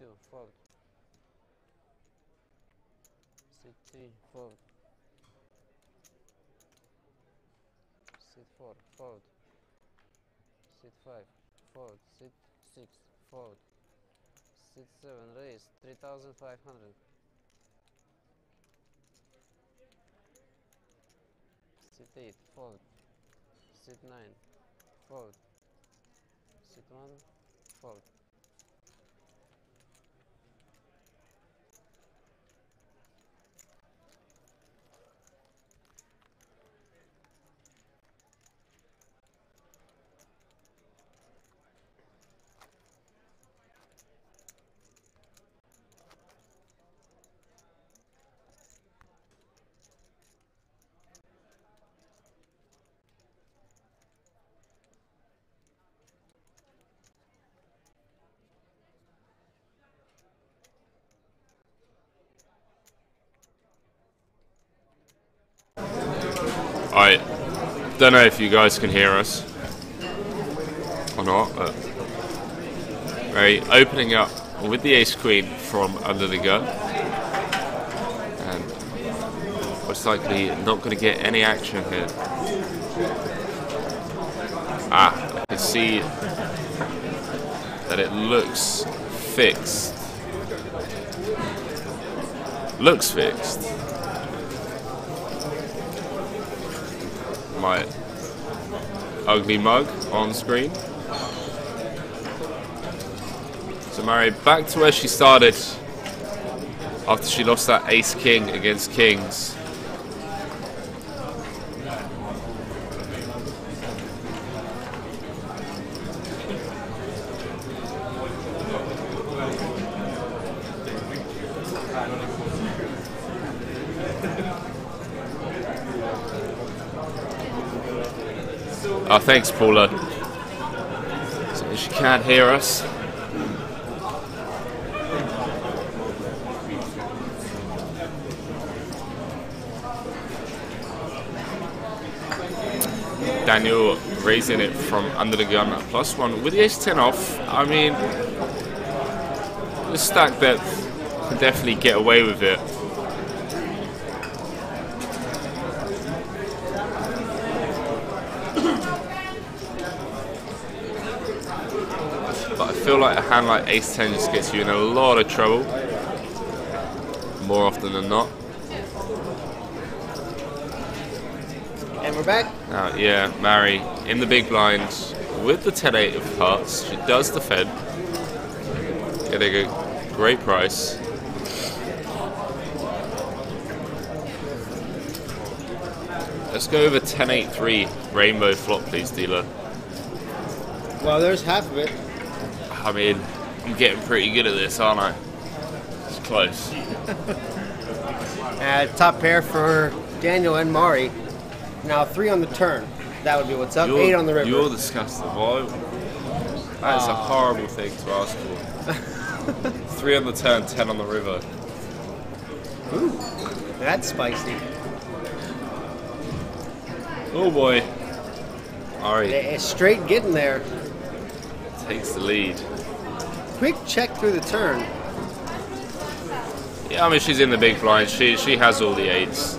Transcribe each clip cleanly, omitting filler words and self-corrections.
C2, fold. C3, fold. C4, fold. C5, fold. C6, fold. C7, raise, 3,500. C8, fold. C9, fold. C1, fold. I don't know if you guys can hear us or not, but opening up with the ace queen from under the gun, and most likely not going to get any action here. I can see that it looks fixed. Looks fixed. My ugly mug on screen. So Mary back to where she started after she lost that ace king against kings. Oh, thanks, Paula. So she can't hear us. Daniel raising it from under the gun at +1 with the ace-10 off. I mean, the stack depth can definitely get away with it. But I feel like a hand like ace-10 just gets you in a lot of trouble, more often than not. And we're back. Yeah, Mary in the big blind with the 10-8 of hearts. She does defend, getting a great price. Let's go over 10-8-3 rainbow flop, please, dealer. Well, there's half of it. I mean, I'm getting pretty good at this, aren't I? It's close. Top pair for Daniel and Mari. Now 3 on the turn. That would be what's up. 8 on the river. You're disgusting. Why? That's a horrible thing to ask for. 3 on the turn, 10 on the river. Ooh, that's spicy. Oh boy. Ari Straight getting there. takes the lead. Quick check through the turn. Yeah, I mean, she's in the big blind. She has all the 8s.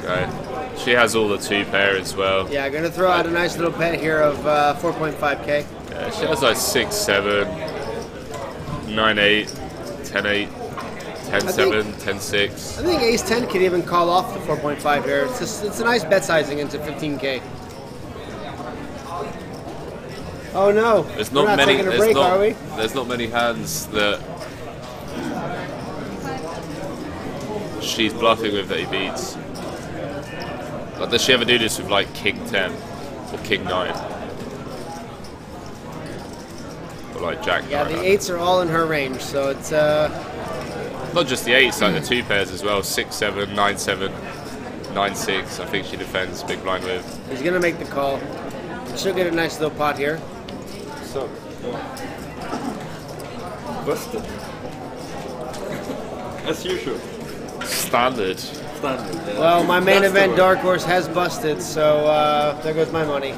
Okay. She has all the 2 pair as well. Yeah, gonna throw out a nice little bet here of 4.5k. Yeah, she has like 6-7, 9-8, 10-8, 10-7, 10-6. I think ace-10 could even call off the 4.5 here. It's a nice bet sizing into 15k. Oh no! There's not many. Taking a break, are we? There's not many hands that she's bluffing with that he beats. Like, does she ever do this with like King 10 or King 9? Or like Jack 9? Yeah, the 8s are all in her range, so it's not just the 8s, like the 2 pairs as well. 6-7, 9-7, 9-6. I think she defends big blind with. He's gonna make the call. She'll get a nice little pot here. So, busted. As usual. Standard. Standard. Yeah. Well, my main That's event Dark Horse has busted, so there goes my money.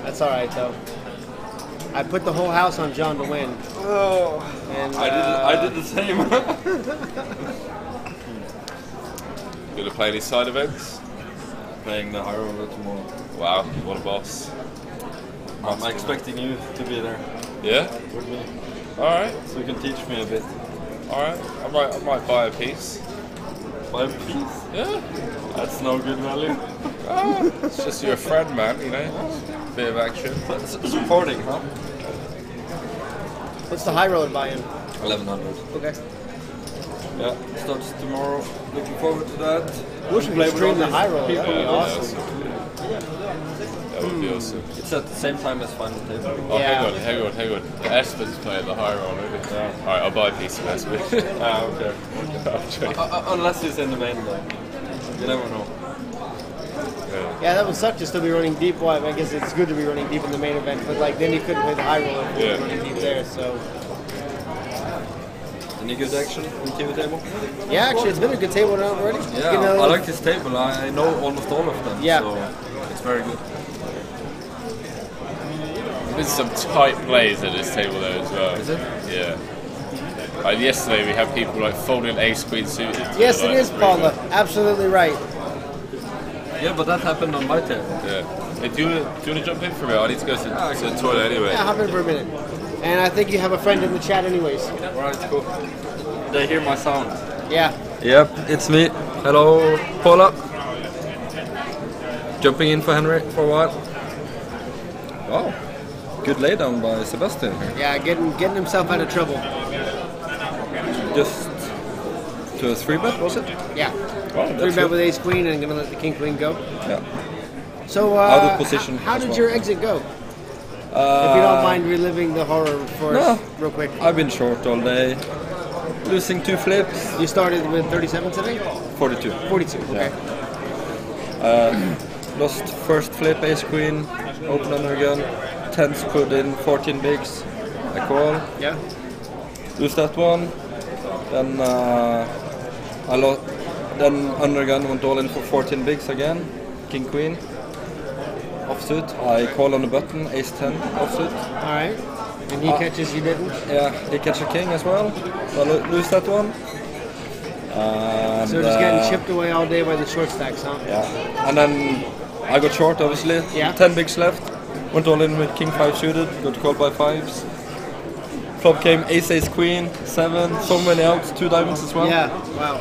That's all right though. I put the whole house on John to win. Oh, And I did the same. Gonna play any side events? Playing the high roller tomorrow. Wow, what a boss. I'm expecting you to be there Yeah? with me, Alright, so you can teach me a bit. alright. I might buy a piece. By piece. Yeah? That's no good value. It's just you're a friend, man, you know? Bit of action. But supporting, huh? what's the high road buy-in? 1100. Okay. Yeah, starts tomorrow. Looking forward to that. We should Play with all stream the these high road. That people. would be Yeah, awesome. That would be awesome. It's at the same time as Final Table. Oh, Yeah. hang on. Espen's playing the high roller. Yeah. Alright, I'll buy a piece of Espen. Okay. I'm joking. Unless he's in the main though. You never know. Yeah, that would suck to still be running deep. Well, I guess it's good to be running deep in the main event, but like then you couldn't play the high roller if you were Yeah. running deep there. So Any good action on TV table? yeah, actually, it's been a good table now already. Yeah, You know, I like this table. I know almost all of them. Yeah. So it's very good. There's some tight plays at this table though as well. Is it? Yeah. Like yesterday we had people like folding ace queen suited. Yes, it is, Paula. Absolutely right. Yeah, but that happened on my table. Yeah. Hey, do you want to jump in for a minute? I need to go to the toilet anyway. Yeah, hop in for a minute. And I think you have a friend in the chat, anyways. Alright, cool. They hear my sound. Yeah. Yep, it's me. Hello, Paula. Jumping in for Henry for a while. Wow. Good laydown by Sebastian here. Yeah, getting himself out of trouble. Just to a 3-bet, was it? Yeah. Oh, Three that's bet good. with ace queen and gonna let the king queen go. Yeah. So Out of position How as did well. your exit go? If you don't mind reliving the horror for us No. real quick. I've been short all day. Losing 2 flips. You started with 37 today? 42. 42. Okay. Lost first flip, ace queen, open under gun, 10s put in, 14 bigs. I call. Yeah. Lose that one. Then I lost. Then undergun went all in for 14 bigs again. King queen. Offsuit. I call on the button. Ace 10 offsuit. All right. And he catches, you didn't. Yeah, he catch a king as well. So I lose that one. And, So just getting chipped away all day by the short stacks, huh? Yeah. And then I got short, obviously. Yeah. 10 bigs left. Went all in with king 5 suited. Got called by 5s. Flop came ace, ace, queen, 7. So many outs, 2 diamonds as well. Yeah. Wow.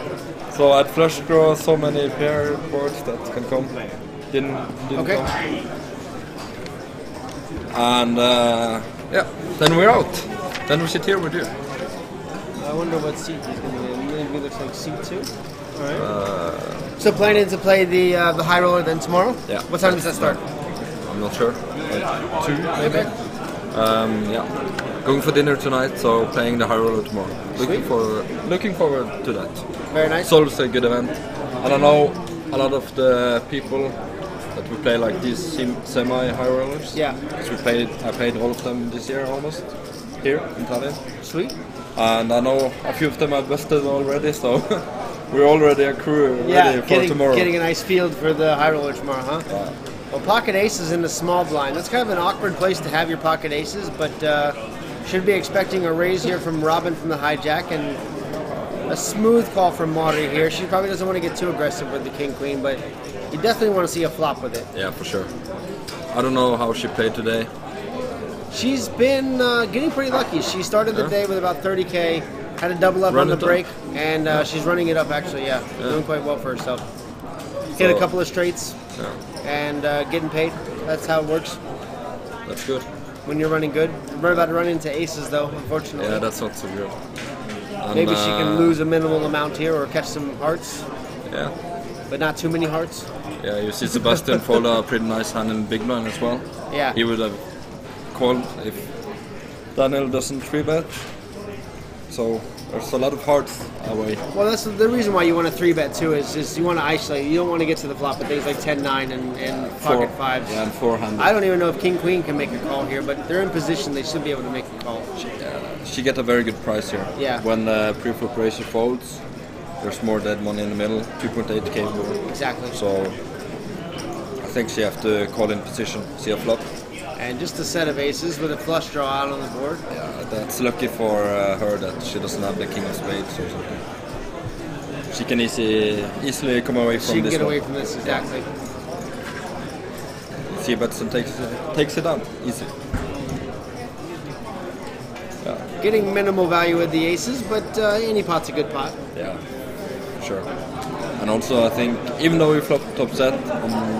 So I had flush draw, so many pair boards that can come. Didn't Okay. come. And yeah, then we're out. Then we sit here with you. I wonder what seat he's going to be in. Maybe looks like seat 2. All right. So planning to play the high roller then tomorrow? Yeah. What time does that start? I'm not sure. Like 2 maybe. Okay. Yeah. Going for dinner tonight, so playing the high roller tomorrow. Looking forward to that. Very nice. It's always a good event. And I know a lot of the people that we play like these semi high rollers. Yeah. So I played all of them this year almost here in Tallinn. Sweet. And I know a few of them are busted already, so we're already a crew ready for tomorrow. Getting a nice field for the high roller tomorrow, huh? Yeah. Well, pocket aces in the small blind. That's kind of an awkward place to have your pocket aces, but should be expecting a raise here from Robin from the hijack and a smooth call from Maury here. She probably doesn't want to get too aggressive with the king queen, but you definitely want to see a flop with it. Yeah, for sure. I don't know how she played today. She's been getting pretty lucky. She started the day with about 30K, had a double up on the break, and she's running it up actually, yeah. Doing quite well for herself. Hit a couple of straights and getting paid. That's how it works That's good. when you're running good. We're about to run into aces though, unfortunately. Yeah, that's not so good. And, Maybe she can lose a minimal amount here or catch some hearts, Yeah. but not too many hearts. Yeah, you see Sebastian fold a pretty nice hand in big blind as well. Yeah. He would have called if Daniel doesn't 3-bet. So there's a lot of hearts away. Well, that's the reason why you want to 3-bet too, is just you want to isolate. You don't want to get to the flop with things like 10-9 and pocket 5s. Yeah, and 4-handed. I don't even know if King Queen can make a call here, but they're in position. They should be able to make a call. She get a very good price here. Yeah. When the pre-flop ratio folds, there's more dead money in the middle, 2.8k board. Exactly. So I think she have to call in position, see a flop. And just a set of aces with a flush draw out on the board. Yeah, that's lucky for her that she doesn't have the king of spades or something. She can easily come away from this. She can get away one. from this, exactly. She bets and takes it down easy. Yeah. Getting minimal value with the aces, but any pot's a good pot. Yeah, sure. And also, I think even though we flop top set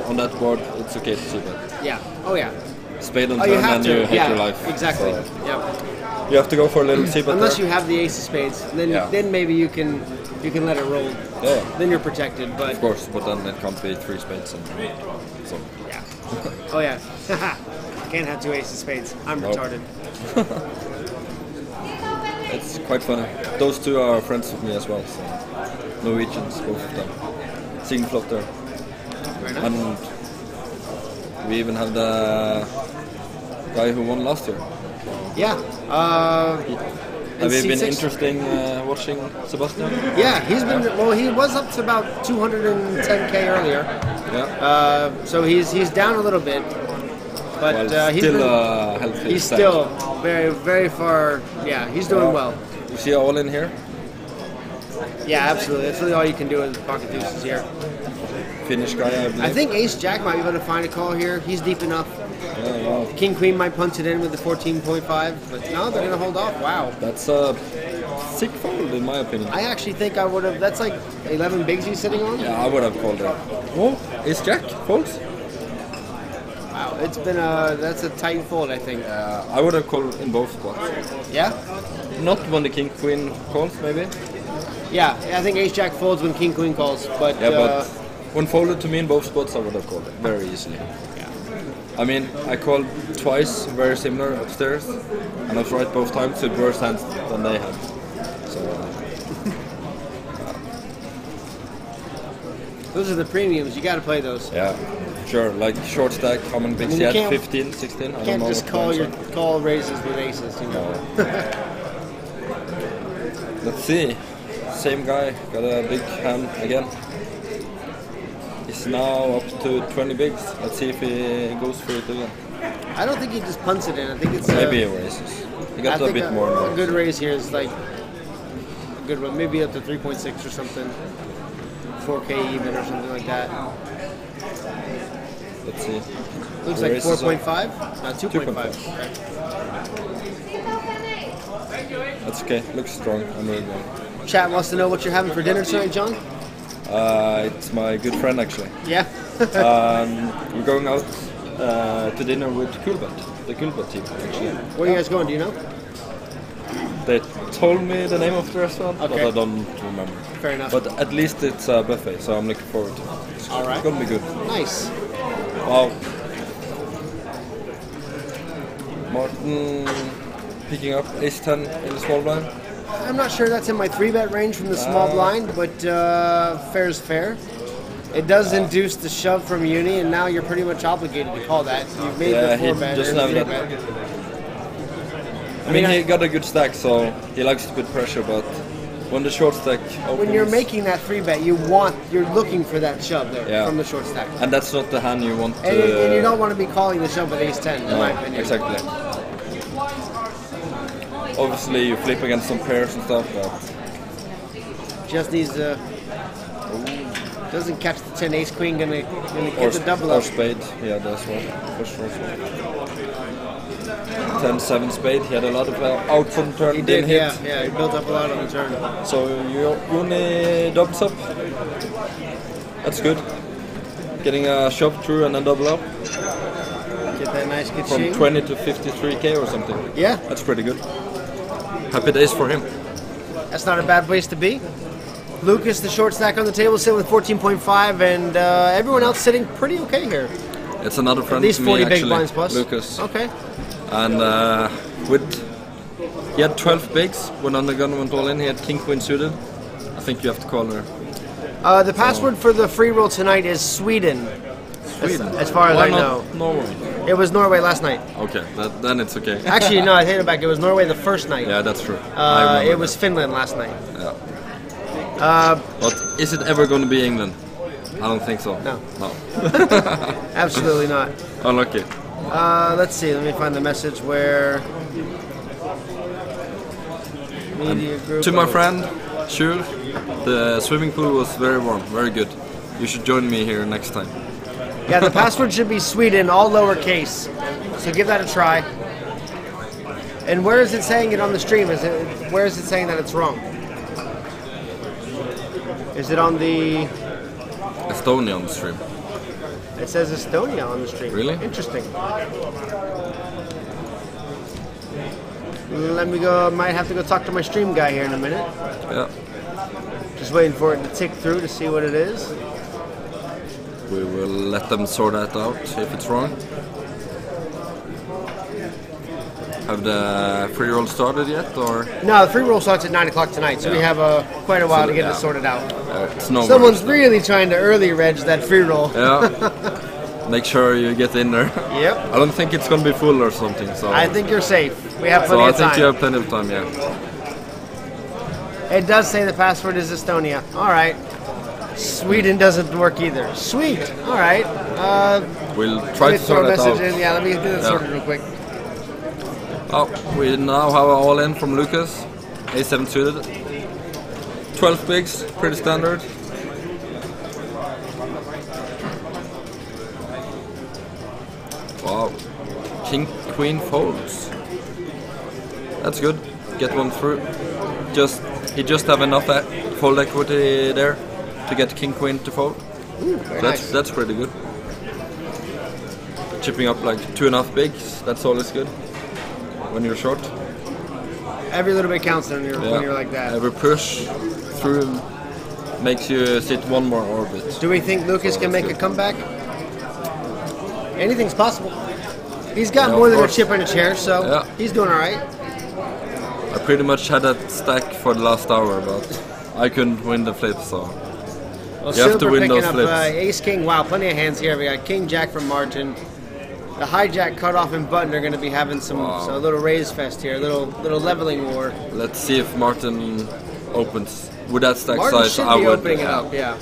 on that board, it's okay to see that. Yeah. Oh yeah. Spade on Oh, turn you have and to. you hate Yeah. your life. Exactly. So Yeah. you have to go for a little see bet Unless there. you have the ace of spades, then maybe you can let it roll. Yeah. Then you're protected. But Of course, but then it can't be 3 spades. And so. yeah. Oh yeah. Can't have 2 aces of spades. I'm Nope. retarded. It's quite funny. Those two are friends with me as well. So. Norwegians, both of them. Single flop there. Very nice. And we even have the guy who won last year. Yeah. Have you been C6? interesting watching Sebastian? Yeah, he's been. Well, he was up to about 210K earlier. Yeah. So he's down a little bit, but Well, he's still been, healthy. he's stack. still very far. Yeah, he's doing well. You see all in here? Yeah, absolutely. That's really all you can do with pocket deuces here. Finnish guy, I believe. I think Ace Jack might be able to find a call here. He's deep enough. Yeah, wow. King Queen might punch it in with the 14.5, but no, they're gonna hold off. Wow. That's a sick fold in my opinion. I actually think I would have. That's like 11 bigs he's sitting on. Yeah, I would have called it. Oh, Ace Jack folds? Wow, it's been that's a tight fold, I think. I would have called in both spots. Yeah. Not when the King Queen calls, maybe. Yeah, I think Ace Jack folds when King Queen calls, but Yeah, but when folded to me in both spots, I would have called it very easily. yeah. I mean, I called twice, very similar upstairs, and I was right both times with worse hands than they had. So, Those are the premiums. You got to play those. yeah, sure. Like short stack, common bigs. I mean, He you had can't- 15, 16. I You don't can't know just what call lines your are. call raises with aces, you know. Let's see. Same guy got a big hand again. He's now up to 20 bigs. Let's see if he goes for it again. I don't think he just punts it in. I think it's Maybe he raises. He got I a think bit more now. A good raise here is like a good one, maybe up to 3.6 or something, 4K even or something like that. Let's see. Looks The like raise is 4.5, 2.5. 2.5. That's okay. Looks strong. I'm really going. Chat wants to know what you're having for dinner tonight, John. It's my good friend actually. Yeah. We're going out to dinner with Coolbet, the Coolbet team actually. Where are you guys going? Do you know? They told me the name of the restaurant, but Okay. I don't remember. Fair enough. But at least it's a buffet, so I'm looking forward to it. It's All right. gonna be good. Nice. Wow. Martin picking up ace-10 in the small blind. I'm not sure that's in my 3-bet range from the small blind, but fair's fair. It does induce the shove from Uni, and now you're pretty much obligated to call that. You've made Yeah, the he 4-bet doesn't and have 3-bet. that. I mean, he got a good stack, so he likes to put pressure, but when the short stack opens... When you're making that 3-bet, you're looking for that shove there Yeah. from the short stack. And that's not the hand you want to... And you don't want to be calling the shove with ace-10, in my opinion. Exactly. Obviously, you flip against some pairs and stuff, but... Just needs to... Doesn't catch the 10 ace-queen, gonna get the double or up. spade, yeah, that's one. First one. 10-7 spade, he had a lot of outs on turn, He didn't did, hit. yeah, he built up a lot on the turn. So you only doubles up. That's good. Getting a shove through and then double up. Get that nice good From shing. 20 to 53k or something. Yeah, That's pretty good. Happy days for him. that's not a bad place to be. Lucas, the short stack on the table, sitting with 14.5, and everyone else sitting pretty okay here. It's another At friend least to me 40 big actually, blinds plus. Lucas. Okay. And he had 12 bigs when Undergun went all in. He had King Queen suited. I think you have to call her. The password for the free roll tonight is Sweden. As far as Why I not know. Norway? It was Norway last night. Okay, then it's okay. Actually, no, I take it back. It was Norway the first night. Yeah, that's true. I remember It was Finland last night. that. But is it ever going to be England? I don't think so. No. No. Absolutely not. Unlucky. Let's see. Let me find the message where. Media group. To my friend, Shul, the swimming pool was very warm, very good. You should join me here next time. Yeah, the password should be Sweden, all lowercase. So give that a try. And where is it saying it on the stream? Where is it saying that it's wrong? Is it on the... Estonia on the stream. It says Estonia on the stream. Really? Interesting. Let me go. Might have to go talk to my stream guy here in a minute. Yeah. Just waiting for it to tick through to see what it is. We will let them sort that out if it's wrong. Have the free roll started yet, or? No, the free roll starts at 9 o'clock tonight, so we have quite a while to get it sorted out. It's no Someone's worries. really trying to early reg that free roll. Yeah. Make sure you get in there. Yep. I don't think it's gonna be full or something. So. I think you're safe. We have plenty So I of time. think you have plenty of time. Yeah. It does say the password is Estonia. All right. Sweden doesn't work either. Sweet. All right. We'll try to throw sort a that message out. in. Yeah, let me get this sorted real quick. Oh, we now have an all-in from Lucas. A7 suited. 12 bigs, pretty standard. Wow. King, Queen folds. That's good. Get one through. He just have enough fold equity there to get King, Queen to fold. Ooh, very nice. That's pretty good. Chipping up like 2.5 bigs, that's always good when you're short. Every little bit counts when you're like that. Every push through makes you sit one more orbit. Do we think Lucas can make a comeback? Anything's possible. He's got more than a chip and a chair, so he's doing all right. I pretty much had that stack for the last hour, but I couldn't win the flip, so Well, you have to win those up, flips. Ace King. Wow, plenty of hands here. We got King Jack from Martin. The hijack, cutoff, and button are going to be having so a little raise fest here, a little leveling war. Let's see if Martin opens with that stack Martin size. should I be would opening it up, yeah.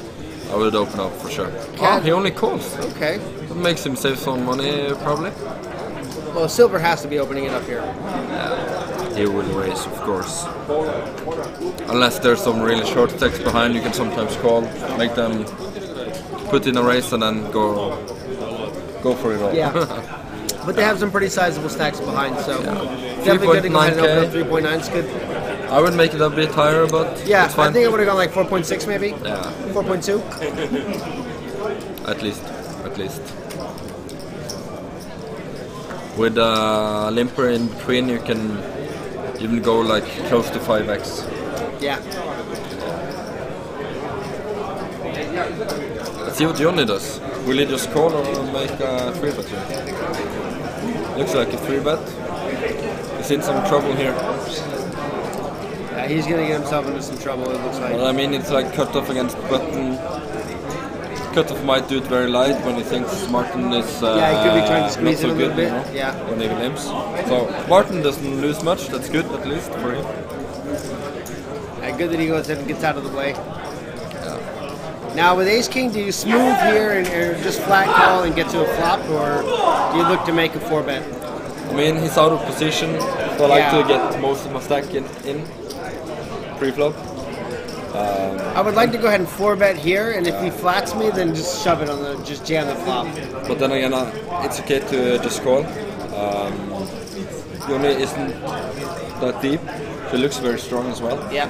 I would open up for sure. Can- He only calls. Okay. That makes him save some money, probably. Well, Silver has to be opening it up here. He will raise, of course. Unless there's some really short stacks behind, you can sometimes call, make them put in a race and then go for it all. Yeah. But they have some pretty sizable stacks behind, so definitely good to go ahead and open up 3.9. It's good. I would make it a bit higher, but Yeah, it's fine. I think it would have gone like 4.6 maybe. Yeah, 4.2. at least. With a limper in between, you can even go like close to 5x. Yeah. Let's see what Johnny does. Will he just call or make a 3-bet here? Looks like a 3-bet. He's in some trouble here. Yeah, he's going to get himself into some trouble, it looks like. Well, I mean, it's like cutoff against button. Cutoff might do it very light when he thinks Martin is he could be trying to squeeze not it so a good, little bit. you know, Yeah. when he limps. So Martin doesn't lose much. That's good, at least for him. Good that he goes ahead and gets out of the way. Now with Ace King, do you smooth here and just flat call and get to a flop, or do you look to make a 4-bet? I mean, he's out of position, so I like to get most of my stack in pre-flop. I would like to go ahead and 4-bet here, and if he flats me, then just shove it on just jam the flop. But then again, it's okay to just call. Johnny isn't that deep. He looks very strong as well. Yeah.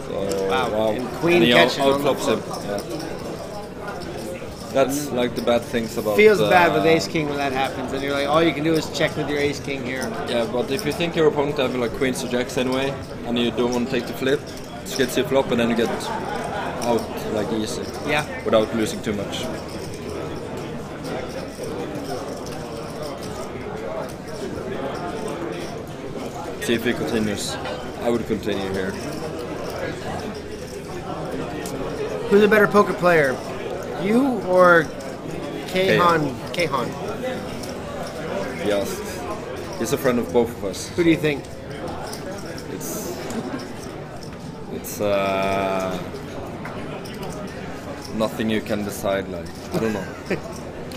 So, Wow. And Queen and he catches on the outflops him. Yeah. That's like the bad things about. Feels bad with Ace King when that happens, and you're like, all you can do is check with your Ace King here. Yeah, but if you think your opponent have like queens or jacks anyway, and you don't want to take the flip, just get your flop, and then you get out like easy. Yeah. Without losing too much. See if he continues. I would continue here. Who's a better poker player, you or Kahan? Kahan. Yes. He's a friend of both of us. Who do you think? It's nothing you can decide, like, I don't know.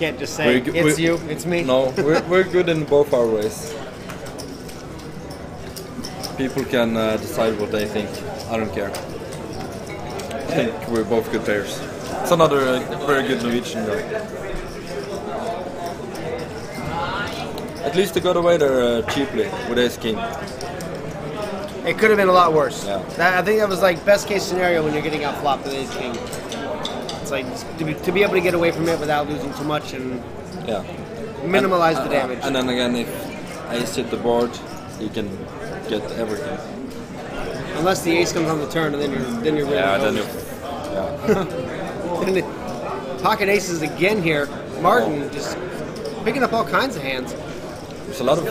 can't just say, it's you, it's me. No, we're good in both our ways. People can decide what they think. I don't care. I think we're both good players. It's another very good Norwegian guy. At least they got away there cheaply with Ace King. It could have been a lot worse. Yeah. I think that was like best case scenario when you're getting out flopped with Ace King. It's like to be able to get away from it without losing too much and minimize the damage. And then again, if Ace hit the board, he can get everything. Unless the ace comes on the turn, and then you're really pocket aces again here. Martin just picking up all kinds of hands. There's a lot of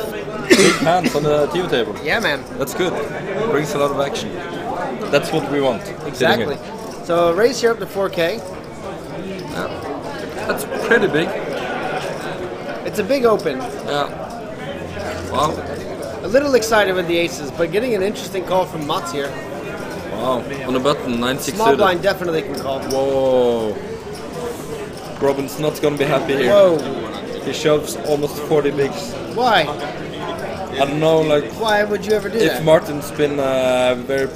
big hands on the TV table. Yeah, man. That's good. Brings a lot of action. That's what we want. Exactly. So raise here up to 4K. That's pretty big. It's a big open. Yeah. Wow. A little excited with the aces, but getting an interesting call from Mats here. Wow. On the button, 9-6 Small blind definitely can call. Whoa. Robin's not gonna be happy here. Whoa. He shoves almost 40 bigs. Why? I don't know, like... Why would you ever do that? If Martin's been very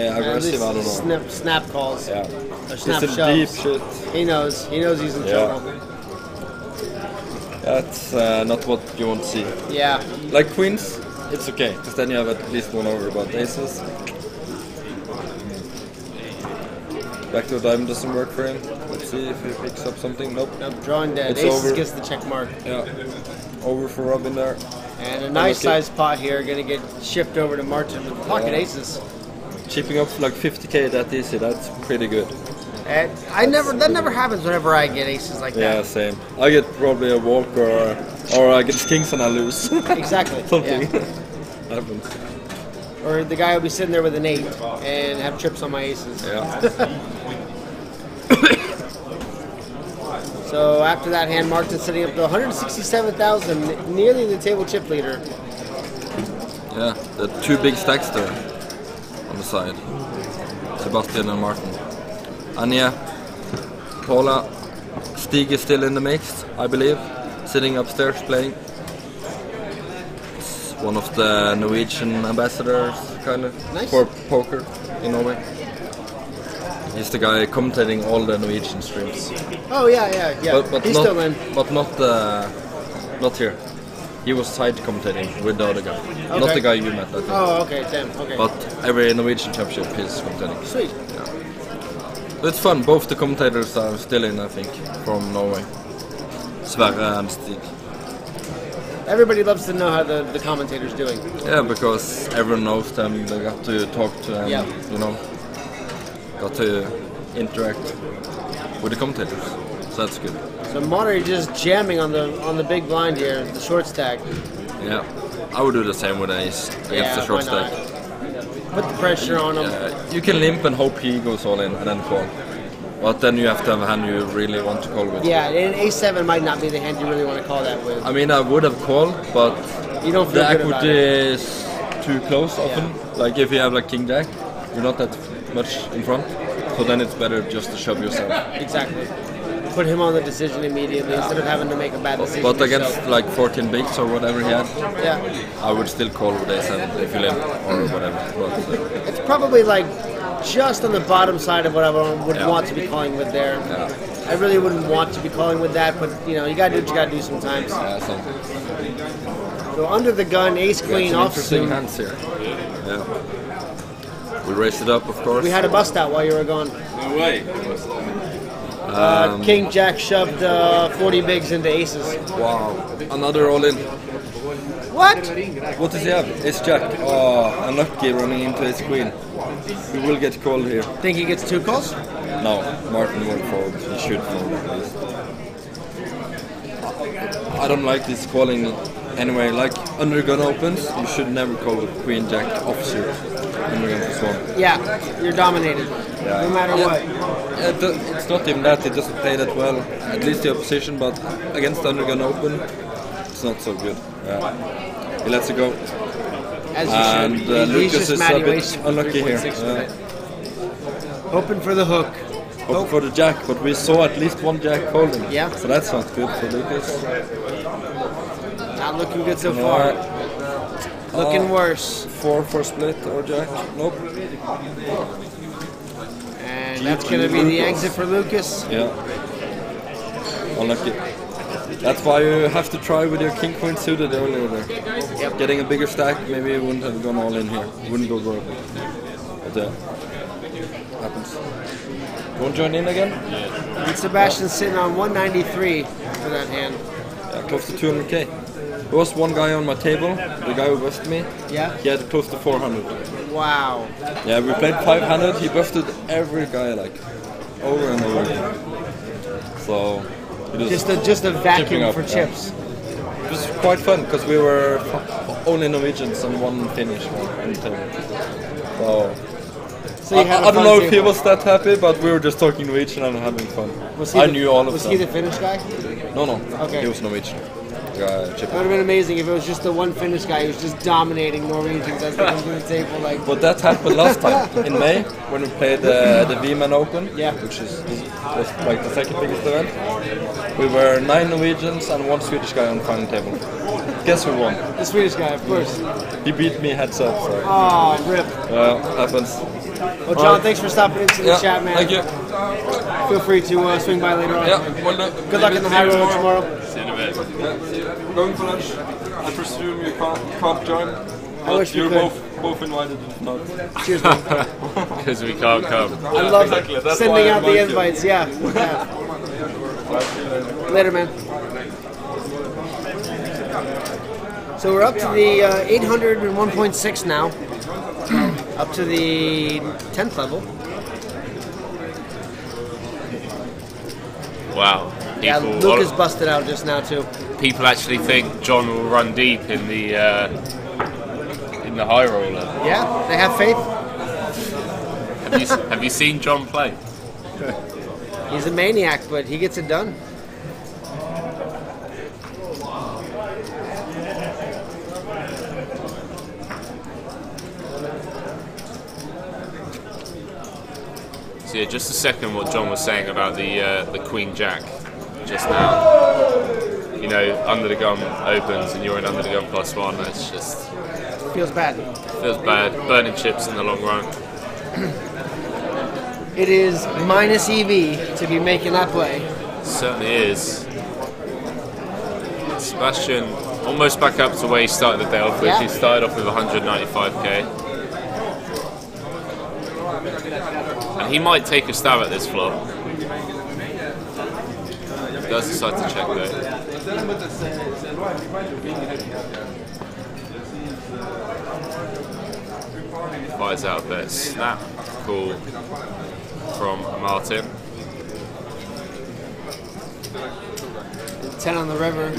aggressive, I don't know. Snap calls. Yeah. Or snap It's shoves. deep shit. He knows he's in trouble. That's not what you want to see. Yeah. Like queens, it's okay, because then you have at least one over. But aces, back to a diamond doesn't work for him. Let's see if he picks up something. Nope. Nope, drawing dead. It's Aces over. gets the check mark. Yeah. Over for Robin there. And a nice sized pot here, gonna get shifted over to Martin with pocket aces. Chipping up like 50k that easy, that's pretty good. And that never happens whenever I get aces like that. Yeah, same. I get probably a walk or I get kings and I lose. Exactly. Something yeah. happens. Or the guy will be sitting there with an 8 and have trips on my aces. Yeah. So after that hand, Martin's sitting up to 167,000, nearly the table chip leader. Yeah, the two big stacks there on the side. Sebastian and Martin. And yeah, Paula, Stig is still in the mix, I believe, sitting upstairs playing. It's one of the Norwegian ambassadors, kind of, Nice. for poker in Norway. He's the guy commentating all the Norwegian streams. Oh yeah. But He's not, still in. But not here. He was side commentating with the other guy, not the guy you met. I think. Oh, okay, damn, okay. But every Norwegian championship he's commentating. Sweet. It's fun. Both the commentators are still in, I think, from Norway. Sverre and Stig. Everybody loves to know how the commentator's doing. Yeah, because everyone knows them. They got to talk to them. Yeah. You know, got to interact with the commentators. So that's good. So Monterey just jamming on the big blind here, the short stack. Yeah, I would do the same with ace against the short why not? stack. Put the pressure on him. You can limp and hope he goes all in and then call. But then you have to have a hand you really want to call with. Yeah, and A7 might not be the hand you really want to call that with. I mean, I would have called, but You don't feel the good about equity it. is too close often. Like if you have like king jack, you're not that much in front. So then it's better just to shove yourself. Exactly. Put him on the decision immediately instead of having to make a bad decision. But against yourself. like 14 bigs or whatever he had, Yeah. I would still call with A7 if you limp or whatever. But, It's probably like just on the bottom side of what I would Yeah. want to be calling with there. yeah, I really wouldn't want to be calling with that, but you know, you gotta do what you gotta do sometimes. something. So under the gun, ace queen Some offsuit. interesting hands here. Yeah. We raised it up, of course. We had a bust out while you were gone. No way. King Jack shoved 40 bigs into aces. Wow. Another all in. What? What does he have? Ace Jack. Oh, unlucky running into Ace Queen. We will get called here. Think he gets 2 calls? No, Martin won't fold. He should fold at least. I don't like this calling anyway. Like under gun opens, you should never call with Queen Jack offsuit. Under gun plus 1. Yeah, you're dominated. Yeah. No matter what. It's not even that, it doesn't play that well, at least the opposition, but against Undergun Open, it's not so good. Yeah. He lets it go. As And you should. He's Lucas just is a Matty bit Waste unlucky here. 3.6 for that. Hoping for the hook. Hope for the jack, but we saw at least one jack folding. Yeah. So that sounds good for Lucas. Not looking good so far. Looking worse. 4 for split or jack. Nope. And that's going to be the exit for Lucas. Yeah. Unlucky. That's why you have to try with your king queen suited earlier there. Yep. Getting a bigger stack, maybe you wouldn't have gone all in here. Wouldn't go broke. But yeah. Happens. You want to join in again? And Sebastian's sitting on 193 for that hand. Yeah, close to 200k. There was one guy on my table, the guy who busted me. Yeah? He had close to 400. Wow. Yeah, we played 500. He busted every guy like over and over again. So it was Just a vacuum up, for yeah. chips. It was quite fun because we were only Norwegians and one Finnish on the table. So you had a I don't fun know if he table. was that happy, but we were just talking Norwegian and having fun. I knew all of them. Was he the Finnish guy? No. Okay. He was Norwegian. It would have been amazing if it was just the one Finnish guy who was just dominating Norwegians as they come to the table. Like, But that happened last time in May when we played the V-Man Open, Yeah. which was like the second biggest event. We were 9 Norwegians and 1 Swedish guy on the final table. Guess who won? the Swedish guy, of course. He beat me heads up. So Oh, rip. happens. Well, John, thanks for stopping into the chat, man. Thank you. Feel free to swing by later on. Yeah, well done. Good luck in the high roller tomorrow. See you in a bit. Going for lunch. I presume you can't join. I wish we You're could. both invited. If not. Cheers, man. Because we can't come. I love exactly. That's why sending I out the invite you. invites. Yeah. Later, man. So we're up to the 801.6 now. Up to the 10th level. Wow. Yeah, People, Lucas busted out just now too. people actually think John will run deep in the high roller. Yeah, they have faith. Have you seen John play? He's a maniac, but he gets it done. So yeah, just a second what John was saying about the Queen Jack just now. You know, under the gun opens and you're in under the gun +1. That's just Feels bad. feels bad. Burning chips in the long run. It is minus EV to be making that play. Certainly is. Sebastian almost back up to where he started the day off with. Yeah. He started off with 195k. And he might take a stab at this flop. He does decide to check though. Fires out a bet. Snap call from Martin. 10 on the river.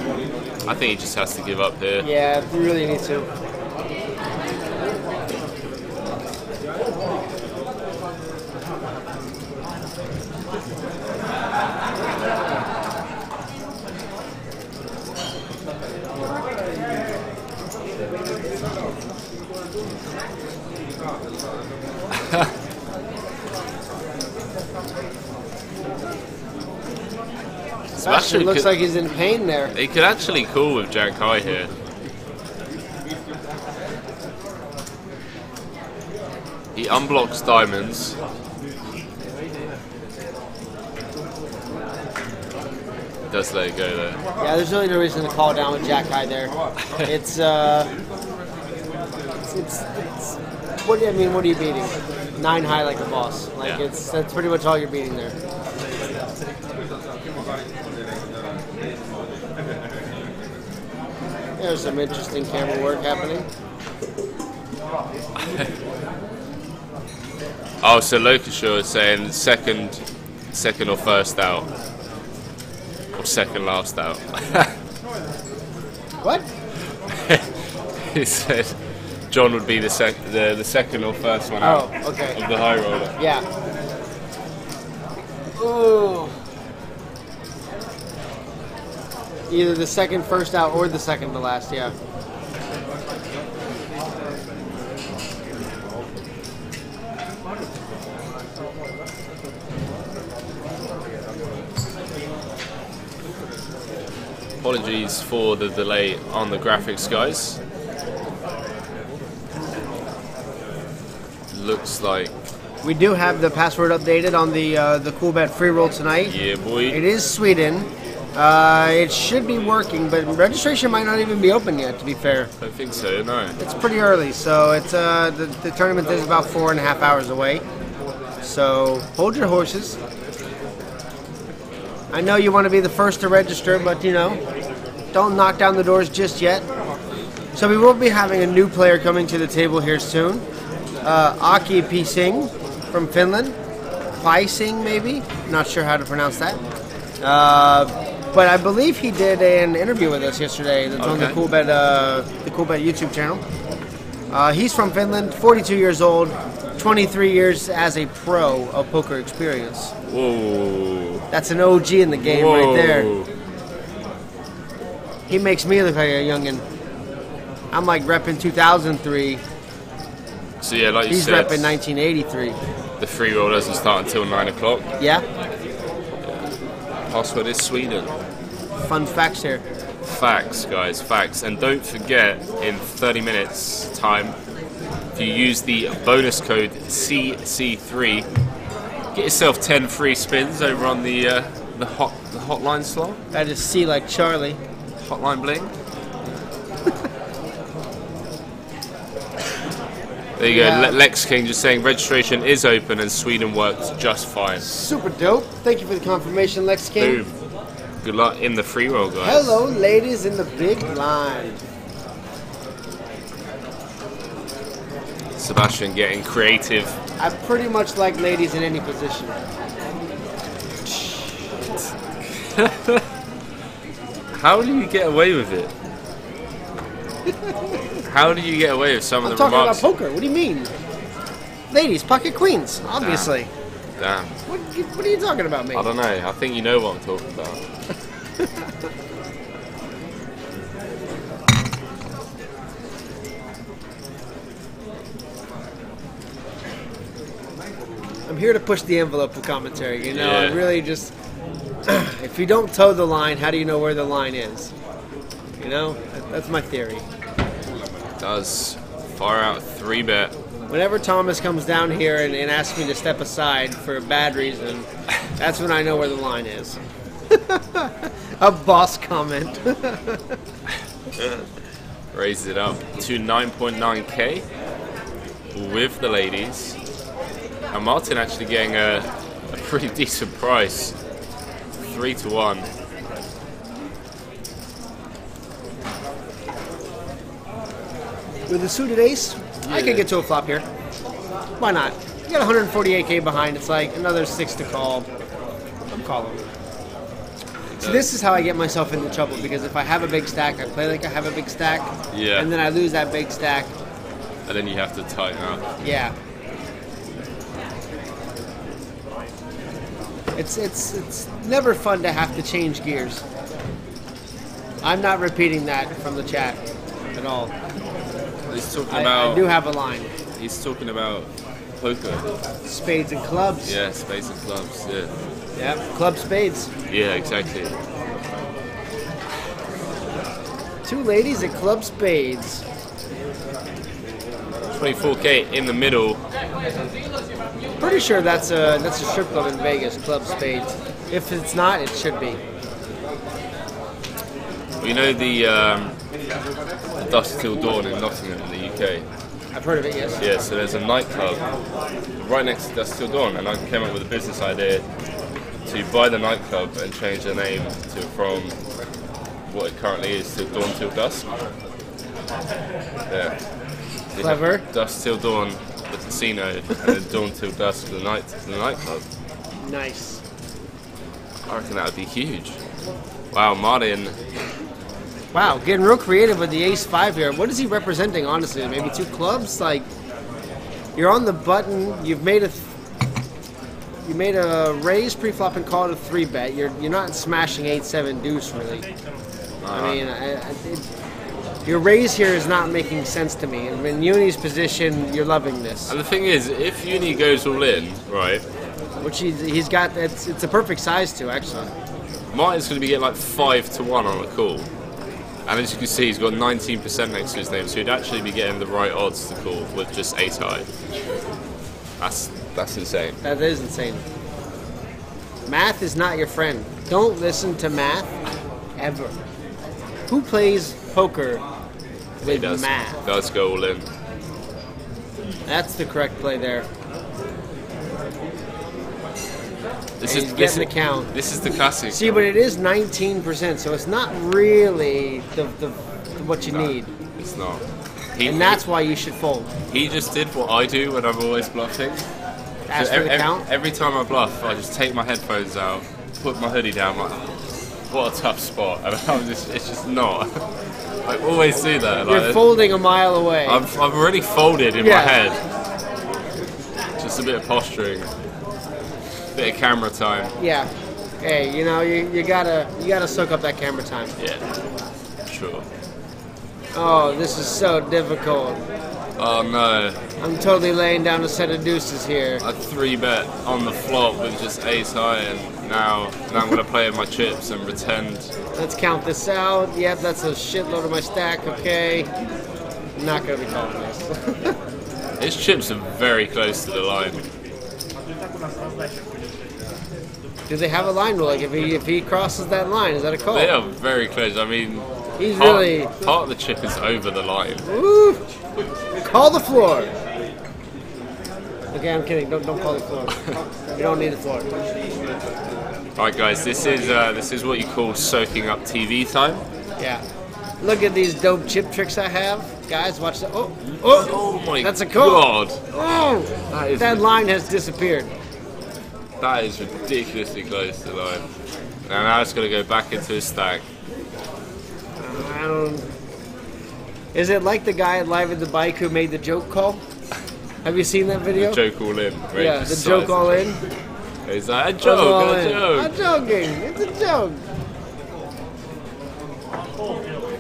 I think he just has to give up here. Yeah, you really need to. Sebastian looks like he's in pain there. He could actually call with Jack High here. He unblocks diamonds. Does let it go though. Yeah, there's really no reason to call down with Jack High there. It's what do you mean? What are you beating? 9 high like a boss. Like Yeah. that's pretty much all you're beating there. There's some interesting camera work happening. Oh, so Lokashore is saying second or first out, or second last out. What? He said John would be the second or first one out okay. of the high roller. Yeah. Ooh. Either the second first out or the second to last, yeah. Apologies for the delay on the graphics, guys. Looks like We do have the password updated on the Coolbet free roll tonight. yeah, boy. It is Sweden. It should be working, but registration might not even be open yet, to be fair. I don't think so. No. It's pretty early, so it's the tournament is about 4.5 hours away. So hold your horses. I know you want to be the first to register, but you know, don't knock down the doors just yet. So we will be having a new player coming to the table here soon. Aki Pising from Finland. Pising, maybe? Not sure how to pronounce that. But I believe he did an interview with us yesterday that's on the Coolbet YouTube channel. He's from Finland, 42 years old, 23 years as a pro of poker experience. Whoa. That's an OG in the game right there. He makes me look like a youngin'. I'm like repping 2003. So yeah, like you He's said, repping 1983. the free roll doesn't start until 9 o'clock. Yeah? Password is Sweden. Fun facts here. Facts, guys, facts. And don't forget, in 30 minutes time, if you use the bonus code CC3, get yourself 10 free spins over on the hotline slot. That is C like Charlie. Hotline bling. There you Yeah. go. Lex King just saying registration is open and Sweden worked just fine. Super dope. Thank you for the confirmation, Lex King. Boom. Good luck in the free roll, guys. Hello, ladies in the big line. Sebastian getting creative. I pretty much like ladies in any position. How do you get away with it? How do you get away with some of I'm the talking remarks? about poker. What do you mean? Ladies, pocket queens, obviously. Damn. What are you talking about, mate? I don't know. I think you know what I'm talking about. I'm here to push the envelope of commentary. You know, I Yeah. really just. If you don't toe the line, how do you know where the line is? You know, that's my theory. Does far out 3-bet. Whenever Thomas comes down here and asks me to step aside for a bad reason, that's when I know where the line is. A boss comment. Raise it up to 9.9k with the ladies. And Martin actually getting a pretty decent price. 3-1. With a suited ace, I could get to a flop here. Why not? You got 148k behind. It's like another 6 to call. I'm calling. So this is how I get myself into trouble, because if I have a big stack, I play like I have a big stack. Yeah. And then I lose that big stack. And then you have to tighten up. Yeah. It's never fun to have to change gears. I'm not repeating that from the chat at all. He's talking I about. do have a line. He's talking about poker. Spades and clubs. Yeah, space and clubs. Yeah. Yep. Club spades. Yeah, exactly. 2 ladies at club spades. 24k in the middle. Pretty sure that's a strip club in Vegas, club spades. If it's not, it should be. You know the Dusk Till Dawn in Nottingham in the UK? I've heard of it, yes. Yeah, so there's a nightclub right next to Dusk Till Dawn, and I came up with a business idea to buy the nightclub and change the name from what it currently is to Dawn Till Dusk. Yeah. Clever. Dusk Till Dawn, the casino, and then Dawn Till Dusk, the nightclub. Nice. I reckon that would be huge. Wow, Martin. Wow, getting real creative with the ace-5 here. What is he representing, honestly? Maybe 2 clubs? Like, you're on the button, you've made a raise pre-flop and called a 3-bet. You're not smashing 8-7 deuce, really. I mean, your raise here is not making sense to me. In Uni's position, you're loving this. And the thing is, if Uni goes all in, right? Which he's got, it's a perfect size to, actually. Martin's going to be getting like 5 to 1 on a call. And as you can see, he's got 19% next to his name, so he'd actually be getting the right odds to call with just 8 high. That's insane. That is insane. Math is not your friend. Don't listen to math ever. Who plays poker with math? Does go all in. That's the correct play there. This is getting the count. This is the classic. See, but it is 19%, so it's not really the what you need. It's not. And that's why you should fold. He just did what I do when I'm always bluffing. Ask for the count? Every time I bluff, I just take my headphones out, put my hoodie down, like, what a tough spot. And it's just not. I always do that. You're folding a mile away. I've already folded in my head. Just a bit of posturing. Bit of camera time. Yeah. Hey, you know, you gotta soak up that camera time. Yeah. Sure. Oh, this is so difficult. Oh no. I'm totally laying down a set of deuces here. I 3-bet on the flop with just ace high, and now I'm going to play with my chips and pretend. Let's count this out. Yep, that's a shitload of my stack. Okay. I'm not going to be calling this. His chips are very close to the line. Do they have a line rule? Like if he crosses that line, is that a call? They are very close. I mean, he's part of the chip is over the line. Woo! Call the floor. Okay, I'm kidding. Don't call the floor. You don't need the floor. Alright guys, this is what you call soaking up TV time. Yeah. Look at these dope chip tricks I have. Guys, watch that. Oh my that's a call. God. Oh, that line has disappeared. That is ridiculously close to the line. And now it's going to go back into his stack. I don't... Is it like the guy at Live at the Bike who made the joke call? Have you seen that video? The joke all in. Yeah, the joke all in. He's like, a joke. I'm joking. It's a joke.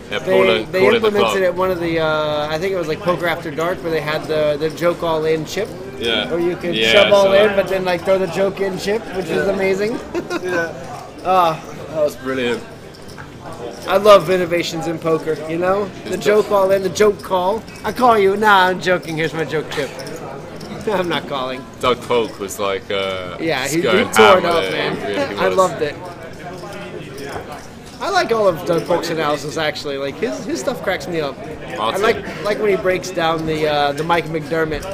Yeah, they implemented it one of the, I think it was like Poker After Dark, where they had the joke all in chip. Yeah. Or you could shove all in, but then like throw the joke in chip, which is amazing. That was brilliant. I love innovations in poker, you know? The joke all in, the joke call. I call you. Nah, I'm joking. Here's my joke chip. I'm not calling. Doug Polk was like, yeah, he tore it up, man. Really I loved it. I like all of Doug Polk's analysis, actually. Like his stuff cracks me up. Martin. I like when he breaks down the Mike McDermott.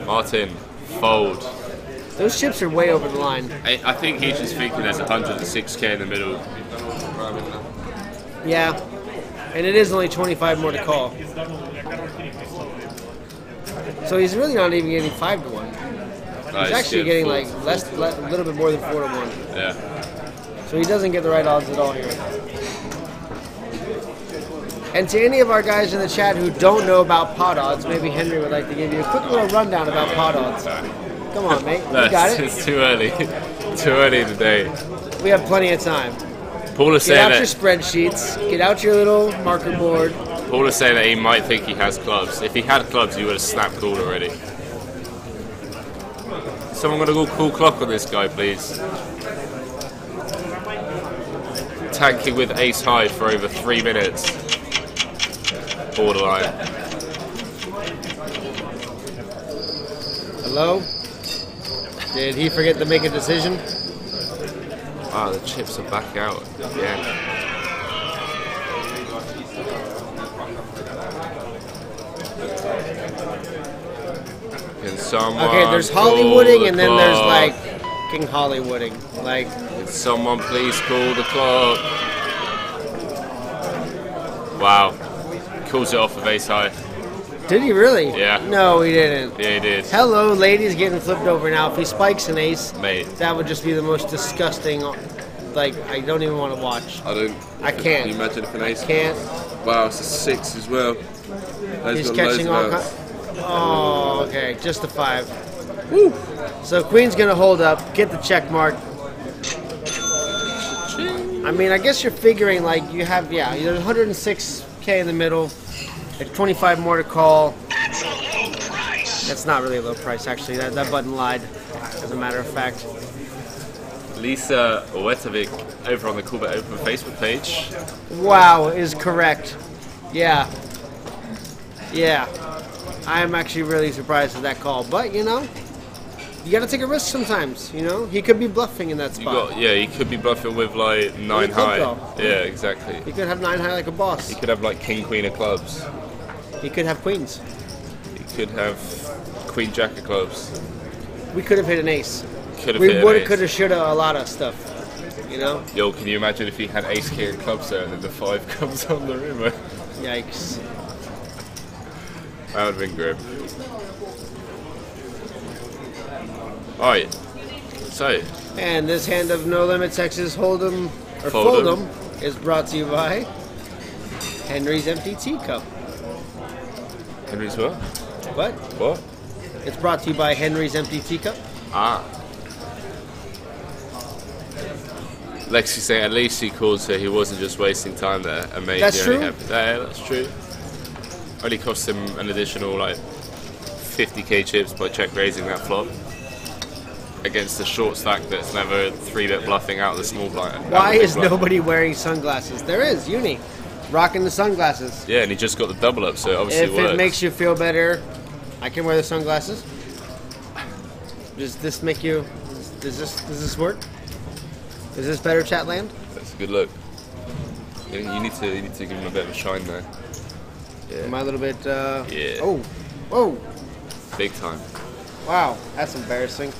Martin, fold. Those chips are way over the line. I think he's just thinking there's 106k in the middle. Yeah, and it is only 25 more to call. So he's really not even getting 5 to 1. He's actually getting like a little bit more than 4 to 1. Yeah. So he doesn't get the right odds at all here. And to any of our guys in the chat who don't know about pot odds, maybe Henry would like to give you a quick little rundown about pot odds. Come on, mate. You got it. It's too early. Too early in the day. We have plenty of time. Paul is saying that. Get out your spreadsheets. Get out your little marker board. Paul is saying that he might think he has clubs. If he had clubs, he would have snapped called already. Someone got a cool clock on this guy, please. Tanking with ace high for over 3 minutes. Borderline. Hello? Did he forget to make a decision? Ah, the chips are back out again. Can someone okay, there's Hollywooding and then there's like King Hollywooding. Like, can someone please call the clock? Wow. Calls it off with ace high. did he really? Yeah. No, he didn't. Yeah, he did. Hello, ladies getting flipped over now. If he spikes an ace, Mate, that would just be the most disgusting. Like, I don't even want to watch. I can't. Can you imagine if an ace? Can't. Wow, it's a 6 as well. He's catching all kinds. Oh, okay. Just a 5. Woo! So Queen's going to hold up, get the check mark. I mean, I guess you're figuring, like, you have, yeah, there's 106K in the middle. There's 25 more to call. That's a low price. That's not really a low price, actually. That button lied, as a matter of fact. Lisa Wetovic over on the Coolbet Open Facebook page. Wow is correct. Yeah. Yeah. I'm actually really surprised at that call. But, you know, you got to take a risk sometimes, you know? He could be bluffing in that spot. Yeah, he could be bluffing with like 9 high. Yeah, exactly. He could have 9 high like a boss. He could have like king, queen of clubs. He could have queens. He could have queen, jack of clubs. We could have hit an ace. We woulda, coulda, shoulda, a lot of stuff, you know? Yo, can you imagine if he had ace, king of clubs there and then the 5 comes on the river? Yikes. That would have been grim. Alright, so. And this hand of No Limit Texas Hold'em, or Fold'em, is brought to you by Henry's Empty Teacup. Henry's what? What? What? It's brought to you by Henry's Empty Teacup. Ah. Lexi saying at least he called so he wasn't just wasting time there. Amazing. That's true. Yeah, that's true. Only cost him an additional like 50k chips by check raising that flop against a short stack that's never 3-bet bluffing out the small blind. Why is nobody wearing sunglasses? There is Uni, rocking the sunglasses. Yeah, and he just got the double up, so it obviously if works. it makes you feel better, I can wear the sunglasses. Does this make you? Does this work? Is this better, Chatland? That's a good look. You need to give him a bit of a shine there. Yeah. Am I a little bit? Yeah. Oh, whoa! Big time. Wow, that's embarrassing.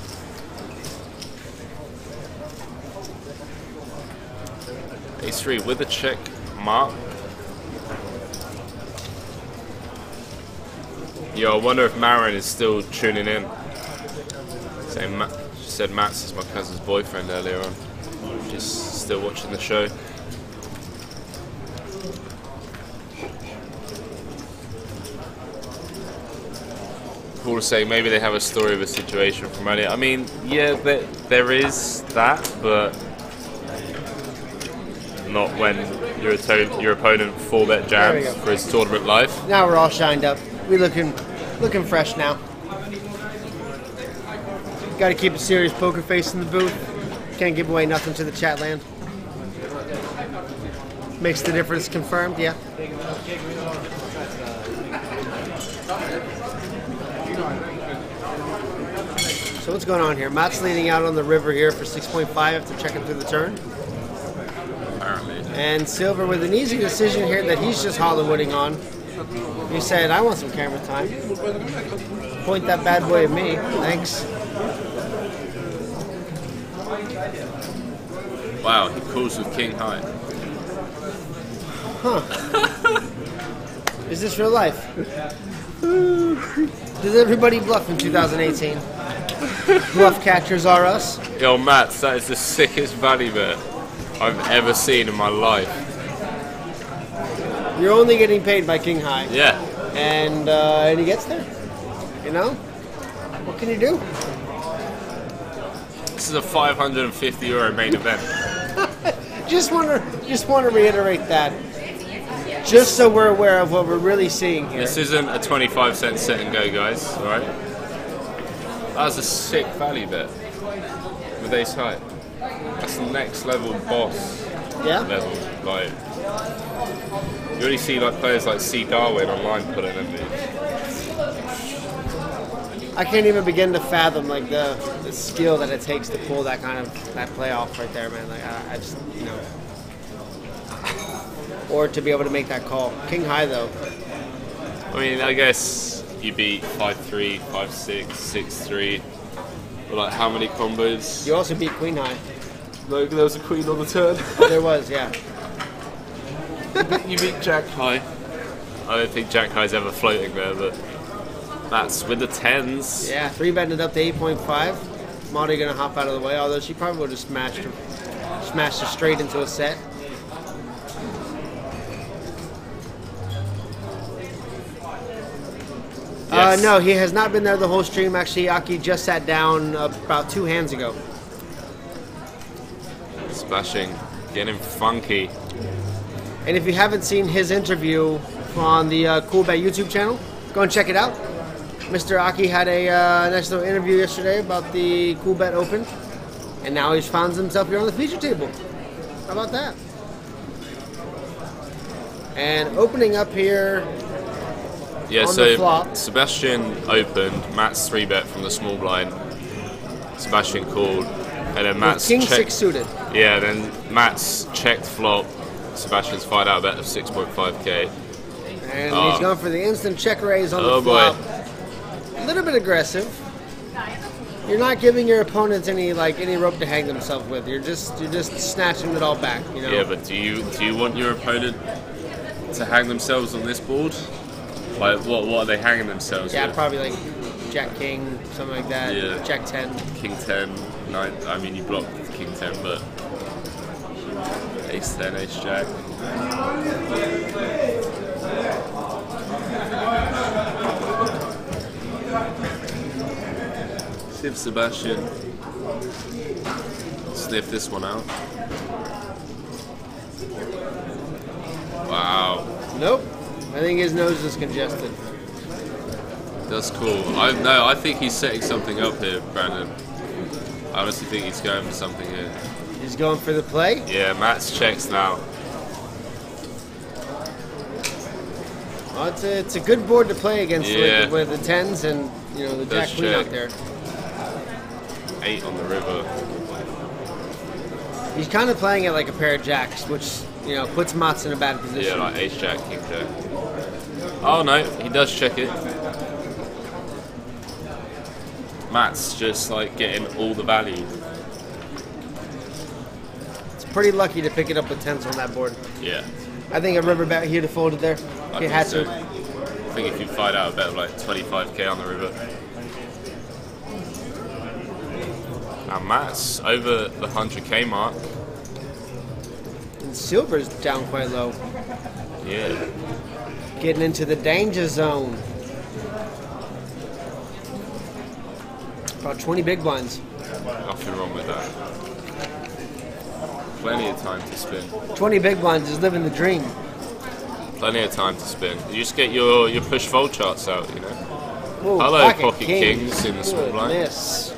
Ace 3 with a check mark. Yo, I wonder if Marin is still tuning in. Saying she said Mats is my cousin's boyfriend earlier on. Just still watching the show. Cool to say maybe they have a story of a situation from earlier. I mean, yeah, there is that, but not when your opponent 4-bet jams for his tournament life. Now we're all shined up. We looking fresh now. Got to keep a serious poker face in the booth. Can't give away nothing to the chat land. Makes the difference confirmed, yeah. So what's going on here? Matt's leading out on the river here for 6.5 after checking through the turn. Apparently. And Silver with an easy decision here that he's just Hollywooding on. He said, I want some camera time. Point that bad boy at me. Thanks. Wow, he calls with king high. Huh. Is this real life? Does everybody bluff in 2018? Bluff catchers are us. Yo, Mats, that is the sickest value bet I've ever seen in my life. You're only getting paid by king high. Yeah. And he gets there. You know? What can you do? This is a €550 main event. Just want to reiterate that. Just so we're aware of what we're really seeing here. This isn't a 25-cent sit and go, guys. All right. That was a sick value bet with ace high. That's the next level boss. Yeah. Level. Like, you already see like players like C. Darwin online putting in these. I can't even begin to fathom like the skill that it takes to pull that kind of that play off right there, man. Like I just, you know, or to be able to make that call. King high though. I mean, I guess you beat 5-3, 5-6, 6-3. But like, how many combos? You also beat queen high. No, there was a queen on the turn. Oh, there was, yeah. You beat jack high. I don't think jack high's ever floating there, but that's with the 10s. Yeah, 3-betting it up to 8.5. Monty gonna hop out of the way, although she probably would have smashed her straight into a set. Yes. No, he has not been there the whole stream. Actually, Aki just sat down about 2 hands ago. Splashing, getting funky. And if you haven't seen his interview on the Coolbet YouTube channel, go and check it out. Mr. Aki had a nice little interview yesterday about the Coolbet Open. And now he's found himself here on the feature table. How about that? And opening up here. Yeah, on so the flop. Sebastian opened, Matt's 3-bet from the small blind. Sebastian called, and then Matt's King checked. 6 suited. Yeah, then Matt's checked flop. Sebastian's 5-out bet of 6.5k. And he's going for the instant check raise on the boy. flop. A little bit aggressive. You're not giving your opponents any rope to hang themselves with. You're just snatching it all back, you know. Yeah, but do you want your opponent to hang themselves on this board? Like what are they hanging themselves Yeah, with? probably like Jack King, something like that. Yeah. Jack 10. King 10, 9. I mean, you blocked King 10, but Ace 10, Ace Jack. See if Sebastian sniff this one out. Wow. Nope. I think his nose is congested. That's cool. I think he's setting something up here, Brandon. I honestly think he's going for something here. He's going for the play. Yeah, Matt's checks now. Well, it's a good board to play against Yeah. with the 10s and the Jack Queen check. out there. 8 on the river. He's kind of playing it like a pair of jacks, which puts Mats in a bad position. Yeah, like Ace Jack, King Jack. Oh no, he does check it. Matt's just like getting all the value. It's pretty lucky to pick it up with 10s on that board. Yeah. I think a river bet he'd have folded there. I He think had so. to. I think if you find out a bet of like 25k on the river. Now Matt's over the 100k mark. And Silver's down quite low. Yeah. Getting into the danger zone. About 20 big blinds. Nothing wrong with that. Plenty of time to spin. 20 big blinds is living the dream. Plenty of time to spin. You just get your push fold charts out, you know. Ooh, Hello, pocket kings in the small blind. Goodness.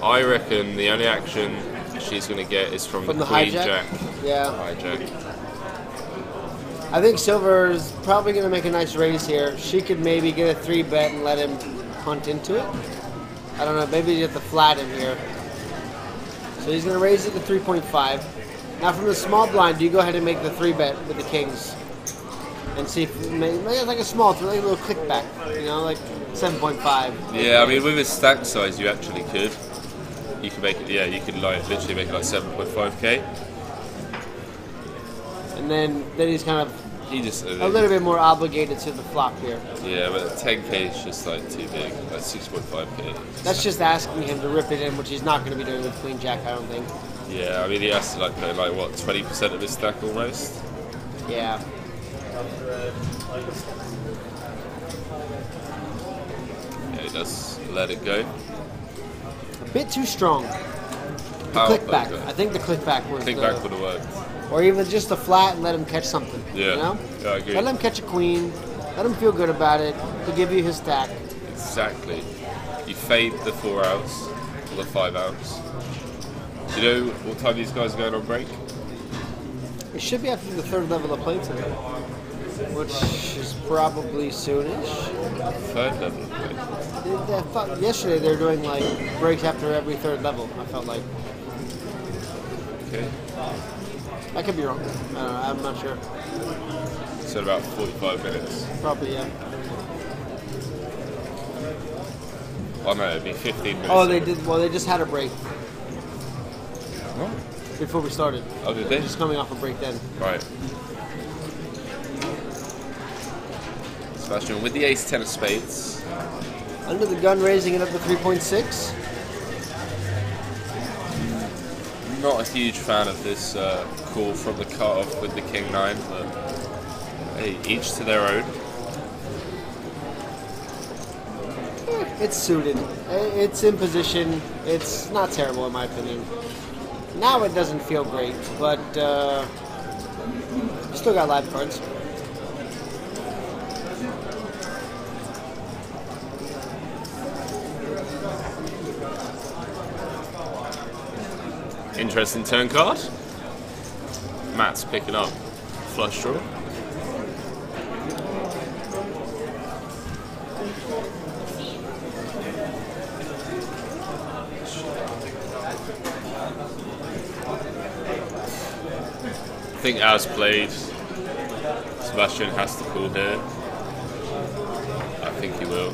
I reckon the only action she's going to get is from the high Queen Jack. Yeah. Hijack. I think Silver's probably going to make a nice raise here. She could maybe get a 3-bet and let him punt into it. I don't know. Maybe get the flat in here. So he's going to raise it to 3.5. Now from the small blind, do you go ahead and make the 3-bet with the kings? And see if maybe like a small, like a little kickback, like 7.5. Yeah, I mean, with his stack size, you actually could. You could make it, yeah, you could like literally make it like 7.5k. And then he's kind of He just a little bit more obligated to the flop here. Yeah, but 10k is just like too big. Like 6.5k. That's just asking him to rip it in, which he's not going to be doing with Queen Jack, I don't think. Yeah, I mean, he has to like put like what 20% of his stack almost. Yeah. Yeah, he does let it go. A bit too strong. The Power click back. poker. I think the click back was Click back would have worked. or even just a flat and let him catch something. Yeah. You know? Yeah, I agree. Let him catch a queen. Let him feel good about it. He'll give you his stack. Exactly. You fade the 4 outs or the 5 outs. Do you know what time these guys are going on break? It should be after the 3rd level of play today, which is probably soonish. 3rd level of play. I thought yesterday they were doing like breaks after every 3rd level. I felt like Okay. I could be wrong. I don't know. I'm not sure. So about 45 minutes. Probably yeah. Oh no, it'd be 15 minutes. Oh, they did. Well, they just had a break What? before we started. Oh, did they? Just coming off a break then. Right. Sebastian with the ace 10 of spades. Under the gun, raising it up to 3.6. Not a huge fan of this call from the cutoff with the king 9, but hey, each to their own. It's suited. It's in position. It's not terrible in my opinion. Now it doesn't feel great, but still got live cards. Interesting turn card. Matt's picking up flush draw. I think as played, Sebastian has to call here. I think he will.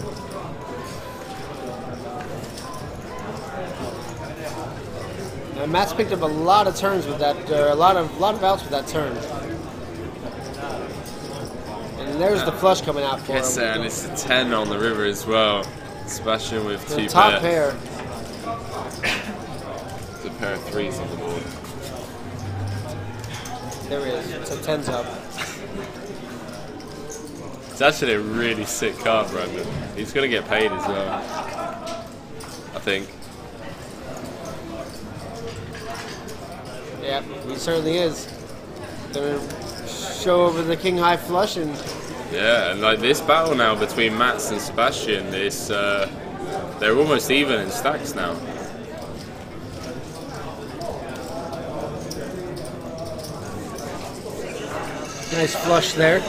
Matt's picked up a lot of turns with that, a lot of outs with that turn. And there's the flush coming out for him. Yes, and it's a 10 on the river as well. Sebastian with The two top pair. pair. It's a pair of threes on the board. There he is. So 10's up. It's actually a really sick card, Brandon. He's going to get paid as well, I think. Yeah, he certainly is. Gonna show over the king high flush and Yeah, and like this battle now between Mats and Sebastian is they're almost even in stacks now. nice flush there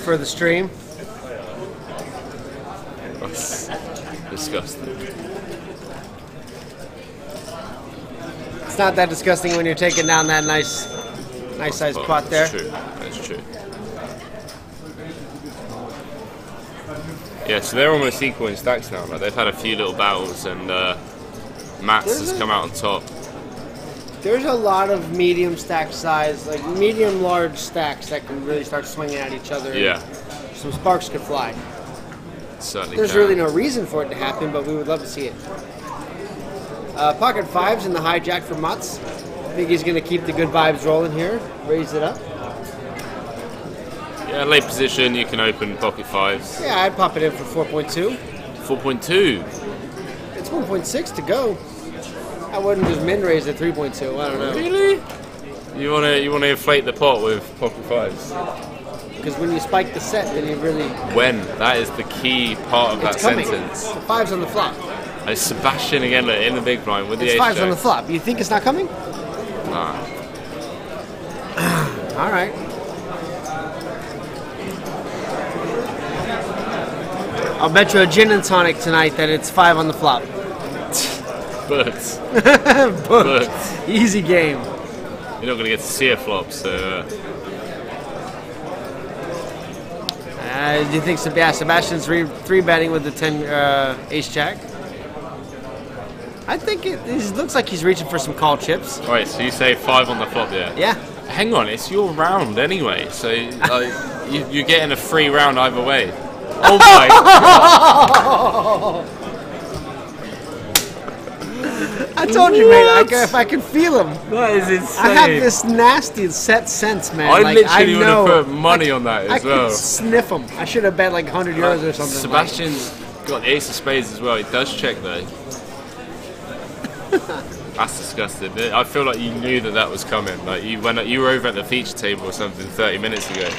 for the stream. That's disgusting. It's not that disgusting when you're taking down that nice sized pot there. That's true. That's true. Yeah, so they're almost equal in stacks now. Like they've had a few little battles, and Mats has come out on top. There's a lot of medium stack size, like medium large stacks that can really start swinging at each other. Yeah, Some sparks could fly. certainly. There's can. really no reason for it to happen, but we would love to see it. Pocket fives in the hijack for Mats. I think he's going to keep the good vibes rolling here. Raise it up. Yeah, late position. You can open pocket fives. Yeah, I'd pop it in for 4.2. 4.2. It's 1.6 to go. I wouldn't just min raise at 3.2. I don't know. Really? You wanna inflate the pot with pocket fives? Because when you spike the set, then you really. When? That is the key part of that It's coming. sentence. The fives on the flop. It's Sebastian again look, in the big blind with the It's ace fives on the jack. flop. You think it's not coming? Nah. All right. I'll bet you a gin and tonic tonight that it's 5 on the flop. But Booked. Easy game. you're not going to get to see a flop, so Do you think Sebastian's three betting with the 10 ace jack? I think it looks like he's reaching for some call chips. Right, so you say 5 on the flop, yeah? Yeah. Hang on, it's your round anyway, so like, you're getting a free round either way. Oh my god! I told you, man. If I can feel him. That is insane. I have this nasty set sense, man. I like, literally would know, have put money on that I as well. could sniff him. I should have bet like 100 euros or something. Sebastian's got the ace of spades as well. He does check though. That's disgusting. I feel like you knew that was coming. Like you were over at the feature table or something 30 minutes ago.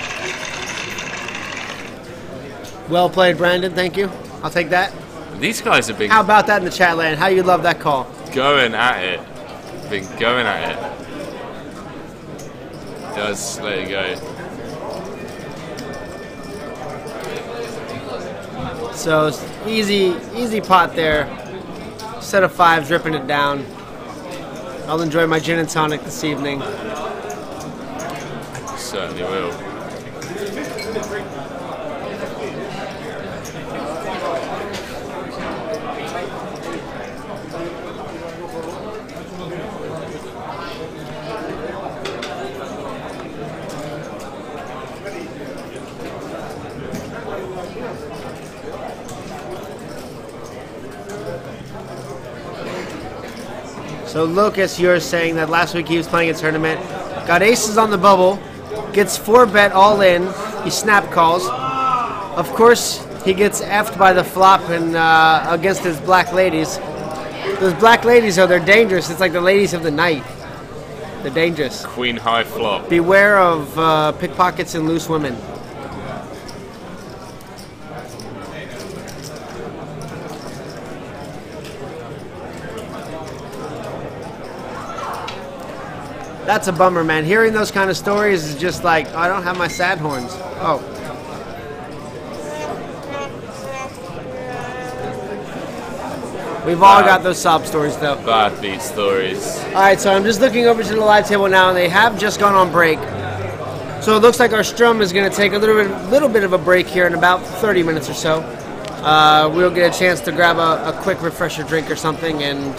Well played, Brandon. Thank you. I'll take that. These guys have been How about that in the chat land? How you love that call? going at it. Been going at it. Just let it go. So easy pot there. Set of fives, ripping it down. I'll enjoy my gin and tonic this evening. Certainly will. So Lucas, you're saying that last week he was playing a tournament, got aces on the bubble, gets 4-bet all in, he snap calls. Of course, he gets effed by the flop and against his black ladies. Those black ladies, they're dangerous. It's like the ladies of the night. They're dangerous. Queen high flop. Beware of pickpockets and loose women. That's a bummer, man. Hearing those kind of stories is just like, oh, I don't have my sad horns. Oh. We've all got those sob stories, though. Bad beat stories. All right, so I'm just looking over to the live table now, and they have just gone on break. So it looks like our strum is going to take a little bit of a break here in about 30 minutes or so. We'll get a chance to grab a quick refresher drink or something, and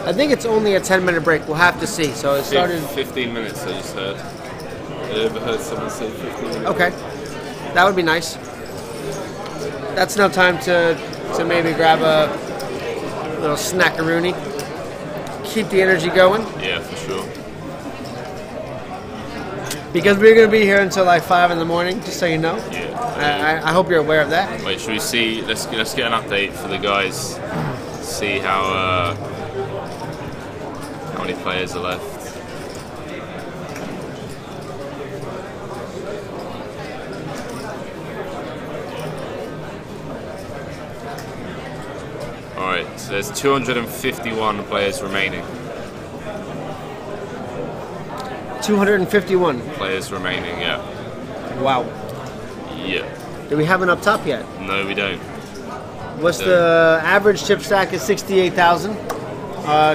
I think it's only a 10-minute break. We'll have to see. So it started 15 minutes. I just heard. I overheard someone say 15 minutes. Okay, that would be nice. That's enough time to maybe grab a little snackaroony. Keep the energy going. Yeah, for sure. Because we're going to be here until like 5 in the morning, just so you know. Yeah. I hope you're aware of that. Wait, should we see? Let's get an update for the guys. See how many players are left. Alright, so there's 251 players remaining. 251 players remaining, yeah. Wow. Yeah. Do we have one up top yet? No, we don't. What's the average chip stack is 68,000.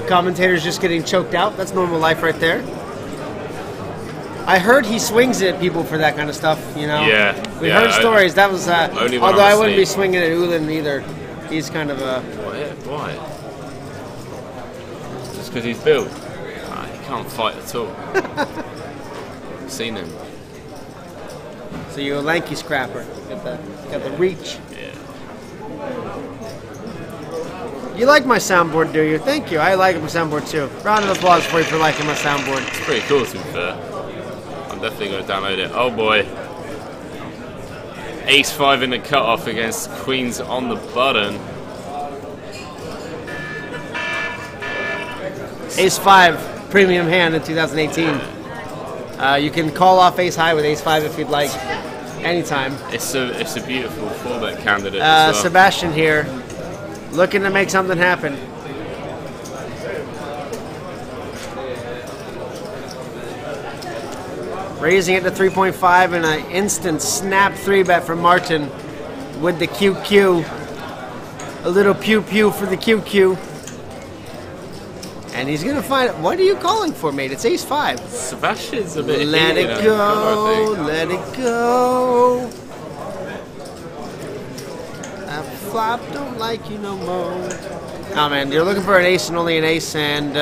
Commentators just getting choked out. That's normal life right there. I heard he swings at people for that kind of stuff, you know? Yeah. We heard stories. That was, only although I wouldn't be swinging at Ulin either. He's kind of a... Why? Just because he's built? He can't fight at all. I've seen him. So you're a lanky scrapper. Got the reach. Yeah. You like my soundboard, do you? Thank you. I like my soundboard too. Round of applause for you for liking my soundboard. It's pretty cool, to be fair. I'm definitely going to download it. Oh boy. Ace-5 in the cutoff against Queens on the button. Ace-5 premium hand in 2018. You can call off Ace-High with Ace-5 if you'd like, anytime. It's a beautiful 4-bet candidate as well. Sebastian here, looking to make something happen. Raising it to 3.5 and an instant snap 3-bet from Martin with the QQ. A little pew-pew for the QQ. And he's going to find... What are you calling for, mate? It's Ace-5. Sebastian's a bit... Let it go, let it go. That flop don't like you no more. Oh, man, you're looking for an ace and only an ace, and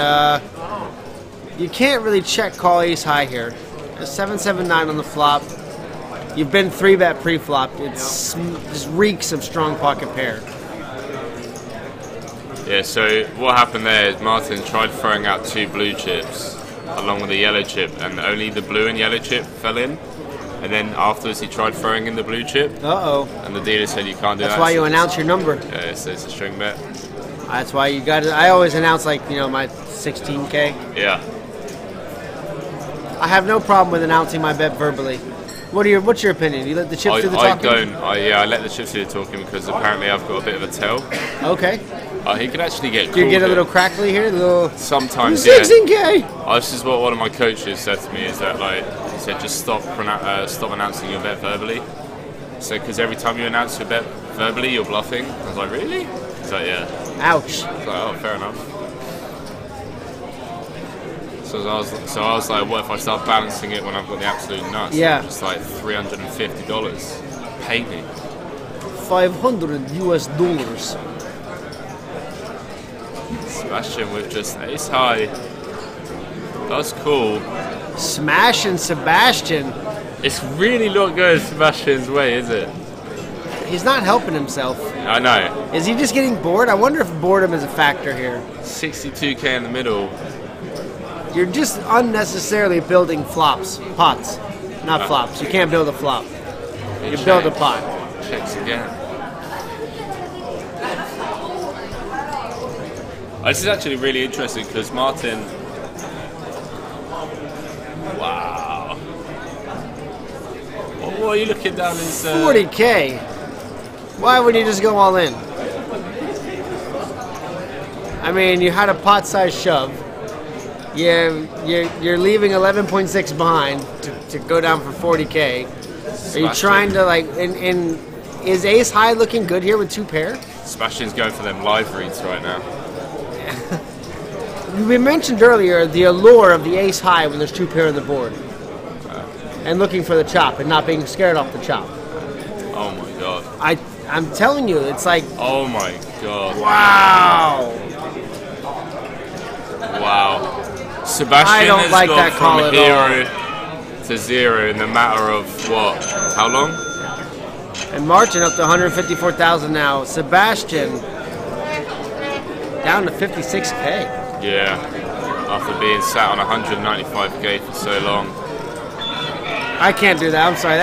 you can't really check call Ace-High here. A 7-7-9 on the flop. You've been 3-bet pre-flop. It's just reeks of strong pocket pair. Yeah, so what happened there is Martin tried throwing out 2 blue chips along with the yellow chip, and only the blue and yellow chip fell in. And then afterwards he tried throwing in the blue chip. Uh-oh. And the dealer said you can't do that. That's why you announce your number. Yeah, so it's a string bet. That's why you got it. I always announce, like, you know, my 16K. Yeah. I have no problem with announcing my bet verbally. What's your opinion? You let the chips do the talking? I let the chips do the talking because apparently I've got a bit of a tell. Okay. He could actually get called. Do you get a little crackly here? Sometimes, 16K! This is what one of my coaches said to me, is that, like, he said just stop announcing your bet verbally. So, because every time you announce your bet verbally, you're bluffing. I was like, really? He's like, yeah. Ouch. I was like, oh, fair enough. So I was like, what if I start balancing it when I've got the absolute nuts? Yeah. Just like $350. Pay me. $500 US. Sebastian with just Ace-High. That's cool. Smashing Sebastian. It's really not going Sebastian's way, is it? He's not helping himself. I know. Is he just getting bored? I wonder if boredom is a factor here. 62K in the middle. You're just unnecessarily building pots. Not flops. You can't build a flop. You build a pot. Checks again. This is actually really interesting because Martin... Wow. What are you looking down his... 40K. Why would you just go all in? I mean, you had a pot-sized shove. you're leaving 11.6 behind to go down for 40K. Are you trying to like? Is Ace High looking good here with 2 pair? Sebastian's going for them live reads right now. We mentioned earlier the allure of the Ace High when there's 2 pair on the board, and looking for the chop and not being scared off the chop. Oh my god! I'm telling you, it's like. Oh my god! Wow! Wow! Sebastian I don't has like gone that call from at hero to 0 in the matter of what? How long? And marching up to 154,000 now. Sebastian down to 56K. Yeah, after being sat on 195K for so long. I can't do that. I'm sorry.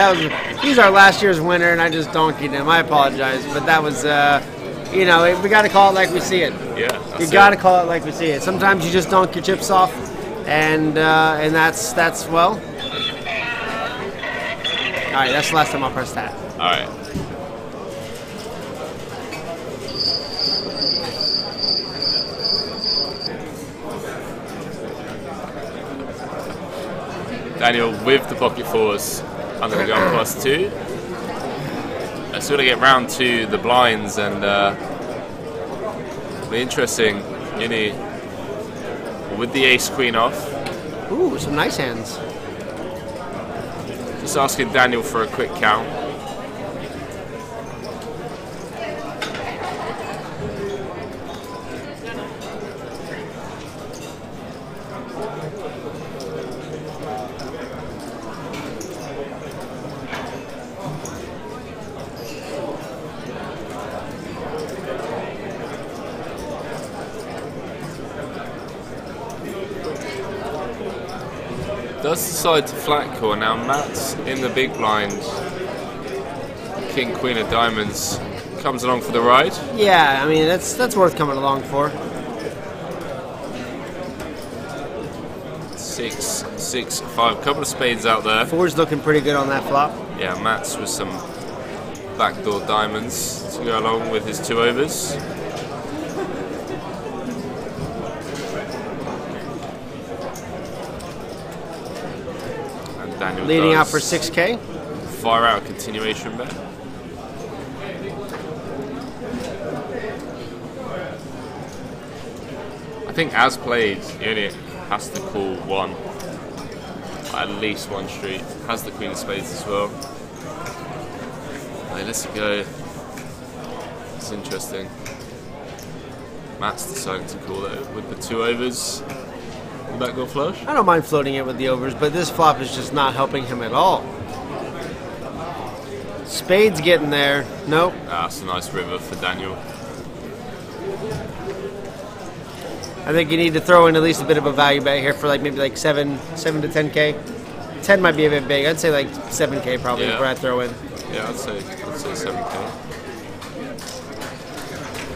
He's our last year's winner, and I just donkeyed him. I apologize, but that was, we got to call it like we see it. Yeah, you got to call it like we see it. Sometimes you just donk your chips off, and that's well. All right, that's the last time I'll press that. All right. Daniel with the pocket fours under the gun +2. Let's sort of get round to the blinds and the interesting, with the ace queen off. Ooh, some nice hands. Just asking Daniel for a quick count. Does decide to flat call. Now Matt's in the big blind. King, queen of diamonds comes along for the ride. Yeah, I mean that's worth coming along for. 6, 6, 5. Couple of spades out there. 4's looking pretty good on that flop. Yeah, Matt's with some backdoor diamonds to go along with his 2 overs. Daniel leading out for 6K. Fire out a continuation bet. I think as played, he only has to call one. At least one street. Has the queen of spades as well. Right, let's go. It's interesting. Matt's deciding to call it with the 2 overs. Backdoor flush? I don't mind floating it with the overs, but this flop is just not helping him at all. Spades getting there. Nope. That's a nice river for Daniel. I think you need to throw in at least a bit of a value bet here for maybe 7 to 10K. 10 might be a bit big. I'd say 7K probably where I throw in. Yeah, I'd say 7K.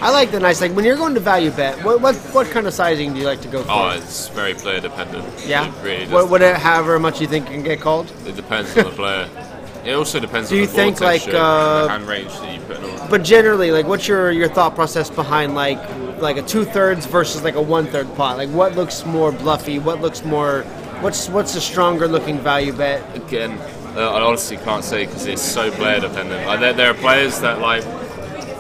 I like the nice, when you're going to value bet, what kind of sizing do you like to go for? Oh, it's very player dependent. Yeah? It really does. However much you think can get called? It depends on the player. It also depends on the board texture, the hand range that you put on. But generally, what's your thought process behind like a 2/3 versus a 1/3 pot? What looks more bluffy? What looks more? What's a stronger looking value bet? Again, I honestly can't say because it's so player dependent. There are players that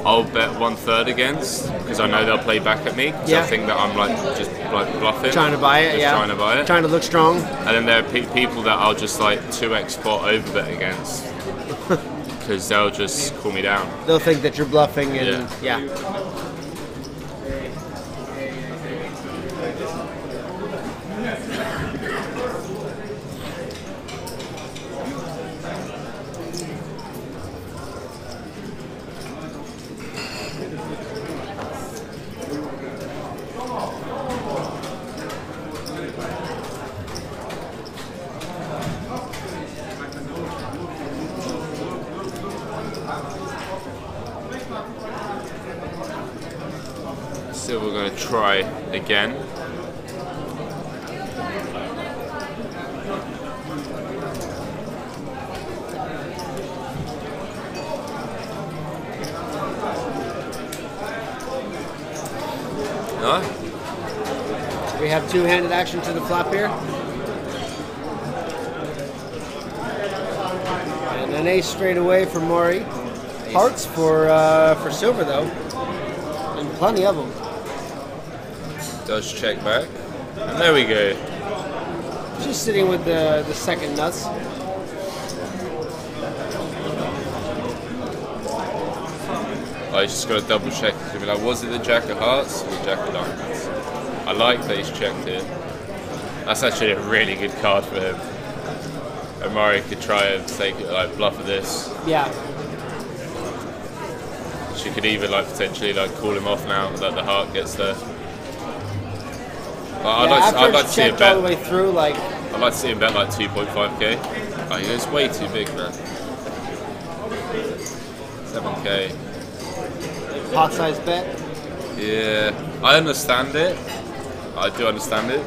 I'll bet 1/3 against because I know they'll play back at me. Yeah. I think that I'm just bluffing. Trying to buy it, Trying to buy it. Trying to look strong. And then there are people that I'll just 2x pot overbet against because they'll just cool me down. They'll think that you're bluffing and yeah. So we're going to try again. No? We have two-handed action to the flop here. And an ace straight away for Maury. Hearts for silver, though. And plenty of them. Does check back. And there we go. Just sitting with the second nuts. I just got to double check. To be like, was it the Jack of Hearts or the Jack of Diamonds? I like that he's checked here. That's actually a really good card for him. And Maury could try and take it, like bluff of this. Yeah. She could even like potentially like call him off now that the heart gets there. But I'd like to see him bet all the way through, like. I'd like to see him bet like 2.5k. Oh, he goes way too big, man. 7k. Pot size bet. Yeah, I understand it. I do understand it.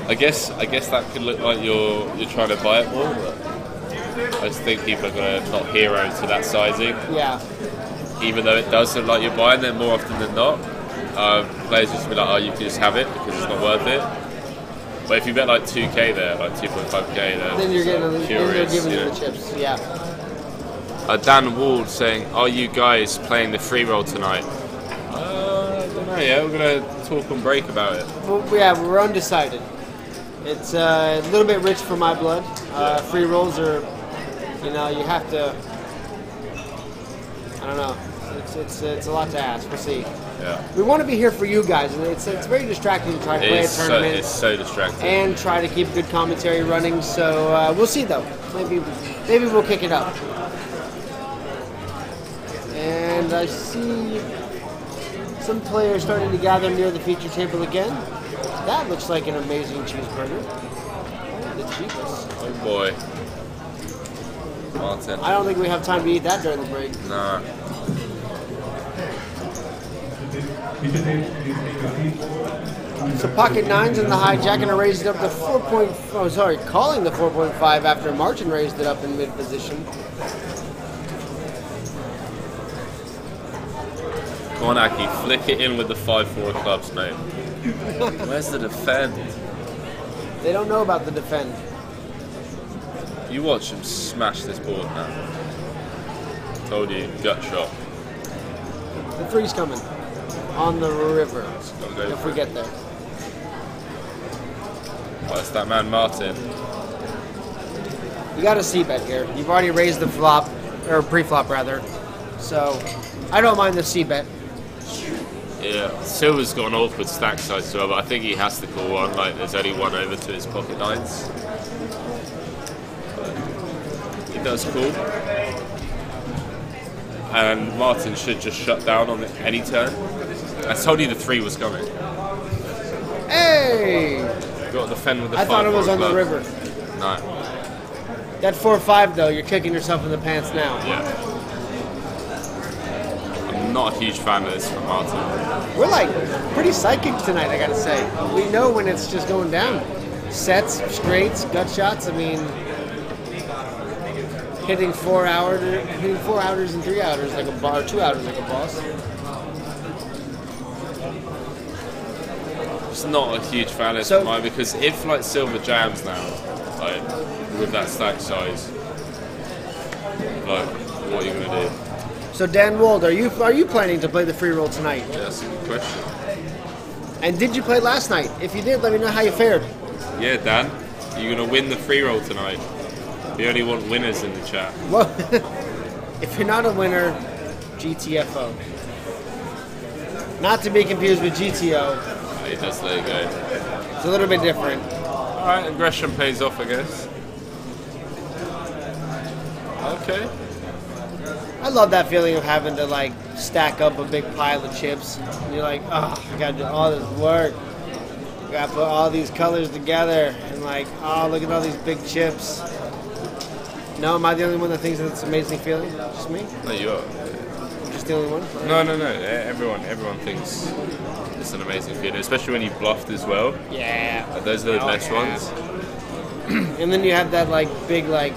I guess that could look like you're trying to buy it more, but I just think people are gonna not hero to that sizing. Yeah. Even though it does look like you're buying them more often than not, players just be like, oh, you can just have it because it's not worth it. But if you bet like 2k there, like 2.5k, then you're getting curious, giving you the chips. Yeah. Dan Ward saying, are you guys playing the free roll tonight? I don't know yet. We're going to talk on break about it. Well, yeah, we're undecided. It's a little bit rich for my blood. Free rolls are, you know, you have to, I don't know. It's a lot to ask. We'll see. Yeah. We want to be here for you guys, and it's very distracting to try to play a tournament. It's so distracting. And try to keep good commentary running. So we'll see, though. Maybe we'll kick it up. And I see some players starting to gather near the feature table again. That looks like an amazing cheeseburger. The cheapest. Oh boy. Martin. I don't think we have time to eat that during the break. Nah. So pocket nines in the hijack and raised it up to 4. Calling the 4.5 after Martin raised it up in mid position. Come on, Aki, flick it in with the 5-4 clubs, mate. Where's the defend? They don't know about the defend. You watch him smash this board now. Told you, gut shot. The three's coming. On the river. If we get there. Oh, it's that man Martin. You got a C-bet here. You've already raised the flop, or pre-flop rather. So, I don't mind the C-bet. Yeah, Silver's got an awkward stack size as well, but I think he has to call one. Like, there's only one over to his pocket nines. But he does call. And Martin should just shut down on any turn. I told you the 3 was coming. Hey! Got the defend with the 5. I thought it was on the river. No. That 4-5 though, you're kicking yourself in the pants now. Yeah. I'm not a huge fan of this from Martin. We're like pretty psychic tonight, I gotta say. We know when it's just going down. Sets, straights, gut shots. I mean, hitting 4 outers and 3 outers like a bar, 2 outers like a boss. Just not a huge fan of this from mine because if like Silver jams now, like with that stack size, like what are you gonna do? So Dan Wold, are you planning to play the free roll tonight? Yeah, that's a good question. And did you play last night? If you did, let me know how you fared. Yeah, Dan, you're gonna win the free roll tonight. We only want winners in the chat. Well, if you're not a winner, GTFO. Not to be confused with GTO. There you go. It's a little bit different. Alright, aggression pays off, I guess. Okay. I love that feeling of having to like stack up a big pile of chips. And you're like, oh, I gotta do all this work. I gotta put all these colors together. And like, oh, look at all these big chips. No, am I the only one that thinks that's an amazing feeling? Just me? No, you are. I'm just the only one? No. Everyone thinks it's an amazing feeling, especially when you bluffed as well. Yeah. Those are the best ones. And then you have that like big like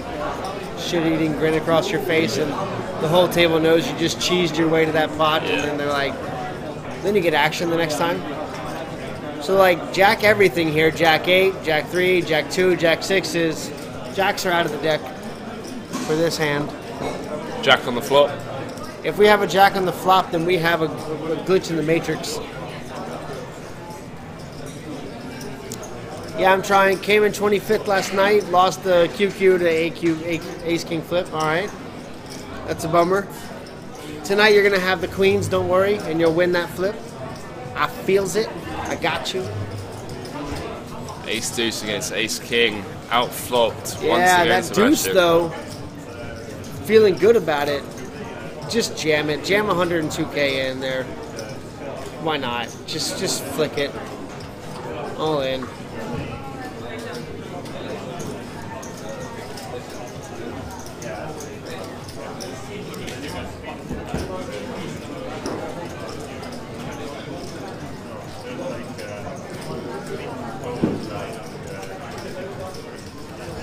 shit-eating grin across your face, and the whole table knows you just cheesed your way to that pot, and then they're like, then you get action the next time. So like jack everything here, jack 8, jack 3, jack 2, jack 6s. Jacks are out of the deck for this hand. Jack on the flop. If we have a jack on the flop, then we have a glitch in the matrix. Yeah, I'm trying. Came in 25th last night. Lost the QQ to AQ, Ace King flip. All right. That's a bummer. Tonight you're going to have the queens, don't worry, and you'll win that flip. I feels it. I got you. Ace deuce against ace king. Outflopped. Yeah, once that deuce, though, feeling good about it. Just jam it. Jam 102K in there. Why not? Just flick it. All in.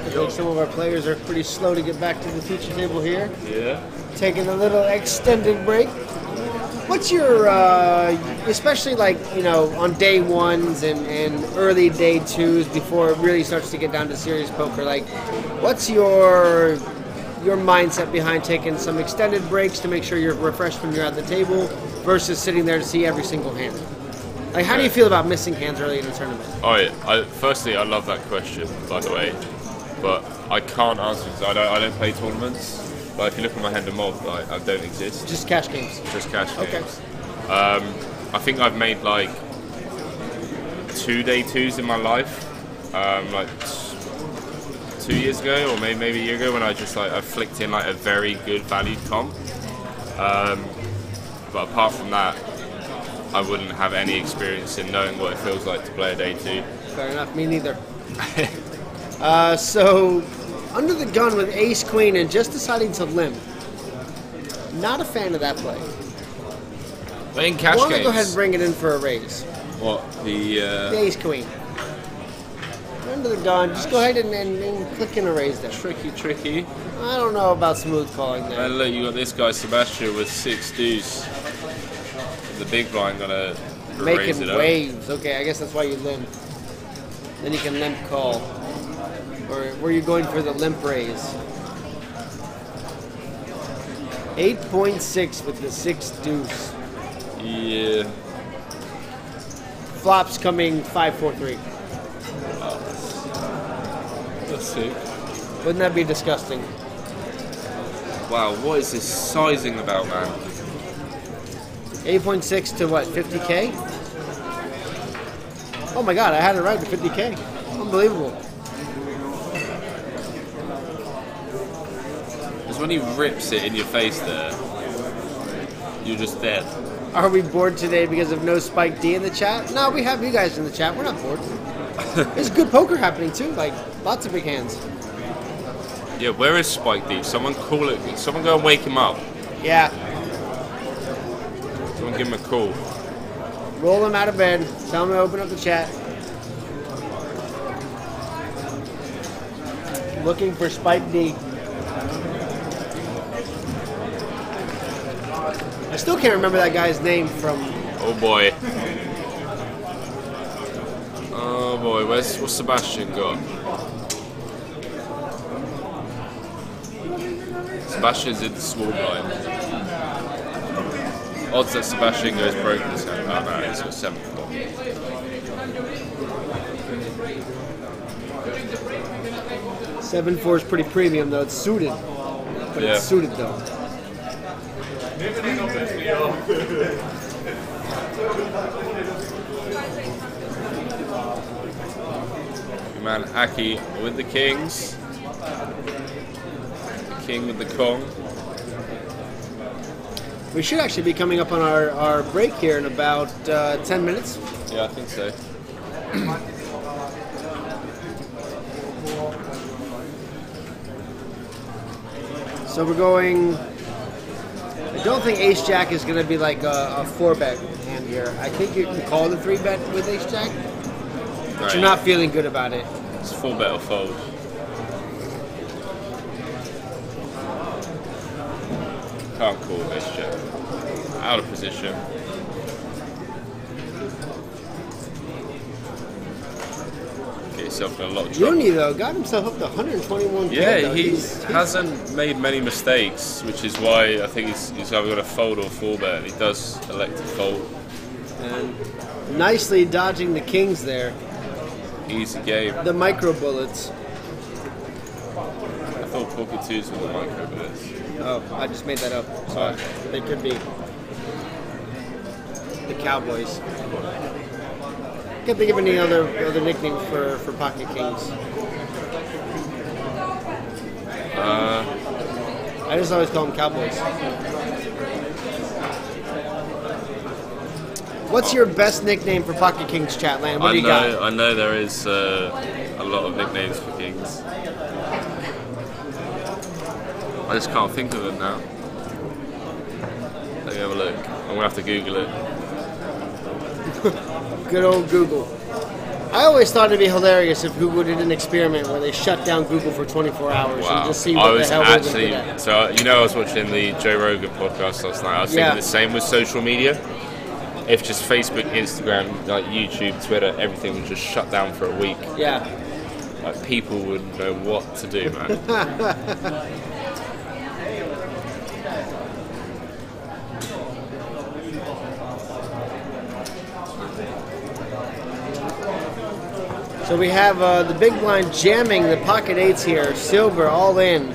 I think some of our players are pretty slow to get back to the feature table here. Yeah. Taking a little extended break. What's your, especially like, you know, on day ones and early day twos before it really starts to get down to serious poker, like, what's your mindset behind taking some extended breaks to make sure you're refreshed when you're at the table versus sitting there to see every single hand? Like, how do you feel about missing hands early in the tournament? Oh, yeah. Firstly, I love that question, by the way, but I can't answer because I don't play tournaments. But if you look at my hand of mob, I don't exist. Just cash games. Just cash games. Okay. I think I've made like 2 day twos in my life, like 2 years ago or maybe a year ago when I just like I flicked in like a very good valued comp. But apart from that, I wouldn't have any experience in knowing what it feels like to play a day two. Fair enough. Me neither. So, under the gun with ace queen and just deciding to limp. Not a fan of that play. Playing cash Want to games. go ahead and bring it in for a raise. What The ace queen. Under the gun, just go ahead and click in a raise there. tricky? I don't know about smooth calling there. And look, you got this guy Sebastian with 6 deuce. The big blind gonna raise it Making up. waves. Okay, I guess that's why you limp. Then you can limp call. Or were you going for the limp raise? 8.6 with the 6 deuce. Yeah. Flops coming 5-4-3. That's sick. Wouldn't that be disgusting? Wow, what is this sizing about, man? 8.6 to what, 50K? Oh my god, I had it right to 50K. Unbelievable. Because when he rips it in your face there, you're just dead. Are we bored today because of no Spike D in the chat? No, we have you guys in the chat. We're not bored. There's good poker happening too, like lots of big hands. Yeah, where is Spike D? Someone call it. Someone go and wake him up. Yeah. Someone give him a call. Roll him out of bed. Tell him to open up the chat. Looking for Spike D. I still can't remember that guy's name from. Oh boy. Oh boy, what's Sebastian got? Sebastian's in the small blind. Odds that Sebastian goes broke this hand. Oh no, he's got 7. 7-4 is pretty premium though. It's suited. But Yeah. it's suited though. Your man Aki with the kings. The king with the Kong. We should actually be coming up on our break here in about 10 minutes. Yeah, I think so. So we're going. I don't think Ace Jack is going to be like a 4-bet hand here. I think you can call the 3-bet with Ace Jack, but Right. you're not feeling good about it. It's 4-bet or fold. Can't call this check. Out of position. yourself in a lot of trouble. Juni, though, got himself up to 121. Yeah, he hasn't made many mistakes, which is why I think he's either got to fold or full bet, and he does elect to fold. And nicely dodging the kings there. Easy game. The micro bullets. I thought pocket twos were the micro bullets. Oh, I just made that up. So they could be the Cowboys. Can't think of any other nicknames for pocket kings. I just always call them Cowboys. What's your best nickname for pocket kings, Chatland? What do you got? I know there is a lot of nicknames for kings. I just can't think of them now. Let me have a look. I'm going to have to Google it. Good old Google. I always thought it'd be hilarious if Google did an experiment where they shut down Google for 24 hours and just see what the hell they would get at. So, you know, I was watching the Joe Rogan podcast last night. I was thinking the same with social media. If just Facebook, Instagram, like YouTube, Twitter, everything would just shut down for a week. Yeah. Like, people wouldn't know what to do, man. So we have the big blind jamming the pocket eights here, silver all in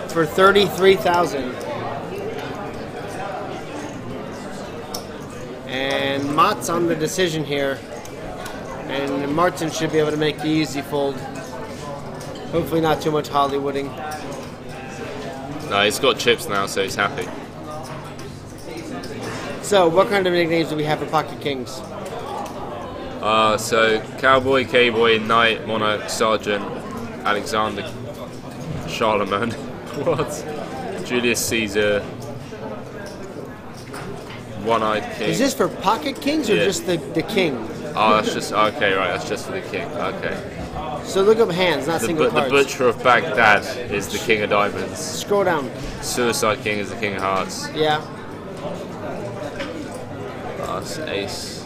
for 33,000. And Mott's on the decision here, and Martin should be able to make the easy fold. Hopefully not too much Hollywooding. No, he's got chips now, so he's happy. So what kind of nicknames do we have for pocket kings? So Cowboy, K-Boy, Knight, Monarch, Sergeant, Alexander, Charlemagne, what? Julius Caesar, One-Eyed King. Is this for pocket kings or just the king? Oh, that's just, okay, right, that's just for the king, okay. So look up hands, not single cards. The Butcher of Baghdad is the King of Diamonds. Scroll down. Suicide King is the King of Hearts. Yeah. That's Ace.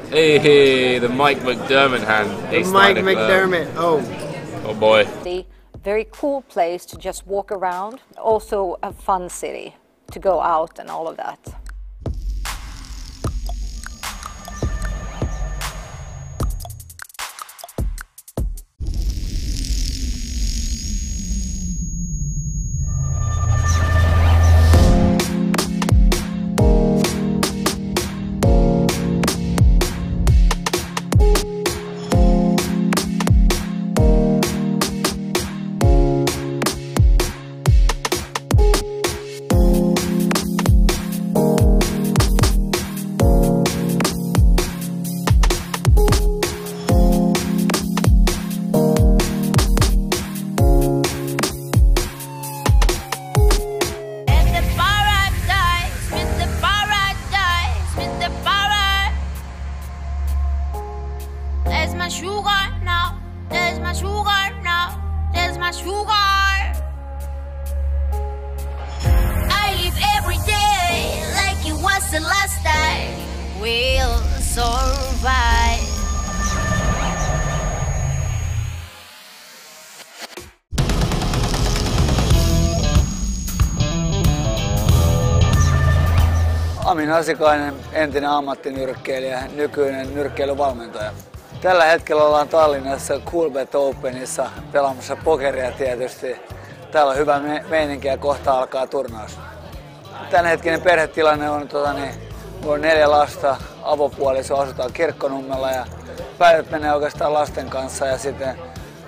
Hey, the Mike McDermott hand. The Mike McDermott. Oh boy. Very cool place to just walk around. Also a fun city to go out and all of that. Amin Asikainen, entinen ammattinyrkkeilijä, nykyinen nyrkkeilyvalmentaja. Tällä hetkellä ollaan Tallinnassa Coolbet Openissa pelaamassa pokeria tietysti. Täällä on hyvä meininki ja kohta alkaa turnaus. Tämänhetkinen perhetilanne on, mulla on 4 lasta, avopuoliso, asutaan Kirkkonummella ja päivät menee oikeastaan lasten kanssa ja sitten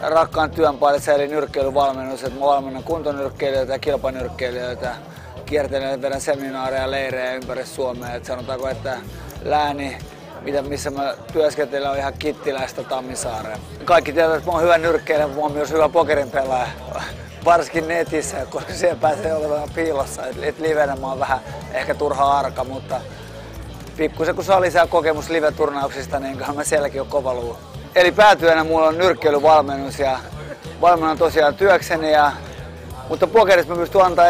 rakkaan työn parissa eli nyrkkeilyvalmennus, että mä valmennan kuntonyrkkeilijöitä ja kilpanyrkkeilijöitä. Kiertelen, vedän seminaareja ja leirejä ympäri Suomea. Et sanotaanko, että lääni, missä mä työskentelen, on ihan Kittilästä Tammisaareen. Kaikki tietävät, että mä oon hyvä nyrkkeilijä, mutta mä oon myös hyvä pokerin pelaaja. Varsinkin netissä, koska siellä pääsee olemaan piilossa. Et livenä mä oon vähän ehkä turha arka, mutta pikkusen kun saa lisää kokemus live-turnauksista, niin kyllä mä sielläkin on kova luu. Eli päätyönä mulla on nyrkkeilyvalmennus ja valmennan tosiaan työkseni. Mutta pokerissa mä pystyn antaa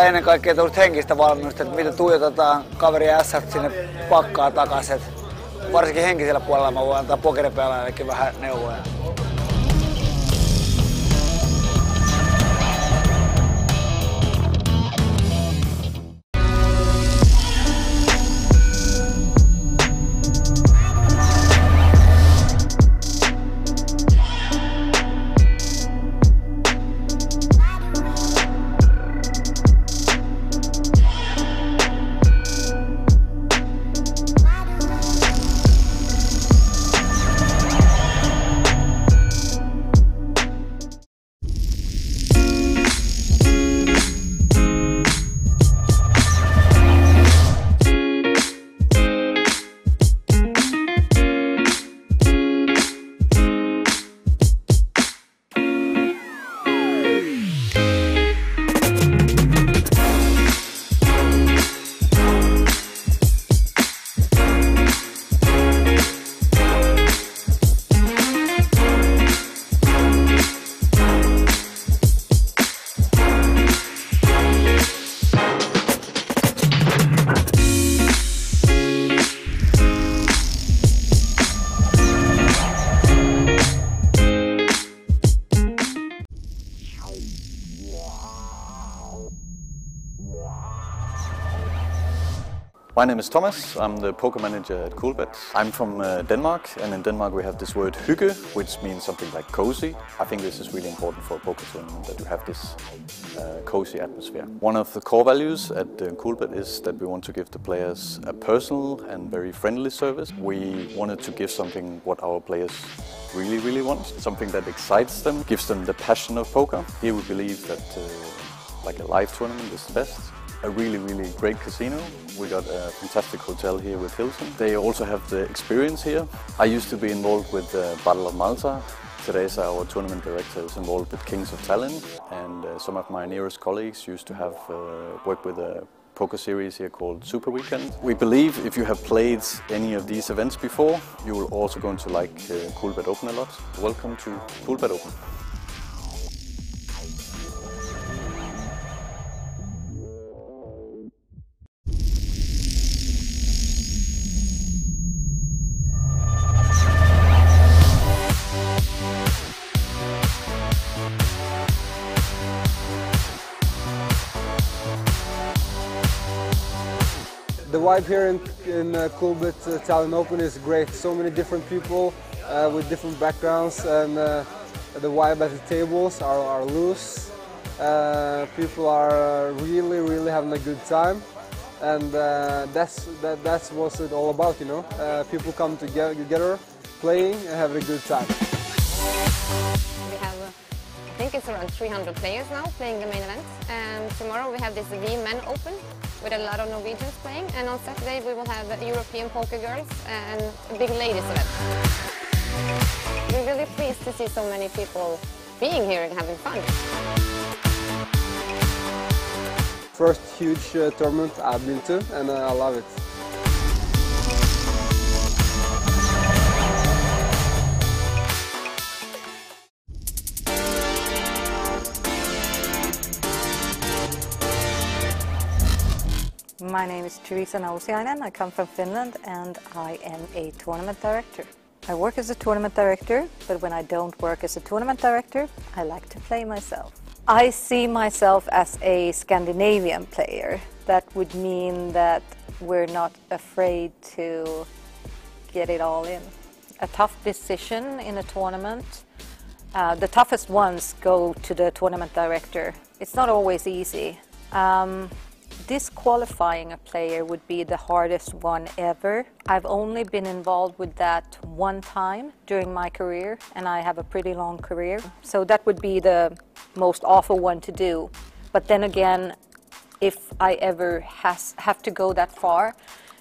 ennen kaikkea henkistä valmennusta, että miten tuijotetaan kaveri ässät sinne pakkaa takaisin. varsinkin henkisellä puolella mä voin antaa pokeripelaajillekin vähän neuvoja. My name is Thomas, I'm the poker manager at Coolbet. I'm from Denmark, and in Denmark we have this word hygge, which means something like cozy. I think this is really important for a poker tournament, that you have this cozy atmosphere. One of the core values at Coolbet is that we want to give the players a personal and very friendly service. We wanted to give something what our players really want, something that excites them, gives them the passion of poker. Here we believe that like a live tournament is the best. A really great casino. We got a fantastic hotel here with Hilton. They also have the experience here. I used to be involved with the Battle of Malta. Today's our tournament director is involved with Kings of Tallinn, and some of my nearest colleagues used to have worked with a poker series here called Super Weekend. We believe if you have played any of these events before, you will also going to like Coolbet Open a lot. Welcome to Coolbet Open. The vibe here in Coolbet Tallinn Open is great. So many different people with different backgrounds, and the vibe at the tables are loose. People are really having a good time, and that's what it's all about, you know. People come together, playing and having a good time. We have, I think it's around 300 players now playing the main event, and tomorrow we have this V-Men Open with a lot of Norwegians playing, and on Saturday we will have European poker girls and a big ladies event. We're really pleased to see so many people being here and having fun. First huge tournament I've been to, and I love it. My name is Teresa Nausiainen. I come from Finland and I am a tournament director. I work as a tournament director, but when I don't work as a tournament director, I like to play myself. I see myself as a Scandinavian player. That would mean that we're not afraid to get it all in. A tough decision in a tournament, the toughest ones go to the tournament director. It's not always easy. Disqualifying a player would be the hardest one ever. I've only been involved with that one time during my career, and I have a pretty long career. So that would be the most awful one to do. But then again, if I ever have to go that far,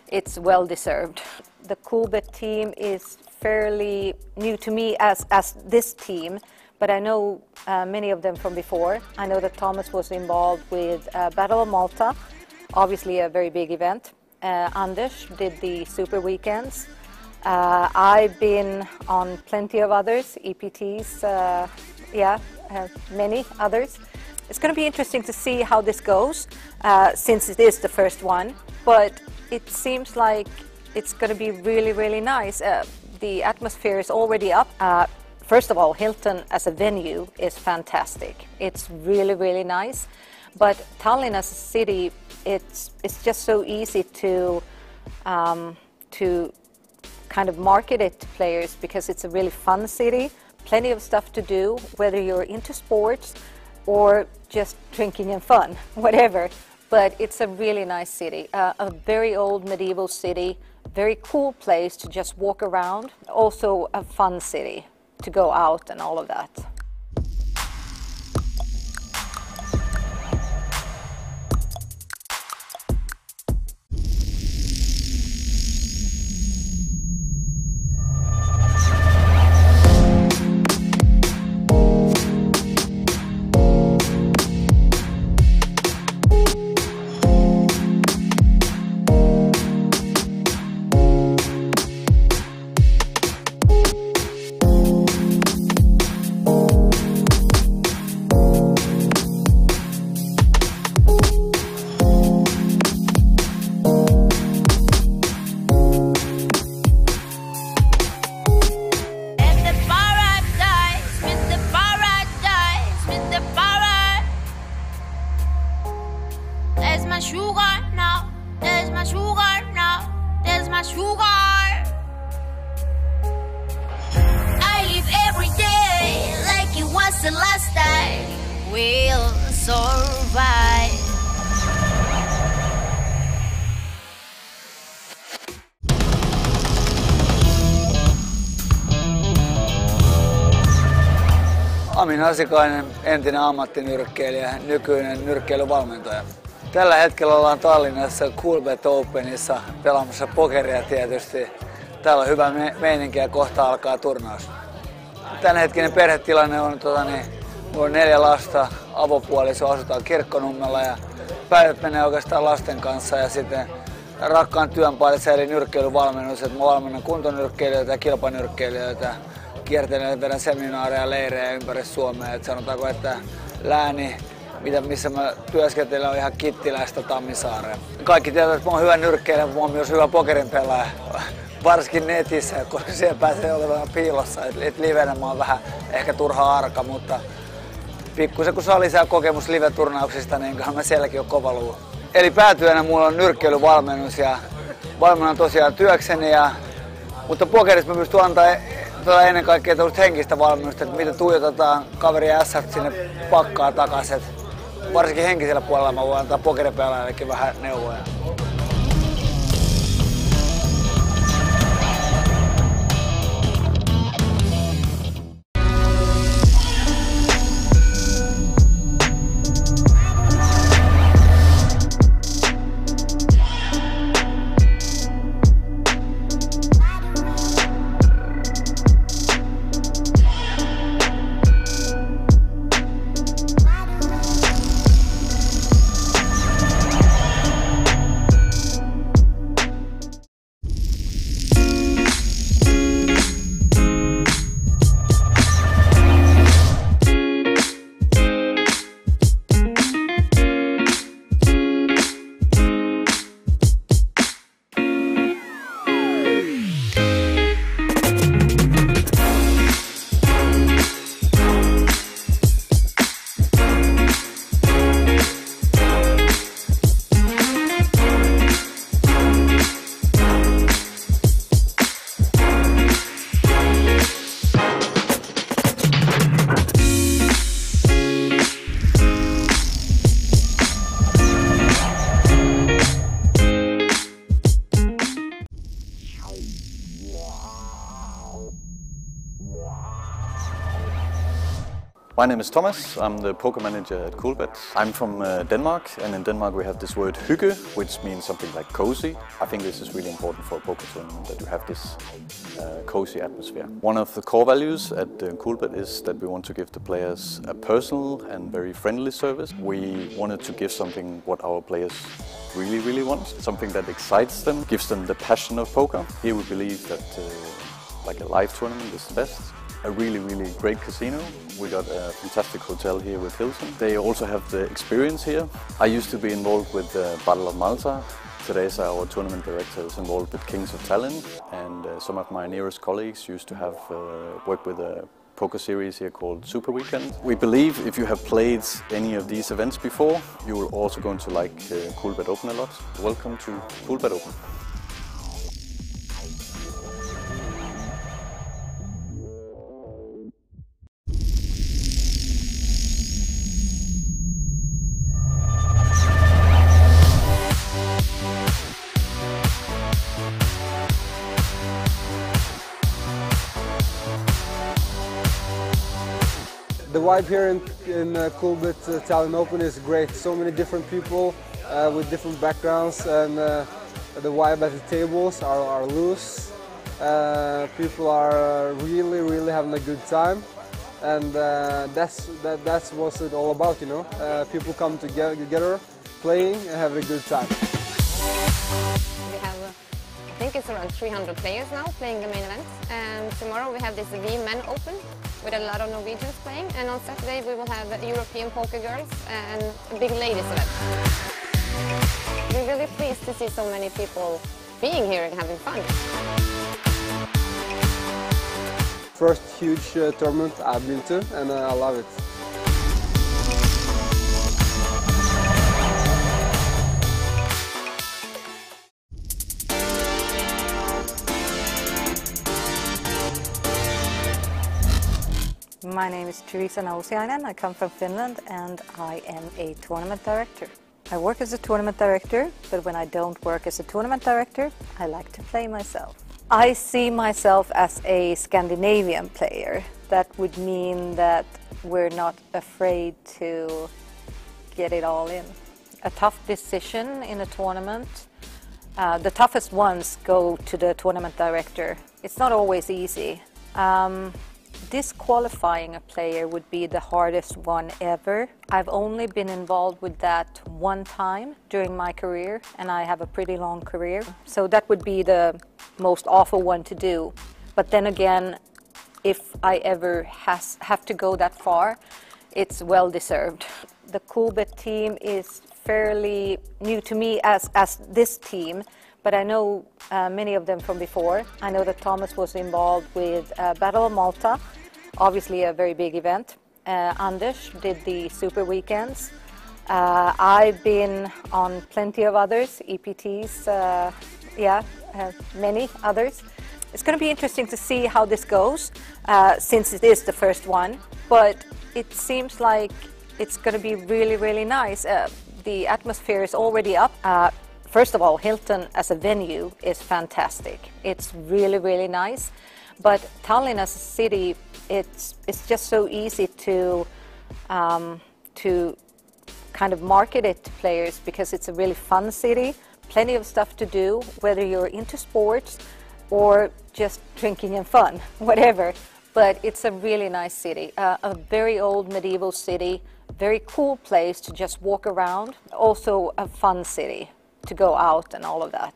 it's well deserved. The Coolbet team is fairly new to me as this team, but I know many of them from before. I know that Thomas was involved with Battle of Malta, obviously a very big event. Anders did the Super Weekends. I've been on plenty of others, EPTs, many others. It's going to be interesting to see how this goes, since it is the first one, but it seems like it's going to be really, really nice. The atmosphere is already up. First of all, Hilton as a venue is fantastic. It's really, really nice. But Tallinn as a city, it's just so easy to kind of market it to players because it's a really fun city. Plenty of stuff to do, whether you're into sports or just drinking and fun, whatever. But it's a really nice city, a very old medieval city, very cool place to just walk around. Also a fun city to go out and all of that. the last time we'll survive. Amin Asikainen, entinen ammattinyrkkeilijä, nykyinen nyrkkeilyvalmentaja. Tällä hetkellä ollaan Tallinnassa Coolbet Openissa pelaamassa pokeria tietysti. Täällä on hyvä meininki ja kohta alkaa turnaus. Tämänhetkinen perhetilanne on, mulla on 4 lasta, avopuoliso, asutaan Kirkkonummella ja päivät menee oikeastaan lasten kanssa ja sitten rakkaan työn parissa eli nyrkkeilyvalmennus, että mä valmennan kuntonyrkkeilijöitä ja kilpanyrkkeilijöitä. Kiertelen ja vedän seminaareja ja leirejä ympäri Suomea. Et sanotaanko, että lääni, missä mä työskentelen, on ihan Kittilästä Tammisaareen. Kaikki tietävät, että mä oon hyvä nyrkkeilijä, mutta mä oon myös hyvä pokerin pelaaja. Varsinkin netissä, kun siellä pääsee olemaan piilossa. Et livenä mä oon vähän ehkä turha arka, mutta pikkusen kun saa lisää kokemus live-turnauksista, niin mä sielläkin on kova luu. Eli päätyönä mulla on nyrkkeilyvalmennus ja valmennan tosiaan työkseni. Mutta pokerissa mä pystyn antaa ennen kaikkea henkistä valmennusta, että miten tuijotetaan kaveria S sinne pakkaa takaisin. Varsinkin henkisellä puolella mä voin antaa pokeripelaajallekin vähän neuvoja. My name is Thomas, I'm the poker manager at Coolbet. I'm from Denmark, and in Denmark we have this word hygge, which means something like cozy. I think this is really important for a poker tournament, that you have this cozy atmosphere. One of the core values at Coolbet is that we want to give the players a personal and very friendly service. We wanted to give something what our players really want, something that excites them, gives them the passion of poker. Here we believe that like a live tournament is the best. A really great casino. We got a fantastic hotel here with Hilton. They also have the experience here. I used to be involved with the Battle of Malta Teresa, our tournament director, is involved with Kings of Tallinn, and some of my nearest colleagues used to have worked with a poker series here called Super Weekend. We believe if you have played any of these events before, you will also going to like Coolbet Open a lot. Welcome to Coolbet Open. The vibe here in Coolbet Tallinn Open is great. So many different people with different backgrounds, and the vibe at the tables are loose. People are really having a good time, and that's what it's all about, you know. People come together, playing and having a good time. We have, I think it's around 300 players now playing the main event, and tomorrow we have this Men Open with a lot of Norwegians playing, and on Saturday we will have European poker girls and a big ladies event. We're really pleased to see so many people being here and having fun. First huge tournament I've been to, and I love it. My name is Teresa Nausiainen. I come from Finland and I am a tournament director. I work as a tournament director, but when I don't work as a tournament director, I like to play myself. I see myself as a Scandinavian player. That would mean that we're not afraid to get it all in. A tough decision in a tournament, the toughest ones go to the tournament director. It's not always easy. Disqualifying a player would be the hardest one ever. I've only been involved with that one time during my career, and I have a pretty long career. So that would be the most awful one to do. But then again, if I ever have to go that far, it's well deserved. The Coolbet team is fairly new to me as this team, but I know many of them from before. I know that Thomas was involved with Battle of Malta, obviously a very big event. Anders did the Super Weekends. I've been on plenty of others, EPTs, many others. It's going to be interesting to see how this goes, since it is the first one, but it seems like it's going to be really nice. The atmosphere is already up. First of all, Hilton as a venue is fantastic. It's really nice. But Tallinn as a city, it's just so easy to kind of market it to players, because it's a really fun city, plenty of stuff to do, whether you're into sports or just drinking and fun, whatever. But it's a really nice city, a very old medieval city, very cool place to just walk around, also a fun city to go out and all of that.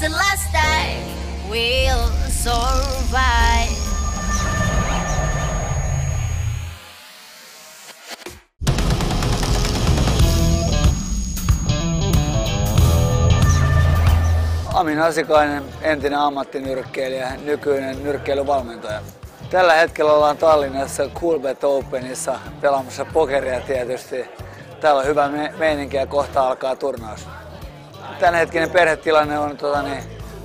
The last time we'll survive. Amin Asikainen, entinen ammattinyrkkeilijä, nykyinen nyrkkeilyvalmentaja. Tällä hetkellä ollaan Tallinnassa Coolbet Openissa pelaamassa pokeria tietysti. Täällä on hyvä meininki ja kohta alkaa turnaus. Tämänhetkinen perhetilanne on,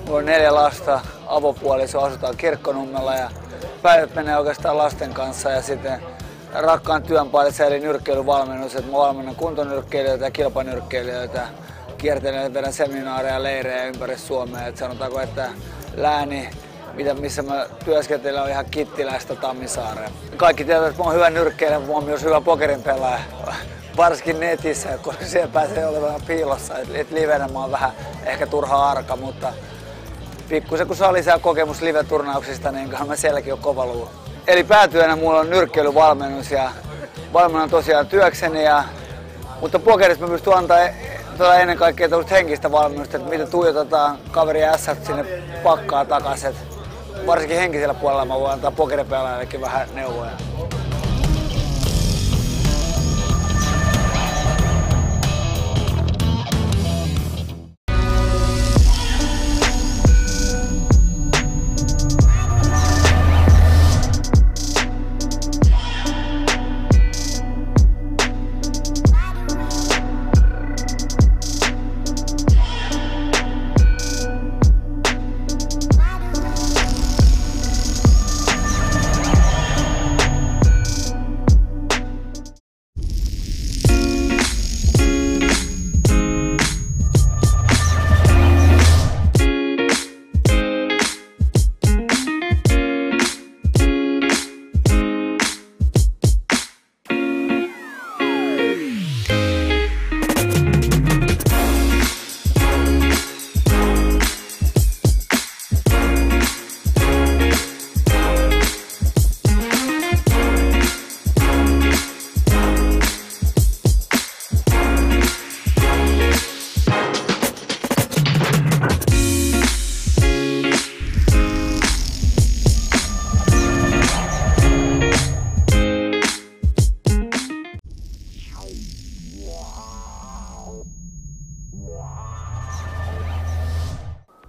mulla on 4 lasta, avopuoliso, asutaan Kirkkonummella ja päivät menee oikeastaan lasten kanssa ja sitten rakkaan työn parissa eli nyrkkeilyvalmennus, että mä valmennan kuntonyrkkeilijöitä ja kilpanyrkkeilijöitä, kiertelen, vedän seminaareja ja leirejä ympäri Suomea, että sanotaanko, että lääni, missä mä työskentelen, on ihan Kittilästä Tammisaareen. Kaikki tietävät, että mä oon hyvä nyrkkeilijä, mutta mä oon myös hyvä pokerin pelaaja, varsinkin netissä, koska siellä pääsee olemaan piilossa, että livenä mä oon vähän ehkä turha arka, mutta pikkusen kun saa lisää kokemus live-turnauksista, niin kyllä mä sielläkin on kova luu. Eli päätyönä mulla on nyrkkeilyvalmennus ja valmennan tosiaan työkseni, mutta pokerissa mä pystyn antaa ennen kaikkea henkistä valmennusta, että miten tuijotetaan kaveria ässät sinne pakkaa takaisin. Varsinkin henkisellä puolella mä voin antaa pokeripelaajallekin vähän neuvoja.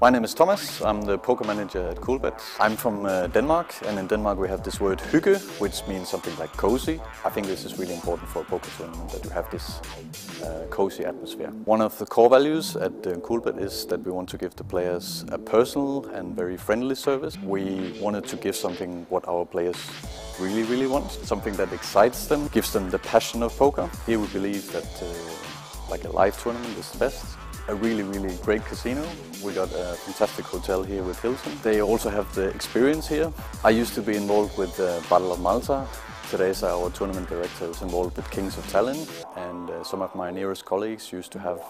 My name is Thomas, I'm the poker manager at Coolbet. I'm from Denmark, and in Denmark we have this word hygge, which means something like cozy. I think this is really important for a poker tournament, that you have this cozy atmosphere. One of the core values at Coolbet is that we want to give the players a personal and very friendly service. We wanted to give something what our players really want, something that excites them, gives them the passion of poker. Here we believe that like a live tournament is the best. A really great casino. We got a fantastic hotel here with Hilton. They also have the experience here. I used to be involved with the Battle of Malta. Teresa, our tournament director, is involved with Kings of Tallinn, and some of my nearest colleagues used to have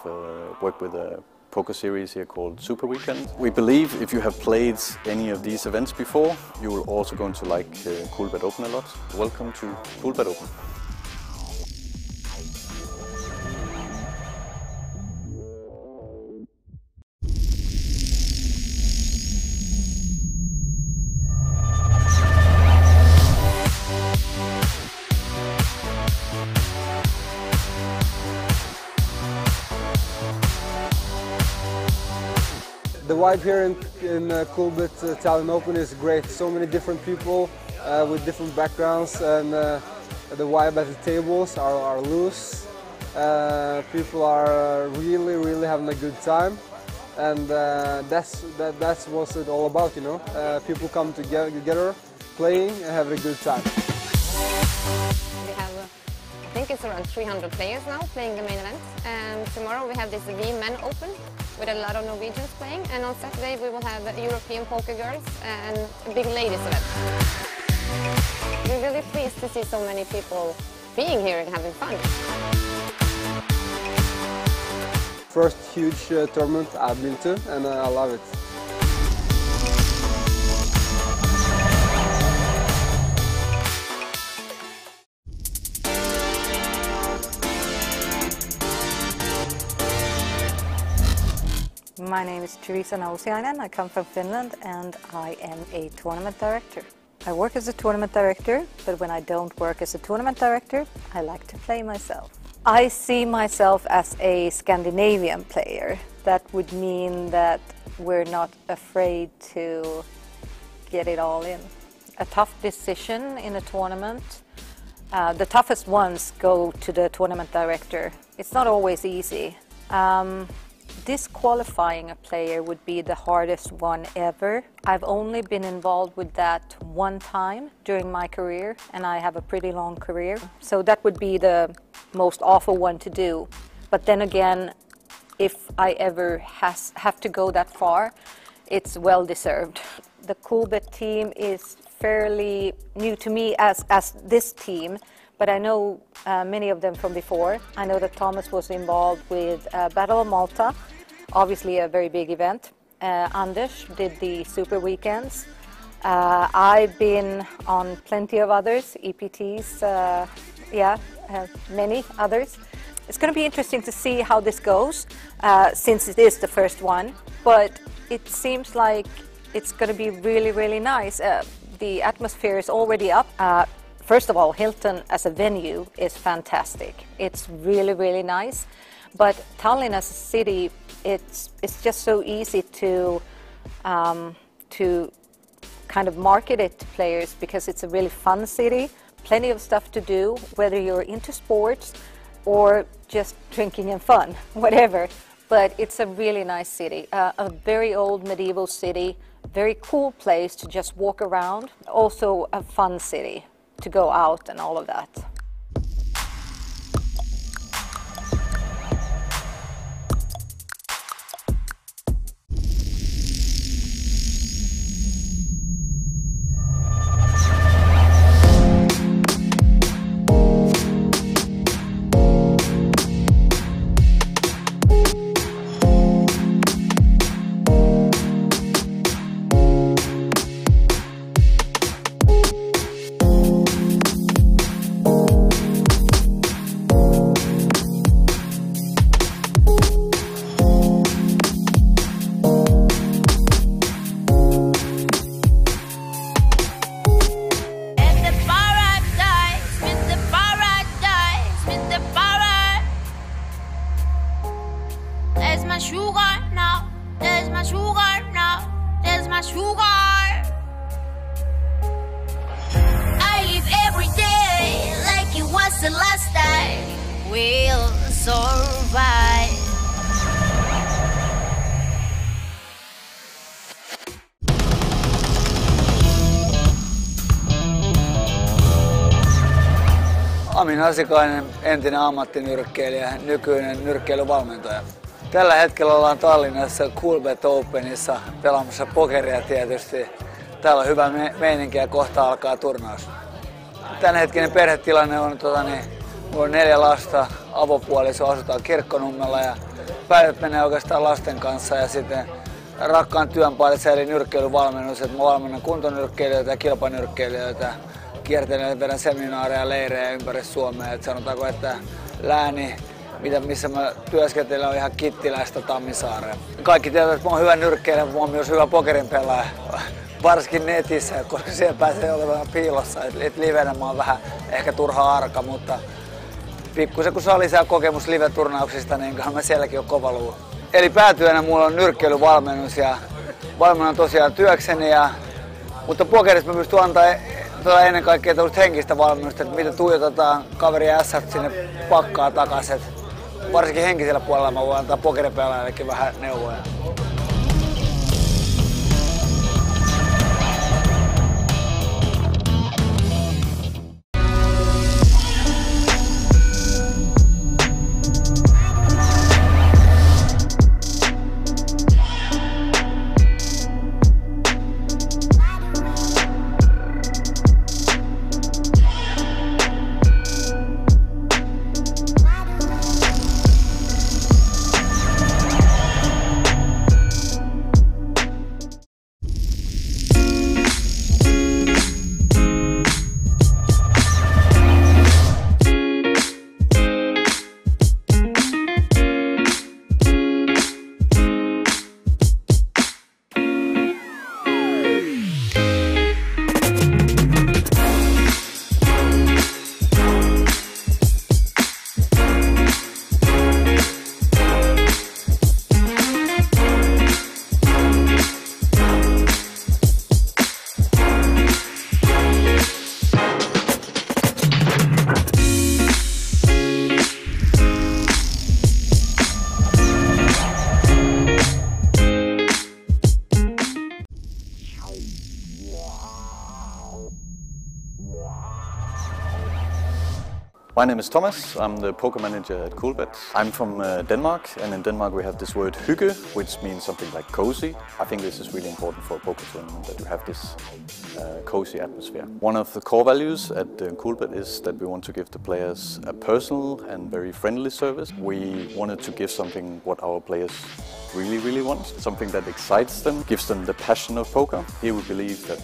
worked with a poker series here called Super Weekend. We believe if you have played any of these events before, you will also going to like Coolbet Open a lot. Welcome to Coolbet Open. The vibe here in Coolbet Tallinn Open is great. So many different people with different backgrounds, and the vibe at the tables are loose. People are really having a good time, and that's what it's all about, you know. People come together, playing and having a good time. We have, I think it's around 300 players now playing the main event, and tomorrow we have this V-Men Open with a lot of Norwegians playing, and on Saturday we will have European poker girls and a big ladies event. We're really pleased to see so many people being here and having fun. First huge tournament I've been to, and I love it. My name is Teresa Nausiainen. I come from Finland and I am a tournament director. I work as a tournament director, but when I don't work as a tournament director, I like to play myself. I see myself as a Scandinavian player. That would mean that we're not afraid to get it all in. A tough decision in a tournament, the toughest ones go to the tournament director. It's not always easy. Disqualifying a player would be the hardest one ever. I've only been involved with that one time during my career, and I have a pretty long career. So that would be the most awful one to do. But then again, if I ever have to go that far, it's well deserved. The Coolbet team is fairly new to me as this team, but I know many of them from before. I know that Thomas was involved with Battle of Malta, obviously a very big event. Anders did the Super Weekends. I've been on plenty of others, EPTs, many others. It's going to be interesting to see how this goes, since it is the first one, but it seems like it's going to be really, really nice. The atmosphere is already up. First of all, Hilton as a venue is fantastic. It's really, really nice. But Tallinn as a city, it's just so easy to kind of market it to players because it's a really fun city, plenty of stuff to do, whether you're into sports or just drinking and fun, whatever. But it's a really nice city, a very old medieval city, very cool place to just walk around, also a fun city to go out and all of that. Amin Hasikainen, entinen ammattinyrkkeilijä, nykyinen nyrkkeilyvalmentaja. Tällä hetkellä ollaan Tallinnassa Coolbet Openissa pelaamassa pokeria tietysti. Täällä on hyvä meininki ja kohta alkaa turnaus. Tämänhetkinen perhetilanne on, mulla on 4 lasta, avopuoliso, asutaan Kirkkonummella ja päivät menee oikeastaan lasten kanssa ja sitten rakkaan työn parissa eli nyrkkeilyvalmennus, että mä valmennan kuntonyrkkeilijöitä ja kilpanyrkkeilijöitä. Kiertelen, vedän seminaareja ja leirejä ympäri Suomea. Et sanotaanko, että lääni, missä mä työskentelen, on ihan Kittilästä Tammisaareen. Kaikki tietävät, että mä oon hyvä nyrkkeilijä, mutta mä oon myös hyvä pokerin pelaaja. Varsinkin netissä, koska siellä pääsee olemaan piilossa. Et livenä mä oon vähän ehkä turha arka, mutta pikkusen kun saa lisää kokemus live-turnauksista, niin mä sielläkin on kova luu. Eli päätyönä mulla on nyrkkeilyvalmennus ja valmennan tosiaan työkseni, mutta pokerissa mä pystyn antaa ennen kaikkea henkistä valmennusta, että miten tuijotetaan kaveri ässät sinne pakkaa takaisin. Varsinkin henkisellä puolella mä voin antaa pokeripelaajallekin vähän neuvoja. My name is Thomas, I'm the poker manager at Coolbet. I'm from Denmark, and in Denmark we have this word hygge, which means something like cozy. I think this is really important for a poker tournament, that you have this cozy atmosphere. One of the core values at Coolbet is that we want to give the players a personal and very friendly service. We wanted to give something what our players really want, something that excites them, gives them the passion of poker. Here we believe that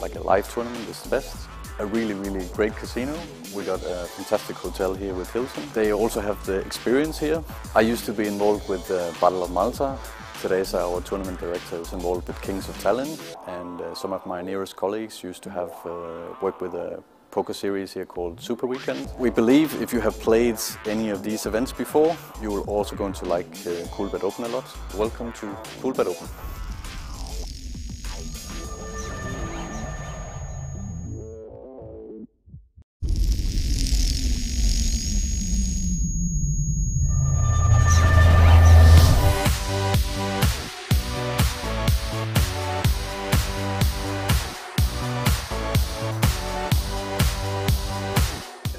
like a live tournament is the best. A really great casino. We got a fantastic hotel here with Hilton. They also have the experience here. I used to be involved with Battle of Malta. Today's our tournament director is involved with Kings of Tallinn, and some of my nearest colleagues used to have worked with a poker series here called Super Weekend. We believe if you have played any of these events before, you will also going to like Coolbet Open a lot. Welcome to Coolbet Open.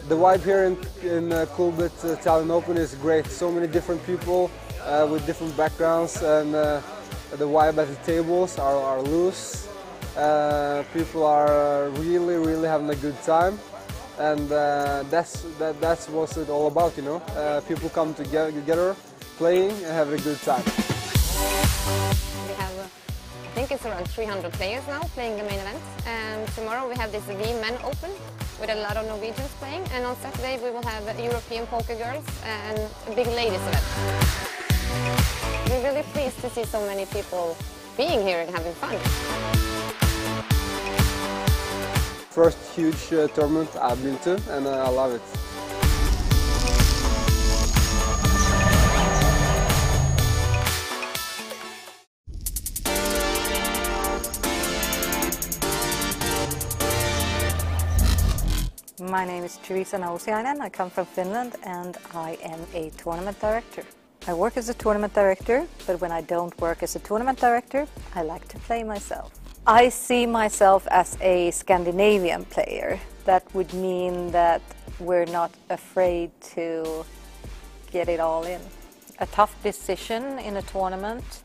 The vibe here in Coolbet Tallinn Open is great. So many different people with different backgrounds, and the vibe at the tables are loose. People are really having a good time, and that's what it's all about, you know. People come together, playing and having a good time. We have, I think it's around 300 players now playing the main event. And tomorrow we have this Men Open with a lot of Norwegians playing. And on Saturday we will have European poker girls and a big ladies event. We're really pleased to see so many people being here and having fun. First huge tournament I've been to, and I love it. My name is Teresa Nousiainen. I come from Finland and I am a tournament director. I work as a tournament director, but when I don't work as a tournament director, I like to play myself. I see myself as a Scandinavian player. That would mean that we're not afraid to get it all in. A tough decision in a tournament,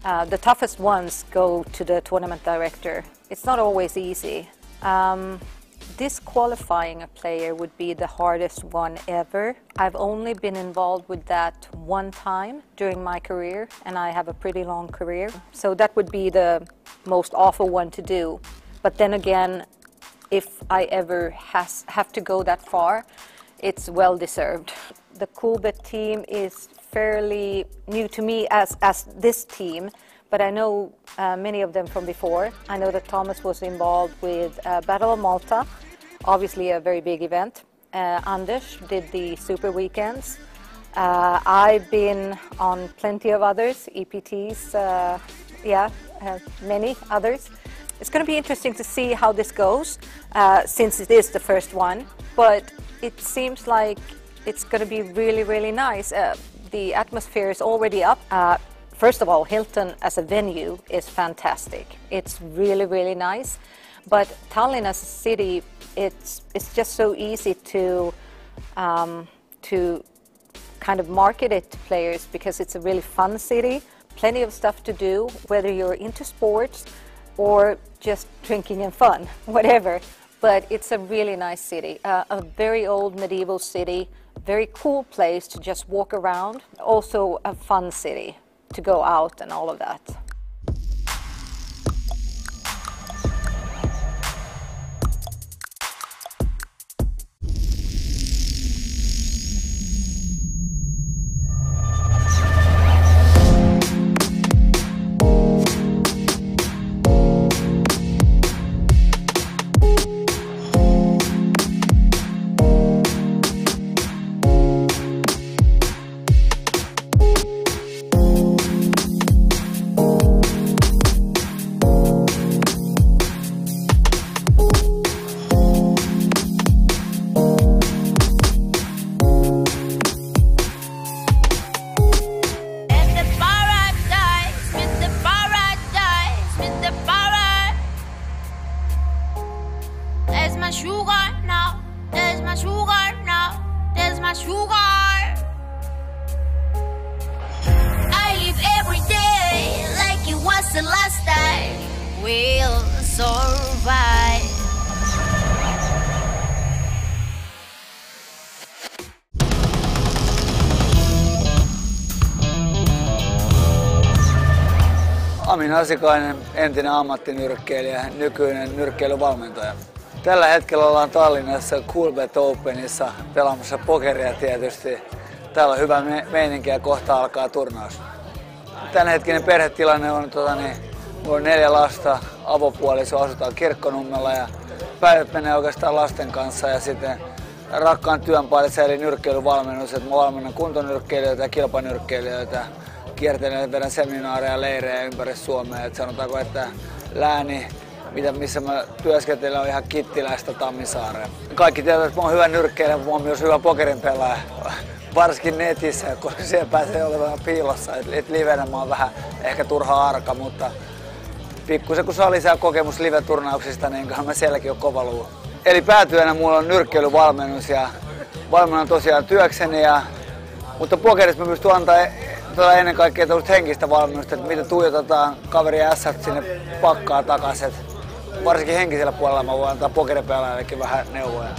the toughest ones go to the tournament director. It's not always easy. Disqualifying a player would be the hardest one ever. I've only been involved with that one time during my career, and I have a pretty long career. So that would be the most awful one to do. But then again, if I ever have to go that far, it's well deserved. The Coolbet team is fairly new to me as this team, but I know many of them from before. I know that Thomas was involved with Battle of Malta, obviously a very big event. Anders did the Super Weekends. I've been on plenty of others, EPTs, many others. It's going to be interesting to see how this goes, since it is the first one, but it seems like it's going to be really nice. The atmosphere is already up. First of all, Hilton as a venue is fantastic. It's really nice. But Tallinn as a city, it's just so easy to kind of market it to players, because it's a really fun city, plenty of stuff to do, whether you're into sports or just drinking and fun, whatever. But it's a really nice city, a very old medieval city, very cool place to just walk around, also a fun city to go out and all of that. survive. Amin Asikainen, entinen ammattinyrkkeilijä, nykyinen nyrkkeilyvalmentaja. Tällä hetkellä ollaan Tallinnassa Coolbet Openissa pelaamassa pokeria tietysti. Täällä on hyvä meininki ja kohta alkaa turnaus. Tämänhetkinen perhetilanne on, on 4 lasta, avopuoliso, asutaan Kirkkonummella ja päivät menee oikeastaan lasten kanssa ja sitten rakkaan työn parissa eli nyrkkeilyvalmennus, että mä valmennan kuntonyrkkeilijöitä ja kilpanyrkkeilijöitä. Kiertelen, vedän seminaareja ja leirejä ympäri Suomea. Et sanotaanko, että lääni, missä mä työskentelen, on ihan Kittilästä Tammisaareen. Kaikki tietävät, että mä oon hyvä nyrkkeilijä, mutta mä oon myös hyvä pokerin pelaaja. Varsinkin netissä, koska siellä pääsee olemaan piilossa. Et livenä mä oon vähän ehkä turha arka, mutta pikkusen kun saa lisää kokemus live-turnauksista, niin kyllä mä sielläkin on kova luu. Eli päätyönä mulla on nyrkkeilyvalmennus ja valmennan tosiaan työkseni. Mutta pokerissa mä pystyn antaa ennen kaikkea henkistä valmennusta, että miten tuijotetaan kaveria ässät sinne pakkaa takaisin. Varsinkin henkisellä puolella mä voin antaa pokeripelaajallekin vähän neuvoja.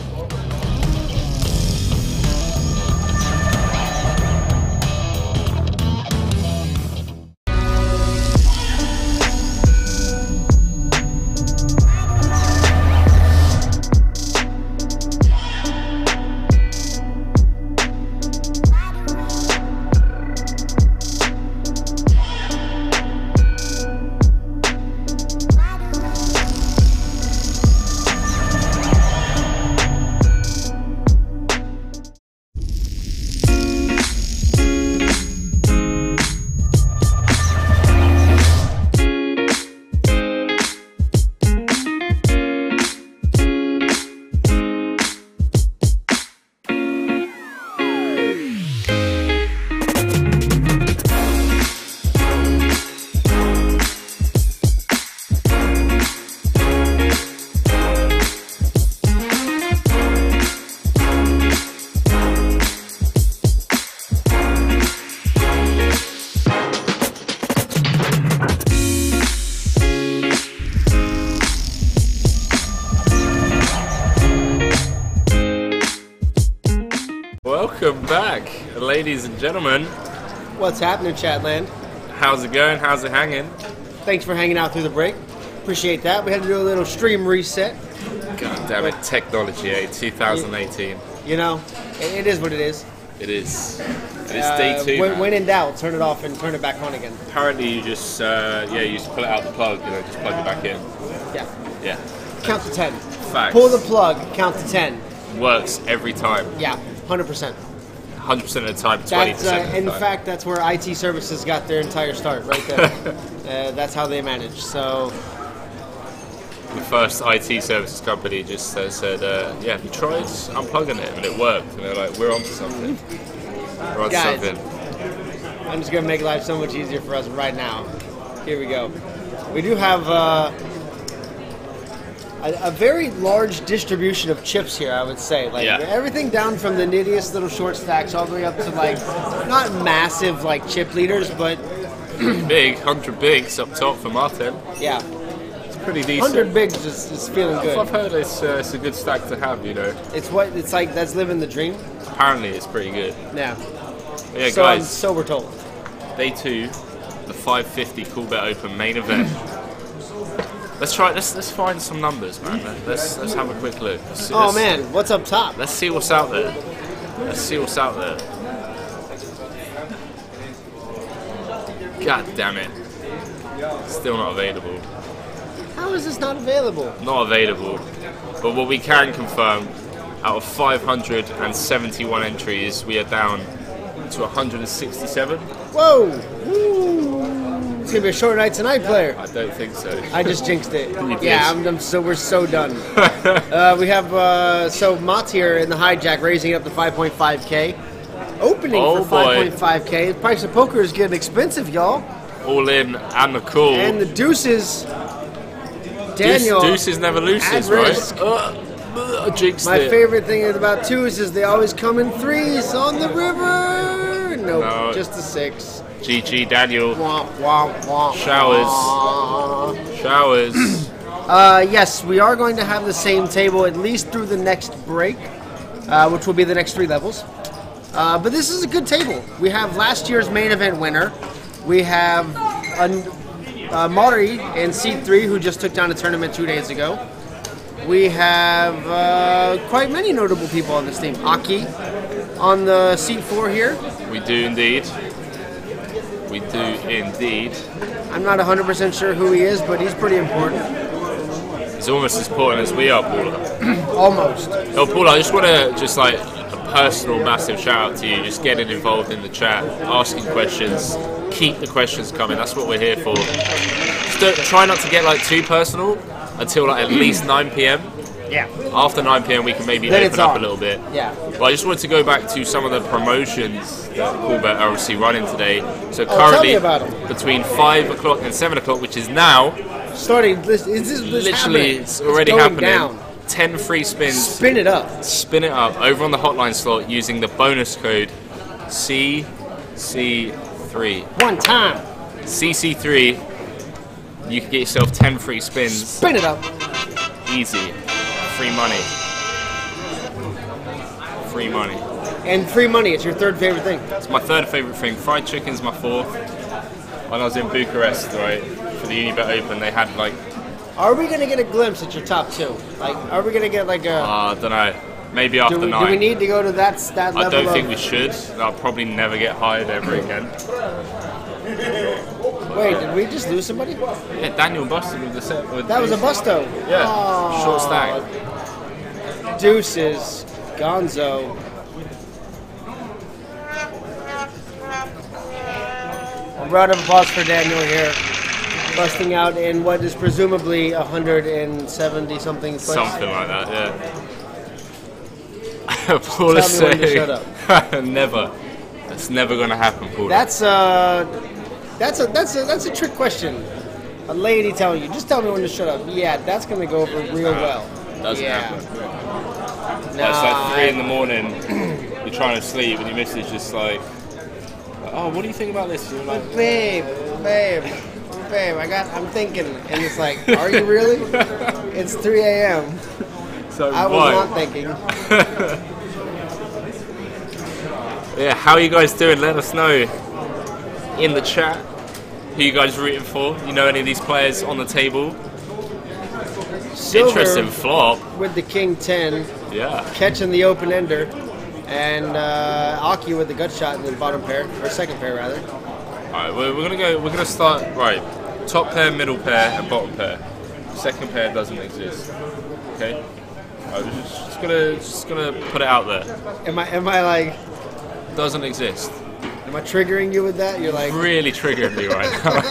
Welcome back, ladies and gentlemen. What's happening, Chatland? How's it going? How's it hanging? Thanks for hanging out through the break. Appreciate that. We had to do a little stream reset. God damn it, technology, 2018. You know, it is what it is. It is. It is day 2. When in doubt, turn it off and turn it back on again. Apparently, you just you just pull it out the plug. Just plug it back in. Yeah. Yeah. Count to 10. Facts. Pull the plug. Count to 10. Works every time. Yeah. 100%. 100% of the time, 20% of the time. In fact, that's where IT services got their entire start, right there. That's how they manage. So the first IT services company just said, yeah, we tried unplugging it and it worked. And they're like, we're onto something. We're onto guys, something. I'm just going to make life so much easier for us right now. Here we go. We do have a very large distribution of chips here, I would say. Like everything down from the nittiest little short stacks all the way up to like not massive like chip leaders, but big 100 bigs up top for Martin. Yeah, it's pretty decent. 100 bigs is feeling good. I've heard it's a good stack to have, you know. It's like that's living the dream. Apparently, it's pretty good. Yeah. But yeah, so guys. So we're told. Day 2, the 550 Coolbet Open Main Event. Let's find some numbers, man. Let's have a quick look. Man, what's up top? Let's see what's out there. Let's see what's out there. God damn it. Still not available. How is this not available? Not available. But what we can confirm, out of 571 entries, we are down to 167. Whoa! Woo. It's gonna be a short night tonight, player. I don't think so. I just jinxed it. You Yeah, we're so done. We have so Mott here in the hijack, raising it up to 5.5k, opening for 5.5k. The price of poker is getting expensive, y'all. All in and the call. And the deuces. Daniel. Deuces never loses, right? I jinxed My it. favorite thing about twos is they always come in threes on the river. Nope, No. just a 6. GG Daniel. Wah, wah, wah, Showers. wah. Showers. Yes, we are going to have the same table at least through the next break, which will be the next 3 levels. But this is a good table. We have last year's main event winner. We have Mari in seat 3, who just took down a tournament 2 days ago. We have quite many notable people on this team. Aki on the seat 4 here. We do indeed. We do indeed. I'm not 100% sure who he is, but he's pretty important. He's almost as important as we are, Paula. Almost. Oh, Paula, I just want to like a personal massive shout out to you. Just getting involved in the chat, asking questions. Keep the questions coming. That's what we're here for. Just try not to get like too personal until like at least 9 p.m. Yeah. After 9 p.m. we can maybe open up a little bit. Yeah. But I just wanted to go back to some of the promotions that Coolbet are obviously running today. So tell currently me about them. between 5 o'clock and 7 o'clock, which is now starting. This literally happening? it's already going happening. Down. 10 free spins. Spin it up. Spin it up over on the hotline slot using the bonus code CC3. One time. CC3. You can get yourself 10 free spins. Spin it up. Easy. Free money. Free money. And free money. It's your 3rd favorite thing. It's my 3rd favorite thing. Fried chicken's my 4th. When I was in Bucharest, right, for the Unibet Open, they had like. Are we gonna get a glimpse at your top 2? Like, are we gonna get like a? I don't know. Maybe after 9. Do we need to go to that level? I don't think we should. I'll probably never get hired ever again. Wait, did we just lose somebody? Yeah, Daniel busted with the set. That was a busto. Yeah. Oh, Short stack. Deuces. Gonzo. A round of applause for Daniel here. Busting out in what is presumably 170 something place. Something like that, yeah. Paul is Tell me when to saying, shut up. never. That's never going to happen, Paul. That's a trick question. A lady telling you, just tell me when to shut up. Yeah, that's gonna go over real well. Doesn't happen. Nah, It's like 3 in the morning. You're trying to sleep, and your missus just like, oh, what do you think about this? You're like, babe, I'm thinking, and it's like, are you really? It's 3 a.m. So I was not thinking. Yeah, how are you guys doing? Let us know in the chat who you guys rooting for. You know any of these players on the table? Silver Interesting flop with the King 10. Yeah. Catching the open ender, and Aki with the gut shot in the bottom pair, or second pair rather. All right, we're gonna start right. Top pair, middle pair, and bottom pair. Second pair doesn't exist. Okay. I'm just gonna put it out there. Am I like? Doesn't exist. Am I triggering you with that? You're like really triggering me right now.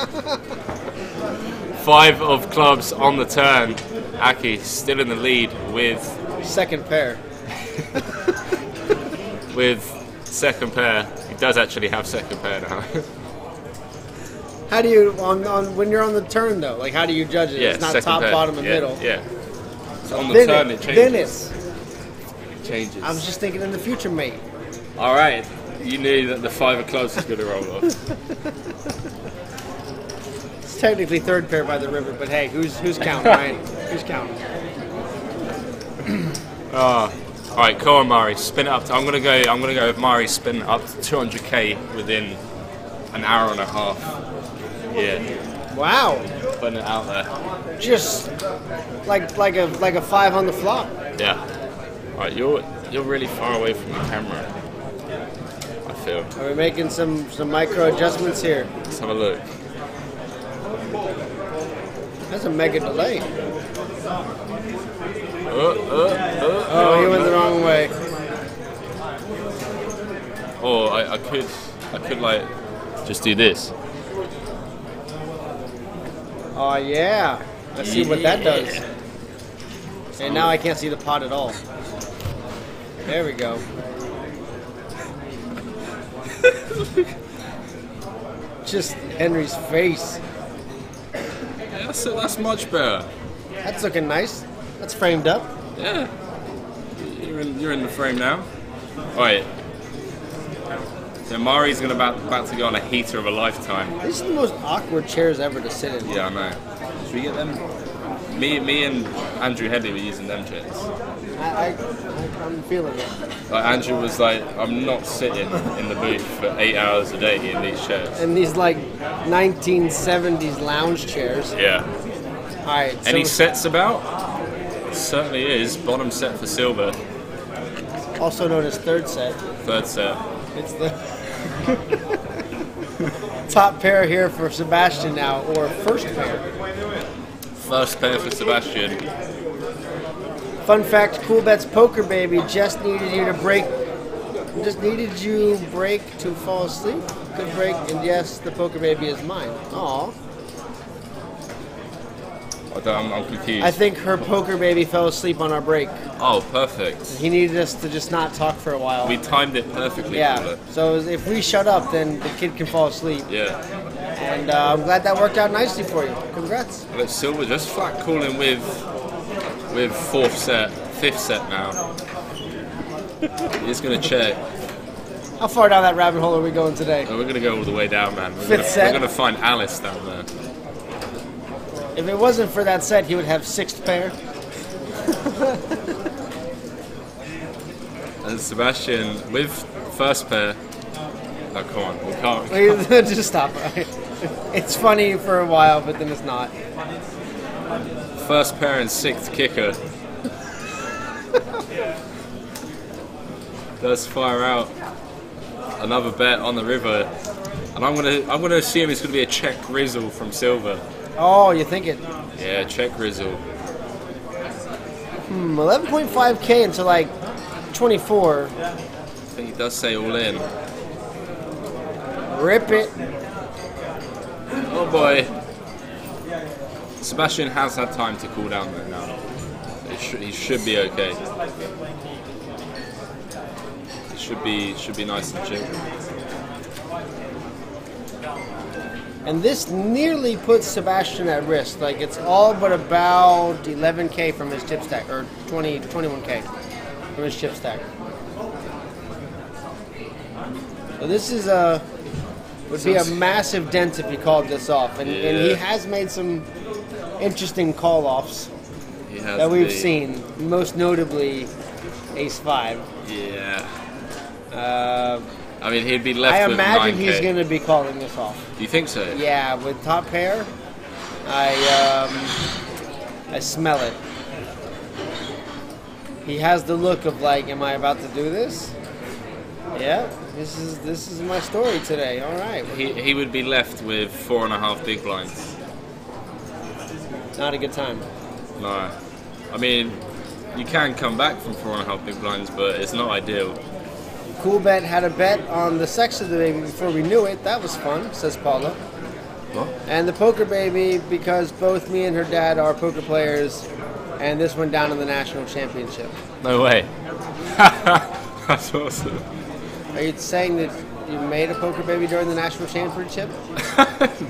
5 of clubs on the turn. Aki still in the lead with second pair. With second pair. He does actually have second pair now. How do you on when you're on the turn though? Like how do you judge it? Yeah, it's not top, pair. bottom, and middle. Yeah. So on the turn it changes. It changes. I was just thinking in the future, mate. All right. You knew that the 5 of clubs was going to roll off. It's technically third pair by the river, but hey, who's counting, right? Who's counting? All right, come on, Mari, spin it up. I'm gonna go with Mari spin up to 200k within an hour and a half. Yeah. Wow. Putting it out there. Just like a 5 on the flop. Yeah. All right, you're really far away from the camera. I feel. Are we making some micro adjustments here? Let's have a look. That's a mega delay. Oh, he went the wrong way. Or I could like just do this. Oh yeah. Let's see what that does. And now I can't see the pot at all. There we go. Just Henry's face. Yeah, that's much better. That's looking nice. That's framed up. Yeah. You're in the frame now. Alright. So Mari's about to go on a heater of a lifetime. These are the most awkward chairs ever to sit in. Yeah, I know. Should we get them? Me and Andrew Headley were using them chairs. I'm feeling it. Like Andrew was like, I'm not sitting in the booth for 8 hours a day in these chairs. And these like 1970s lounge chairs. Yeah. All right. Any sets about? Certainly is. Bottom set for silver. Also known as third set. Third set. It's the top pair here for Sebastian now, or first pair. First pair for Sebastian. Fun fact: Coolbet's Poker Baby just needed you to break to fall asleep. Good break, and yes, the Poker Baby is mine. Aw. I'm confused. I think her Poker Baby fell asleep on our break. Oh, perfect. He needed us to just not talk for a while. We timed it perfectly. Yeah. So if we shut up, then the kid can fall asleep. Yeah. And I'm glad that worked out nicely for you. Congrats. But silver just flat calling with fifth set now. He's gonna check. How far down that rabbit hole are we going today? Oh, we're gonna go all the way down, man. Fifth set? We're gonna find Alice down there. If it wasn't for that set, he would have sixth pair. And Sebastian with first pair. Oh, come on, we can't. Just stop. It's funny for a while, but then it's not. First pair and sixth kicker. Does fire out another bet on the river, and I'm gonna assume it's gonna be a check rizzle from silver. Oh, you think it? Yeah, check rizzle. 11.5k into like 24. I think he does say all in. Rip it. Oh boy. Sebastian has had time to cool down there now. He should be okay. It should be nice and chill. And this nearly puts Sebastian at risk. Like, it's all but about 11k from his chip stack, or 21k from his chip stack. So this is would be a massive dent if he called this off. And he has made some interesting call-offs that we've seen, most notably Ace-5. Yeah. I mean, he'd be left with 9K. I imagine he's going to be calling this off. Do you think so? Yeah, with top pair, I smell it. He has the look of like, am I about to do this? Yeah, this is my story today. All right. He would be left with 4.5 big blinds. Not a good time. No. I mean, you can come back from 4.5 big blinds, but it's not ideal. Coolbet had a bet on the sex of the baby before we knew it. That was fun, says Paula. What? And the poker baby, because both me and her dad are poker players, and this went down in the national championship. No way. That's awesome. Are you saying that you made a poker baby during the national championship?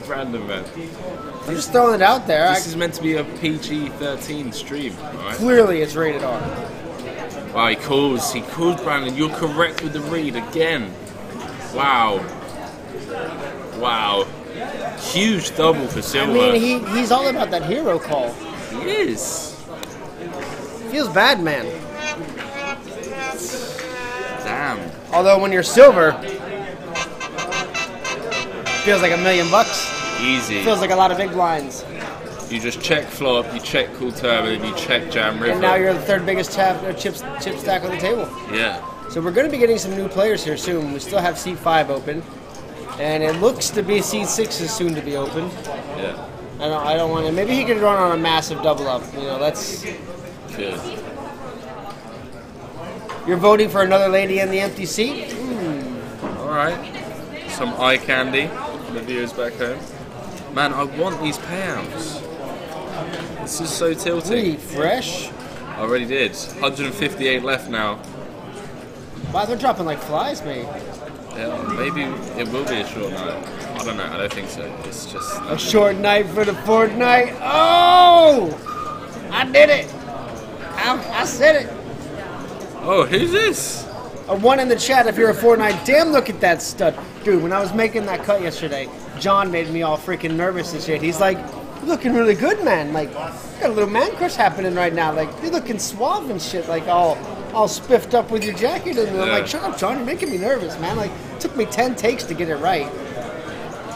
Random, man. I'm just throwing it out there. This is meant to be a PG-13 stream, right? Clearly it's rated R. Wow, he calls, Brandon. You're correct with the read again. Wow. Wow. Huge double for silver. I mean, he's all about that hero call. He is. Feels bad, man. Damn. Although when you're silver, feels like $1 million. Easy. Feels like a lot of big blinds. You just check flop, you check cool turbo, and you check jam river. And now you're the third biggest chip stack on the table. Yeah. So we're going to be getting some new players here soon. We still have seat 5 open, and it looks to be seat 6 is soon to be open. Yeah. I don't want to. Maybe he could run on a massive double up. You know, that's good. You're voting for another lady in the empty seat. All right. Some eye candy for the viewers back home. Man, I want these payouts. This is so tilting. Refresh. I already did. 158 left now. Wow, they're dropping like flies, mate. Yeah, maybe it will be a short night. I don't know. I don't think so. It's just a short night for the fortnight. Oh! I did it. I said it. Oh, who's this? A 1 in the chat if you're a Fortnite. Damn, look at that stud. Dude, when I was making that cut yesterday, John made me all freaking nervous and shit. He's like, you're looking really good, man. Like, you got a little man crush happening right now. Like, you're looking suave and shit. Like, all spiffed up with your jacket. And I'm like, shut up, John. You're making me nervous, man. Like, it took me 10 takes to get it right.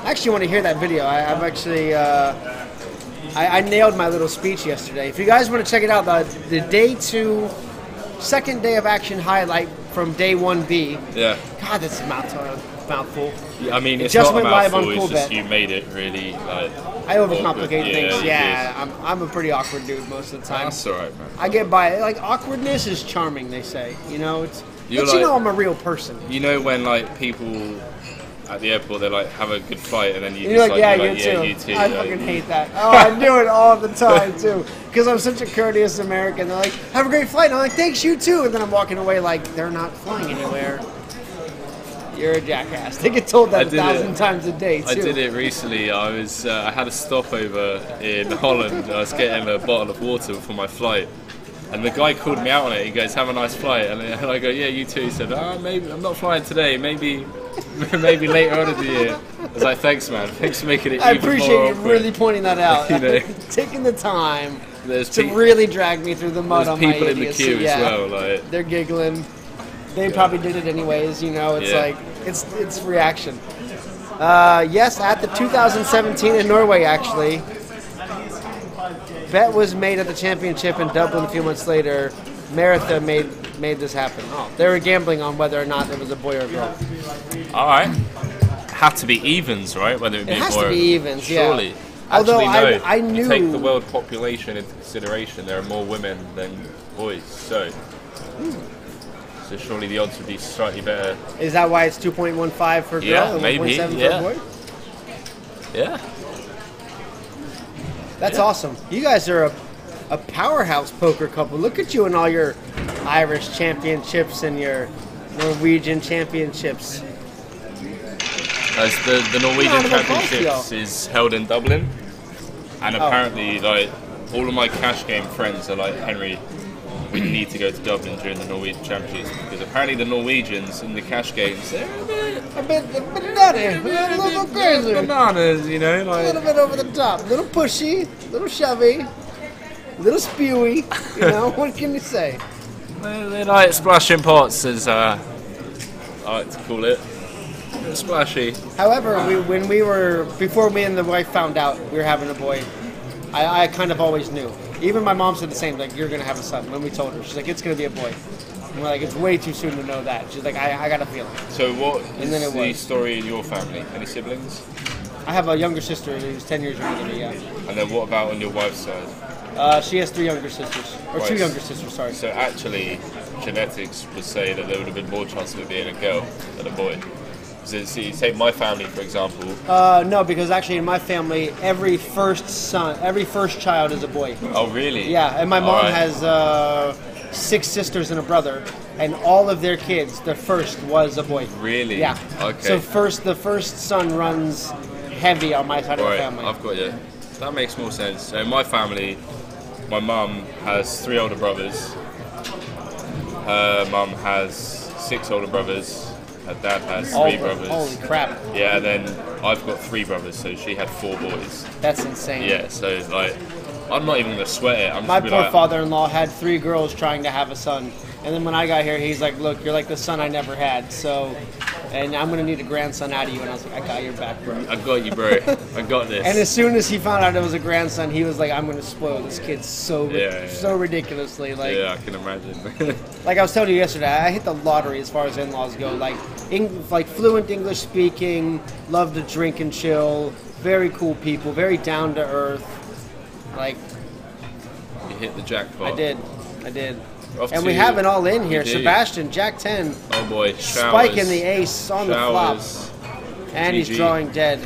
I actually want to hear that video. I've actually, I nailed my little speech yesterday. If you guys want to check it out, the day 2, second day of action highlight from day 1B. Yeah. God, that's a mouthful. Yeah, I mean, It it's just not a went live on mouthful, it's just Coolbet. you made it really, like... I overcomplicate awkward. things. you Yeah, I'm a pretty awkward dude most of the time. That's alright, man. I get by. Like, awkwardness is charming, they say. You know, it's... You're But you like- know I'm a real person. You know when, like, people at the airport, they like, have a good flight, and then you You're just like, yeah, you're you like, too. you too. I like- fucking hate that. Oh, I do it all the time, too. Because I'm such a courteous American. They're like, have a great flight. And I'm like, thanks, you too. And then I'm walking away like, they're not flying anywhere. You're a jackass. They get told that 1,000 times a day, too. I did it recently. I had a stopover in Holland. I was getting a bottle of water for my flight. And the guy called me out on it. He goes, have a nice flight. And I go, yeah, you too. He said, maybe I'm not flying today. Maybe later on in the year. I was like, thanks, man. Thanks for making it I even more appreciate you awkward. really pointing that out. You know? Taking the time There's to really drag me through the mud there's on my people in the idiocy. queue Yeah. as well. Like, They're giggling. They probably did it anyways, you know. It's Yeah. like it's reaction. Yes, at the 2017 in Norway, actually, bet was made at the championship in Dublin a few months later. Maritha made this happen. Oh, they were gambling on whether or not it was a boy or a girl. all right, had to be evens, right? Whether it be It has a boy to or be evens, yeah. surely. Although Actually, no. I knew- You take the world population into consideration, there are more women than boys. So surely the odds would be slightly better. Is that why it's 2.15 for a girl Yeah, and maybe, 1.7 yeah. for a boy? Yeah. That's awesome. You guys are a powerhouse poker couple. Look at you and all your Irish championships and your Norwegian championships. As the Norwegian Round of applause, Championships y'all. is held in Dublin, and apparently, like, all of my cash game friends are like, Henry, we need to go to Dublin during the Norwegian Championships because apparently the Norwegians in the cash games, they're A bit nutty, a little crazy, a bananas, you know, like. little bit over the top, a little pushy, a little shovey, a little spewy. You know, what can you say? They like splashing pots, as I like to call it. Splashy. However, before me and the wife found out we were having a boy, I kind of always knew. Even my mom said the same, like, you're going to have a son. When we told her, she's like, it's going to be a boy. And we're like, it's way too soon to know that. She's like, I got a feeling. So what And then is it the was. story in your family? Any siblings? I have a younger sister who's 10 years younger than me, yeah. And then what about on your wife's side? She has 3 younger sisters. Or 2 Right. younger sisters, sorry. So actually, genetics would say that there would have been more chance of it being a girl than a boy. So see, take my family for example. No, because actually in my family, every first child is a boy. Oh really? Yeah, and my mom Alright. has 6 sisters and a brother, and all of their kids, the first was a boy. Really? Yeah. Okay. So the first son runs heavy on my side of the Right, family. I've got you. That makes more sense. So in my family, my mum has 3 older brothers. Her mum has 6 older brothers. Her dad has 3 brothers. Holy crap. Yeah, and then I've got 3 brothers, so she had 4 boys. That's insane. Yeah, so it's like, I'm not even gonna sweat it. I'm just My gonna be poor like, father-in-law had 3 girls trying to have a son. And then when I got here, he's like, look, you're like the son I never had. So, and I'm going to need a grandson out of you. And I was like, I got your back, bro. I got you, bro. I got this. And as soon as he found out it was a grandson, he was like, I'm going to spoil this kid so ridiculously. Like, yeah, I can imagine. like I was telling you yesterday, I hit the lottery as far as in-laws go. Like, fluent English speaking, love to drink and chill, very cool people, very down to earth. Like, You hit the jackpot. I did. Off And to we have it all in here. You do. Sebastian, Jack 10, Oh boy, showers. spiking the ace on the flop, Showers. and he's GG. drawing dead.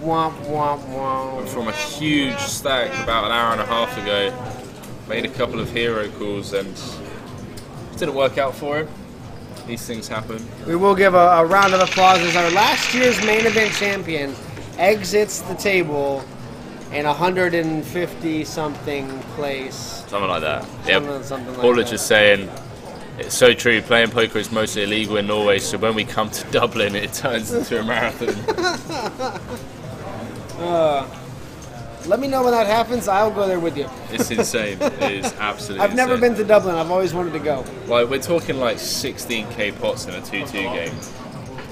Womp womp womp. From a huge stack about an hour and a half ago, made a couple of hero calls and it didn't work out for him. These things happen. We will give a round of applause as our last year's main event champion exits the table in 150 something place. Something like that. Something like Paula that. just saying, it's so true, playing poker is mostly illegal in Norway, so when we come to Dublin it turns into a marathon. Let me know when that happens. I'll go there with you. It's insane. It is absolutely I've never insane. been to Dublin. I've always wanted to go. Like, we're talking like 16k pots in a 2-2 game.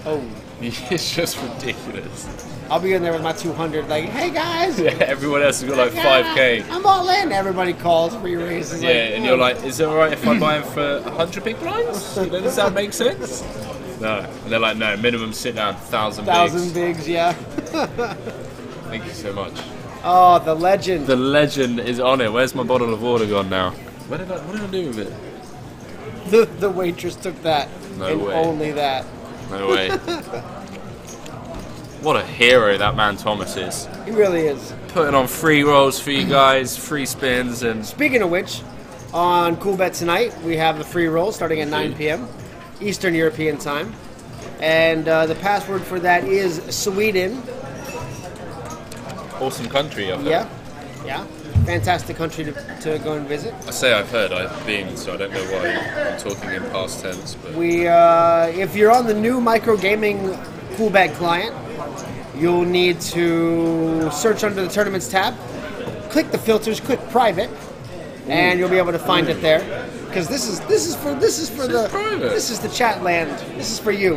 Oh. It's just ridiculous. I'll be in there with my 200, like, hey guys! Yeah, everyone else has got like 5k. I'm all in. Everybody calls for your raises. Yeah, and you're like, is it alright if I buy them for 100 big blinds? You know, does that make sense? No. And they're like, no, minimum sit down, 1,000 bigs. 1,000 bigs, yeah. Thank you so much. Oh, the legend. The legend is on it. Where's my bottle of water gone now? What did I do with it? The waitress took that. No and way. Only that. No way. What a hero that man Thomas is. He really is. Putting on free rolls for you guys, free spins, and Speaking of which, on Coolbet tonight, we have the free roll starting at 9 p.m. Eastern European time. And the password for that is Sweden. awesome country up Yeah, there. yeah. Fantastic country to go and visit. I say I've heard, I've been, so I don't know why I'm talking in past tense. But We, if you're on the new micro gaming Coolbet client, you'll need to search under the tournaments tab, click the filters, click private, and you'll be able to find it there. Because this is the chat land. This is for you.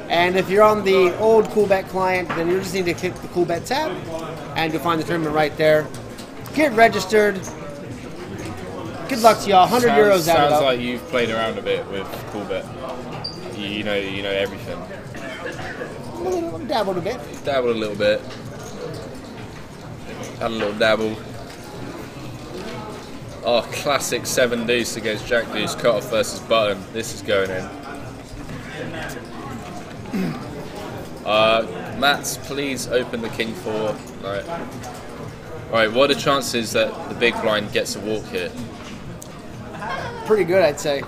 And if you're on the old Coolbet client, then you just need to click the Coolbet tab, and you'll find the tournament right there. Get registered. Good luck to y'all. 100 euros out of Sounds it. like you've played around a bit with Coolbet. You know everything. I've dabbled a bit. Dabbled a little bit. Had a little dabble. Oh, classic 7 deuce against Jack deuce, cut off versus button. This is going in. Mats, please open the king 4. Alright, what are the chances that the big blind gets a walk here? Pretty good, I'd say.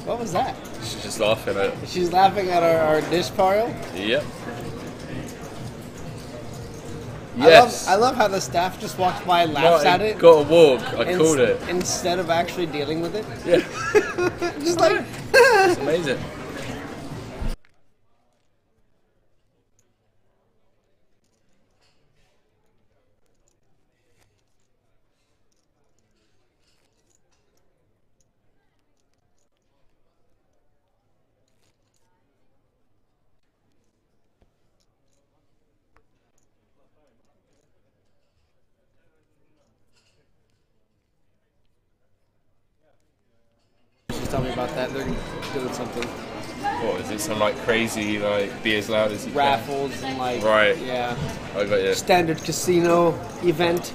What was that? She's just laughing at it. She's laughing at our dish pile. Yep. Yes. I love how the staff just walks by and laughs at it. Got a walk. I called it. Instead of actually dealing with it. Yeah. Just like... It's amazing. Tell me about that. They're doing something. What is it? Some like crazy like be as loud as you Raffles and like Right. Yeah. can? I got you. Standard casino event.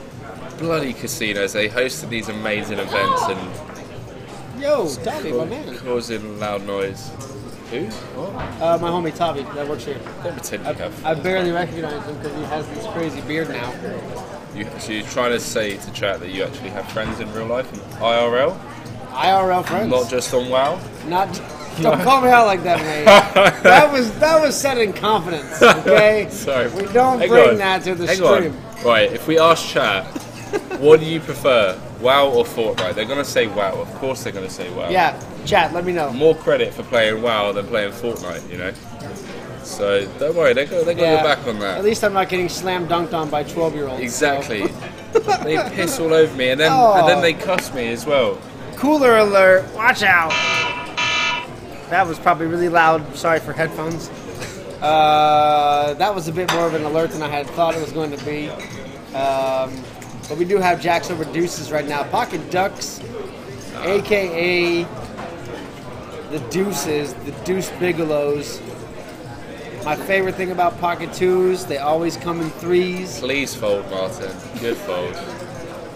Bloody casinos! They hosted these amazing events and Yo, Tavi, my man. causing loud noise. Who? What? My homie Tavi that works here. Don't pretend you have. I barely recognize him because he has this crazy beard now. So you're trying to say to chat that you actually have friends in real life and IRL, IRL friends. not just on WoW. Not. Don't call me out like that, mate. that was said in confidence. Okay. Sorry. We don't Hang bring on. that to the Hang stream. on. Right. If we ask chat, what do you prefer, WoW or Fortnite? They're gonna say WoW. Of course, they're gonna say WoW. Yeah, chat. Let me know. More credit for playing WoW than playing Fortnite, you know. So don't worry, they got your back on that. At least I'm not getting slam dunked on by 12-year-olds. Exactly. They piss all over me, and then they cuss me as well. Cooler alert! Watch out! That was probably really loud. Sorry for headphones. That was a bit more of an alert than I had thought it was going to be. But we do have jacks over deuces right now. Pocket ducks, aka the deuces, the deuce bigelows. My favorite thing about pocket twos, they always come in threes. Please fold, Martin. Good fold.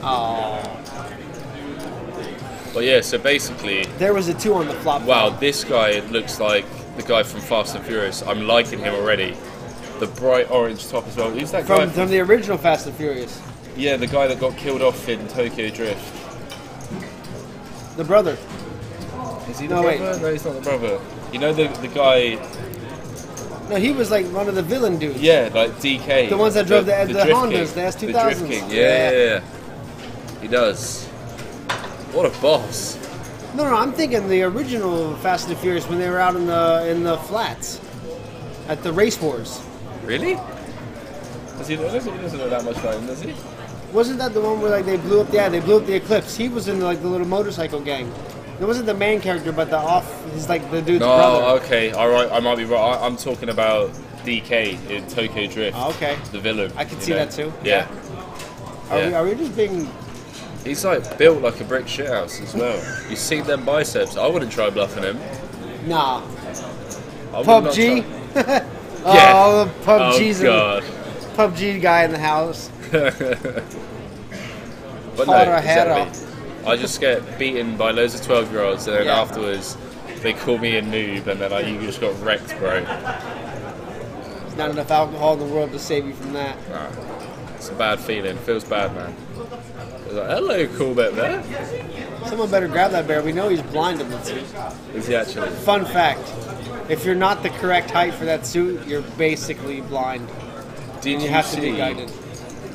Oh, But yeah, so basically, there was a 2 on the flop. wow, this guy looks like the guy from Fast and Furious. I'm liking him already. The bright orange top as well. Who's that guy? From the original Fast and Furious. Yeah, the guy that got killed off in Tokyo Drift. The brother. Is he the No, brother? wait. No, he's not the brother. You know the guy... No, he was like one of the villain dudes. Yeah, like DK. The ones that drove the Drift Hondas, King. the S2000s. The Drift King, yeah. He does. What a boss. No, I'm thinking the original Fast and Furious when they were out in the flats at the race wars. Really? He doesn't look that much like him, does he? Wasn't that the one where like they blew up? Yeah, they blew up the Eclipse. He was in like the little motorcycle gang. It wasn't the main character, but he's like the dude's brother. No, okay, all right, I might be wrong. I'm talking about DK in Tokyo Drift. Oh, okay. The villain. I can see that too. Yeah. Are we just being... He's like built like a brick shithouse as well. You see them biceps? I wouldn't try bluffing him. Nah. I would PUBG? not try. Oh, the PUBG's Oh, God. PUBG guy in the house. But no, exactly. I just get beaten by loads of 12-year-olds, and then afterwards they call me a noob, and then you just got wrecked, bro. There's not enough alcohol in the world to save you from that. Nah, it's a bad feeling. Feels bad, man. It's like, hello, Coolbet Bear. Someone better grab that bear. We know he's blind in the suit. Is he actually? Fun fact: if you're not the correct height for that suit, you're basically blind. Did you have to be guided.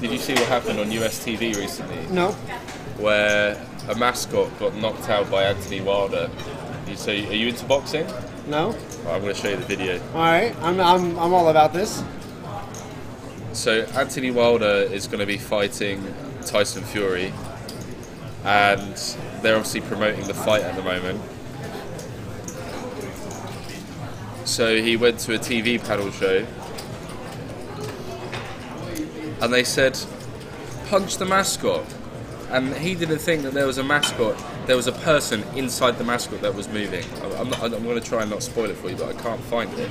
Did you see what happened on US TV recently? No. Where a mascot got knocked out by Anthony Wilder. So, are you into boxing? No. I'm going to show you the video. All right, I'm all about this. So Anthony Wilder is going to be fighting Tyson Fury, and they're obviously promoting the fight at the moment. So he went to a TV panel show, and they said, punch the mascot. And he didn't think that there was a mascot. There was a person inside the mascot that was moving. I'm going to try and not spoil it for you, but I can't find it.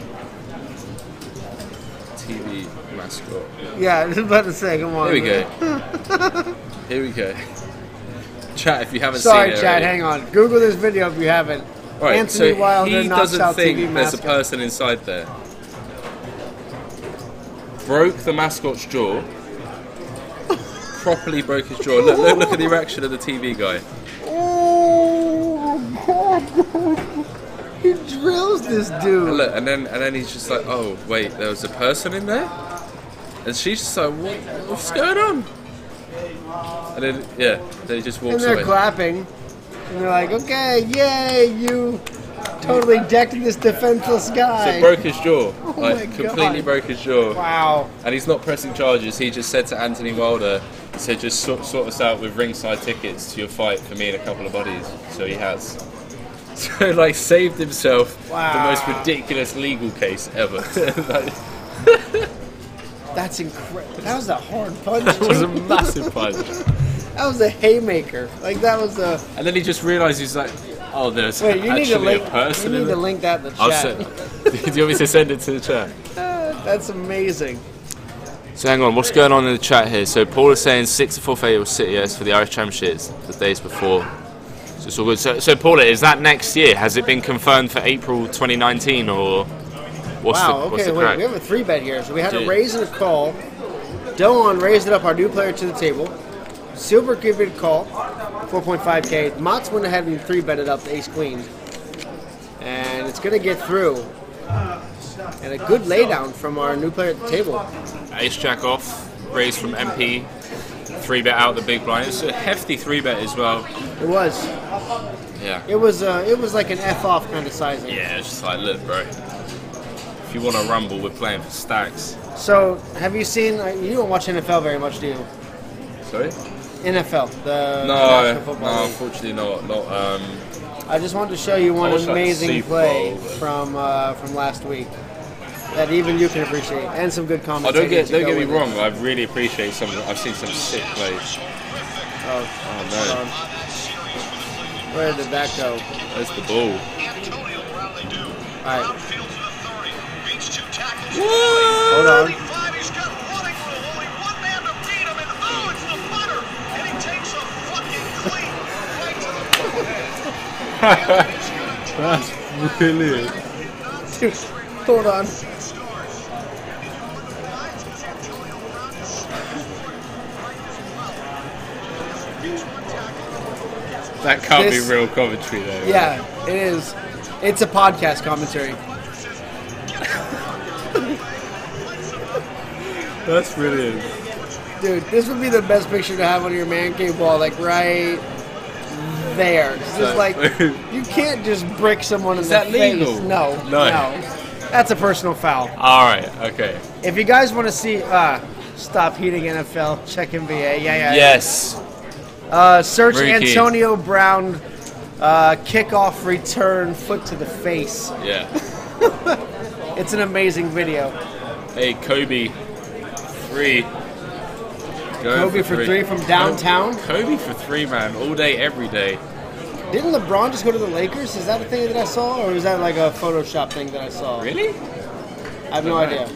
TV mascot. Yeah, I was about to say, come on. Here we go. Here we go. Chat, if you haven't Sorry, seen it. Chat, hang on. Google this video if you haven't. Right, Anthony so Wilder he knocks doesn't out think TV there's a mascot. person inside there. Broke the mascot's jaw. Properly broke his jaw. Look at the reaction of the TV guy. Oh, God. He drills this dude. And look, and then he's just like, oh wait, there was a person in there, and she's just like, what's going on? And then then he just walks And they're away. clapping. And they're like, okay, yay, you totally decked this defenseless guy. So broke his jaw, Oh like my completely God. broke his jaw. Wow. And he's not pressing charges. He just said to Anthony Wilder, he said, just sort us out with ringside tickets to your fight for me and a couple of buddies. So he has. So like saved himself the most ridiculous legal case ever. Like, That's incredible. That was a hard punch. that was a too. massive punch. That was a haymaker. Like that was a. And then he just realised he's like, oh, there's Wait, you need to actually link. a person You in need to there. link that in the I'll chat. do you want me to send it to the chat? That's amazing. So hang on, what's going on in the chat here? So Paul is saying 6 to 4 fatal will sit, yes, for the Irish Championships the days before. So it's all good. So Paula, is that next year? Has it been confirmed for April 2019 or what's Wait, the crack? we have a 3-bet here. So we had a Dude. raise and a call. Doan raised it up, our new player to the table. Silver gave it a call, 4.5k. Mott's went ahead and 3-betted up the ace-queen. And it's going to get through. And a good laydown from our new player at the table. Ace Jack off, raise from MP, 3-bet out the big blind. It's a hefty 3-bet as well. It was. Yeah. It was like an F-off kind of sizing. Yeah, it's just like, look, bro. If you want to rumble, we're playing for stacks. So, have you seen... You don't watch NFL very much, do you? Sorry? NFL, the National No, Football League. unfortunately not. I just wanted to show you one I wish I could amazing see play Paul, but- from last week that even you can appreciate, and some good Oh, comments. don't get me wrong. I really appreciate some. I've seen some sick plays. Oh no! Where did that go? There's the ball. All right. Hold on. That's brilliant. Dude, hold on. That can't be real commentary, though. Yeah, it is. It's a podcast commentary. That's brilliant. Dude, this would be the best picture to have on your man cave wall, like right there. It's just like, you can't just brick someone in the face. Is that legal? No. That's a personal foul. All right. Okay. If you guys want to see, Stop heating NFL. Check NBA. Yeah. Yes. Search Very key. Antonio Brown kickoff return foot to the face. Yeah. It's an amazing video. Hey, Kobe, 3. Kobe for 3 from downtown. Kobe for 3, man, all day, every day. Didn't LeBron just go to the Lakers? Is that a thing that I saw, or is that like a Photoshop thing that I saw? Really? I have no idea.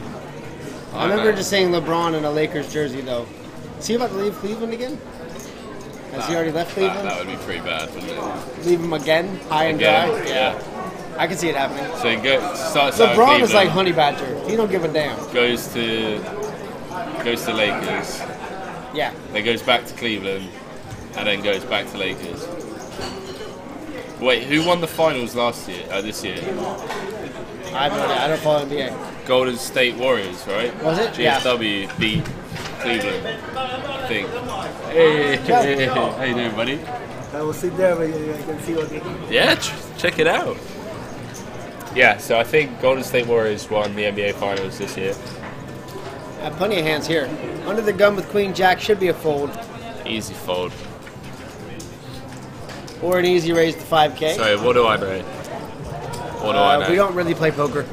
I remember just seeing LeBron in a Lakers jersey, though. Is he about to leave Cleveland again? Has he already left Cleveland? That would be pretty bad, wouldn't it? Leave him again, high and Again, dry? yeah. I can see it happening. So he starts out LeBron is Cleveland, like Honey Badger. He don't give a damn. goes to Lakers, Yeah. then goes back to Cleveland, and then goes back to Lakers. Wait, who won the finals this year? I have no idea. I don't follow NBA. Golden State Warriors, right? Was it? Yeah. GSW beat Cleveland, I think. Hey, how you doing, buddy? I will sit there, but I can see what they do. Yeah, check it out. Yeah, so I think Golden State Warriors won the NBA Finals this year. I have plenty of hands here. Under the gun with Queen Jack should be a fold. Easy fold. Or an easy raise to 5K. So what do I know? What do I know? We don't really play poker.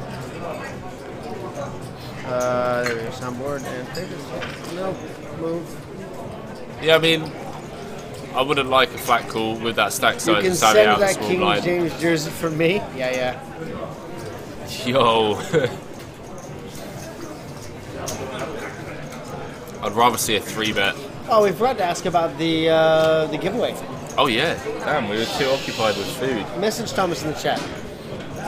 There's on board and no move. Yeah, I mean, I wouldn't like a flat call with that stack You size can and savvy send out the that small King blind. James jersey for me. Yeah. Yo. I'd rather see a 3-bet. Oh, we forgot to ask about the giveaway. Oh yeah, damn, we were too occupied with food. Message Thomas in the chat.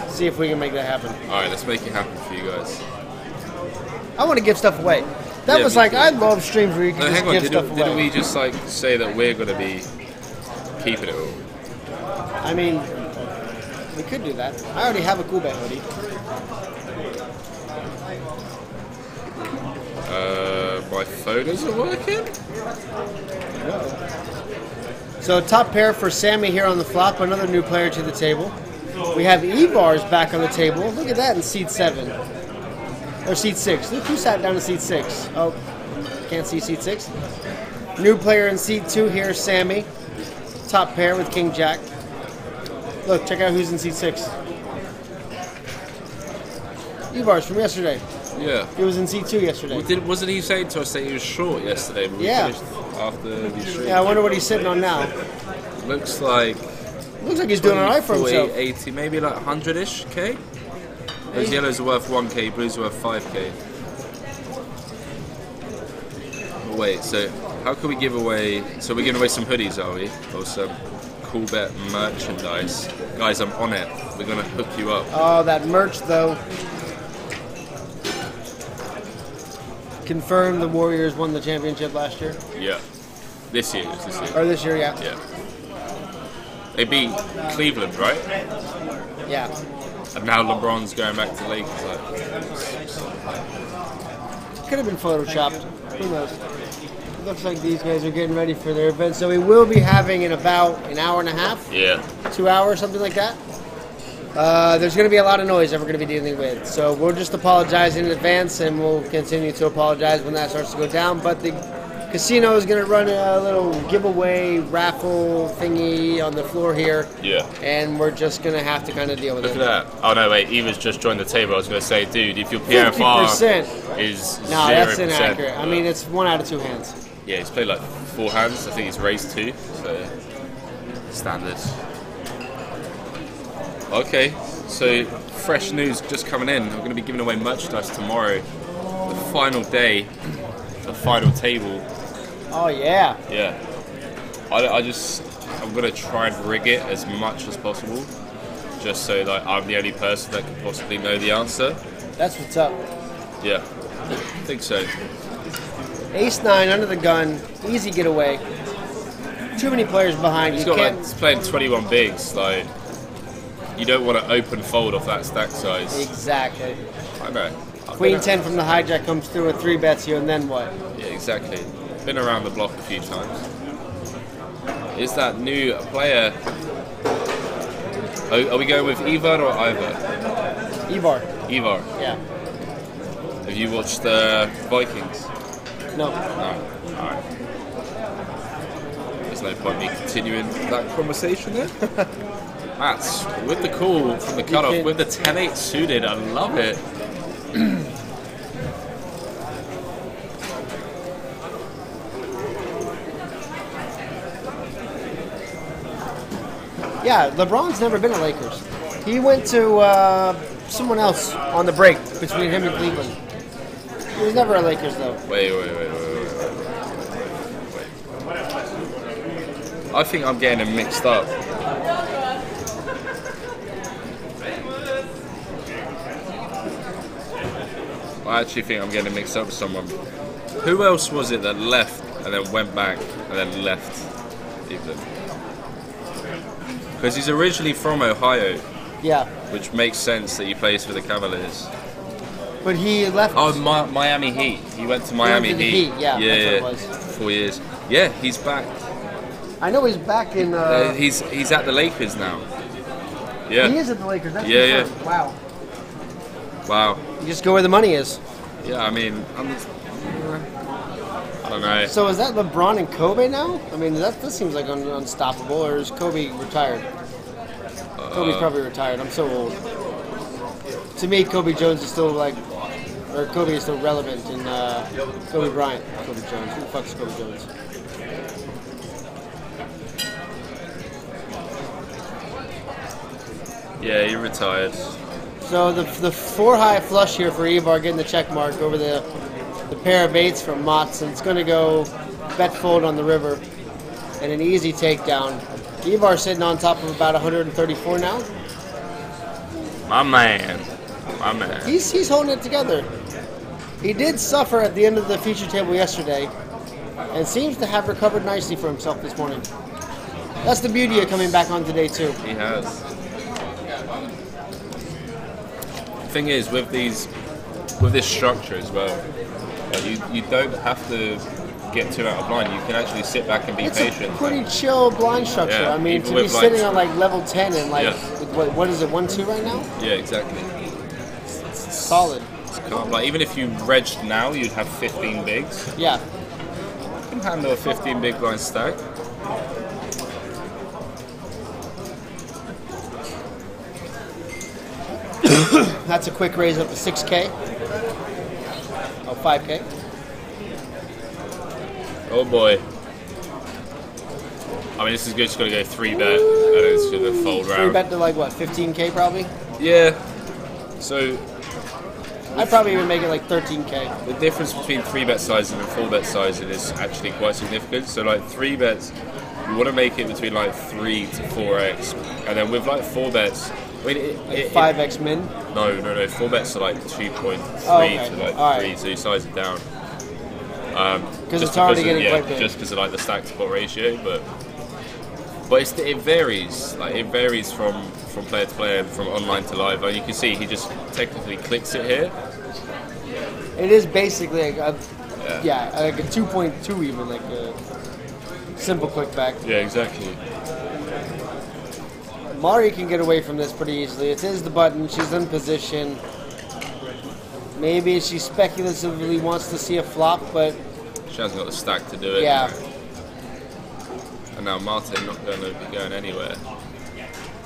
See if we can make that happen. Alright, let's make it happen for you guys. I want to give stuff away. That Yeah, was me like, too. I love streams where you can No, just hang on, give stuff away. didn't we just like say that we're gonna be keeping it all? I mean, we could do that. I already have a Coolbet hoodie. My phone isn't working? So top pair for Sammy here on the flop, another new player to the table. We have Ivar's back on the table. Look at that in seat 7. Or seat 6. Look who sat down in seat 6. Oh, can't see seat 6. New player in seat 2 here, Sammy. Top pair with King Jack. Look, check out who's in seat 6. Ivar's from yesterday. Yeah. He was in seat 2 yesterday. Well, wasn't he saying to us that he was short yesterday? But we Yeah. finished after the stream. Yeah, I wonder what he's sitting on now. Looks like He's doing alright for 40, himself. 80, maybe like 100-ish K. Those yellows are worth 1K, blues are worth 5K. Wait, so how can we give away? So we're giving away some hoodies, are we? Or some Coolbet merchandise? Guys, I'm on it. We're gonna hook you up. Oh, that merch though. Confirmed the Warriors won the championship last year. Yeah. This year, it was this year. Or this year, yeah. Yeah. They beat Cleveland, right? Yeah. And now LeBron's going back to Lakers. Could have been photoshopped. Who knows? It looks like these guys are getting ready for their event. So we will be having in about an hour and a half. Yeah. 2 hours, something like that. There's going to be a lot of noise that we're going to be dealing with. So we'll just apologize in advance, and we'll continue to apologize when that starts to go down. But the casino is going to run a little giveaway raffle thingy on the floor here. Yeah. And we're just going to have to kind of deal with Look it. at that. Oh no, wait, Eva's just joined the table. I was going to say, dude, if your PMFR 50% is 0%. No, that's inaccurate. I mean, it's 1 out of 2 hands. Yeah, he's played like 4 hands. I think he's raised 2, so standard. Okay, so fresh news just coming in. We're going to be giving away merchandise tomorrow. The final day, the final table. Oh, yeah. Yeah. I'm going to try and rig it as much as possible, just so that I'm the only person that could possibly know the answer. That's what's up. Yeah, I think so. Ace-9 under the gun. Easy getaway. Too many players behind. He's Can't... playing 21 bigs, like, you don't want to open fold off that stack size. Exactly. I know. Queen 10 from the hijack comes through with 3 bets here, and then what? Yeah, exactly. Been around the block a few times. Is that new player? Are we going with Ivar or Ivar? Ivar. Ivar. Yeah. Have you watched the Vikings? No. Alright. There's no point in me continuing that conversation there. Mats, with the call from the cutoff, with the 10-8 suited, I love it. Yeah, LeBron's never been at Lakers. He went to someone else on the break between him and Cleveland. He was never at Lakers, though. Wait. I think I'm getting them mixed up. I actually think I'm getting mixed up with someone. Who else was it that left and then went back and then left Cleveland? Because he's originally from Ohio. Yeah. Which makes sense that he plays for the Cavaliers. But he left. Oh, Miami Heat. He went to Miami Heat. Yeah, that's what it was. 4 years. Yeah, he's back. I know he's back in. He's at the Lakers now. Yeah. He is at the Lakers. That's yeah. Wow. You just go where the money is. Yeah, I mean, I don't know. So is that LeBron and Kobe now? I mean, that seems like unstoppable. Or is Kobe retired? Kobe's probably retired. I'm so old. To me, Kobe Jones is still Kobe is still relevant in Kobe Bryant. Kobe Jones. Who the fuck's Kobe Jones? Yeah, he retired. So the 4-high flush here for Ivar getting the check mark over the pair of 8s from Mats, and it's going to go bet fold on the river and an easy takedown. Ivar sitting on top of about 134 now. My man. He's holding it together. He did suffer at the end of the feature table yesterday and seems to have recovered nicely for himself this morning. That's the beauty of coming back on today too. He has. The thing is, with this structure as well, you don't have to get too out of line. You can actually sit back and be patient. It's a pretty chill blind structure. Yeah, I mean, to be sitting on level 10 and what is it, 1-2 right now? Yeah, exactly. It's solid. It's calm. Even if you regged now, you'd have 15 bigs. Yeah. You can handle a 15 big blind stack. That's a quick raise up to 6K. Oh, 5K. Oh boy. I mean, this is just going to go 3-bet, and it's going to fold round. 3-bet to 15K probably? Yeah. So I'd probably even make it 13K. The difference between 3-bet sizing and 4-bet sizing is actually quite significant. So 3-bets, you want to make it between 3 to 4x, and then with 4-bets, 5x min? No. 4-bets are 2.3 to 3, so you size it down. Because it's already getting quite big. Just because of the stack to pot ratio, but it varies. It varies from player to player and from online to live. You can see he just technically clicks it here. It is basically like a 2.2 even, a simple click back. Yeah, exactly. Mari can get away from this pretty easily. It is the button. She's in position. Maybe she speculatively wants to see a flop, but she hasn't got the stack to do it. Yeah. And now Martin not going to be going anywhere.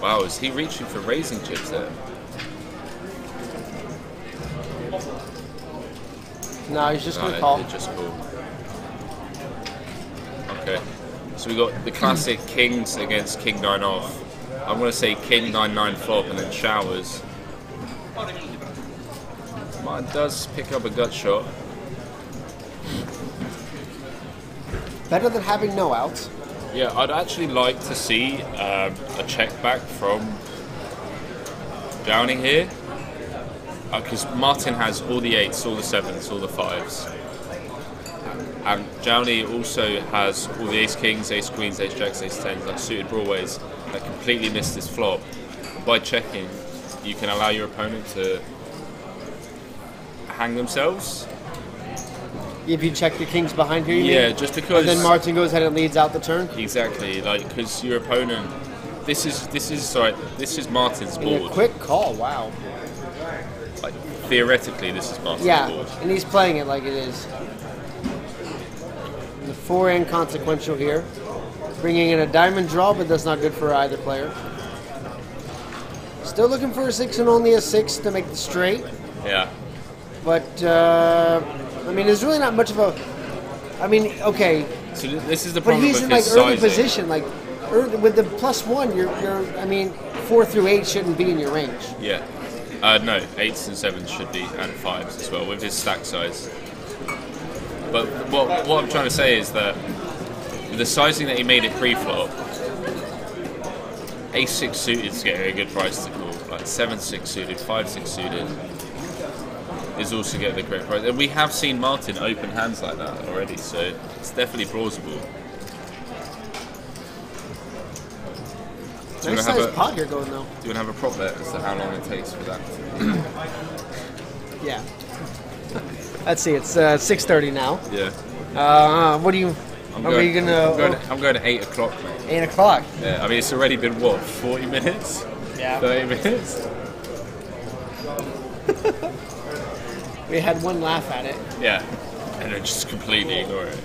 Wow, is he reaching for raising chips there? No, he's just going to call. Just call. Okay. So we got the classic kings against king 9 off. I'm going to say king 9-9 flop and then showers. Mine does pick up a gut shot. Better than having no outs. Yeah, I'd actually like to see a check back from Downing here. Because Martin has all the 8s, all the 7s, all the 5s. And Downey also has all the ace kings, ace queens, ace jacks, ace 10s, suited broadways that completely missed his flop. By checking, you can allow your opponent to hang themselves. If you check the kings behind here, you mean? Just because. And then Martin goes ahead and leads out the turn. Exactly, because your opponent. This is Martin's board. And a quick call, wow. Theoretically, this is Martin's board. And he's playing it like it is. The 4 inconsequential here. Bringing in a diamond draw, but that's not good for either player. Still looking for a 6 and only a 6 to make the straight. Yeah. But, I mean, there's really not much of a... I mean, okay. So this is the But problem he's with in, like, his early sizing. position. Like, with the +1, you're... I mean, 4 through 8 shouldn't be in your range. Yeah. No, 8s and 7s should be, and 5s as well, with his stack size. But what I'm trying to say is that the sizing that he made it pre-flop, Ace-6 suited is getting a good price to call. Like 7-6 suited, 5-6 suited is also getting a great price. And we have seen Martin open hands like that already, so it's definitely plausible. Nice size pot you're going, though. Do you want to have a prop bet as to how long it takes for that? Yeah. Let's see, it's 6:30 now. Yeah. What do you... I'm going at 8 o'clock, mate. 8 o'clock? Yeah, I mean, it's already been, what, 40 minutes? Yeah. 30 minutes? We had one laugh at it. Yeah. And then just completely ignore it.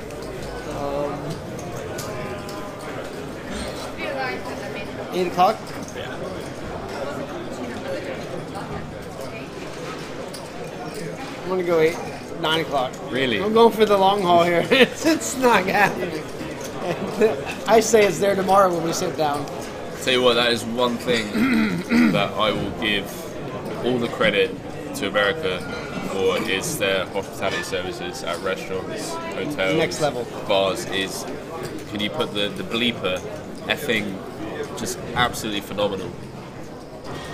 8 o'clock? Yeah. I'm going to go 9 o'clock. Really? I'm going for the long haul here. It's not happening. I say it's there tomorrow when we sit down. Tell you what, that is one thing that I will give all the credit to America for is their hospitality services at restaurants, hotels, Next level. bars. Is can you put the bleeper effing just absolutely phenomenal.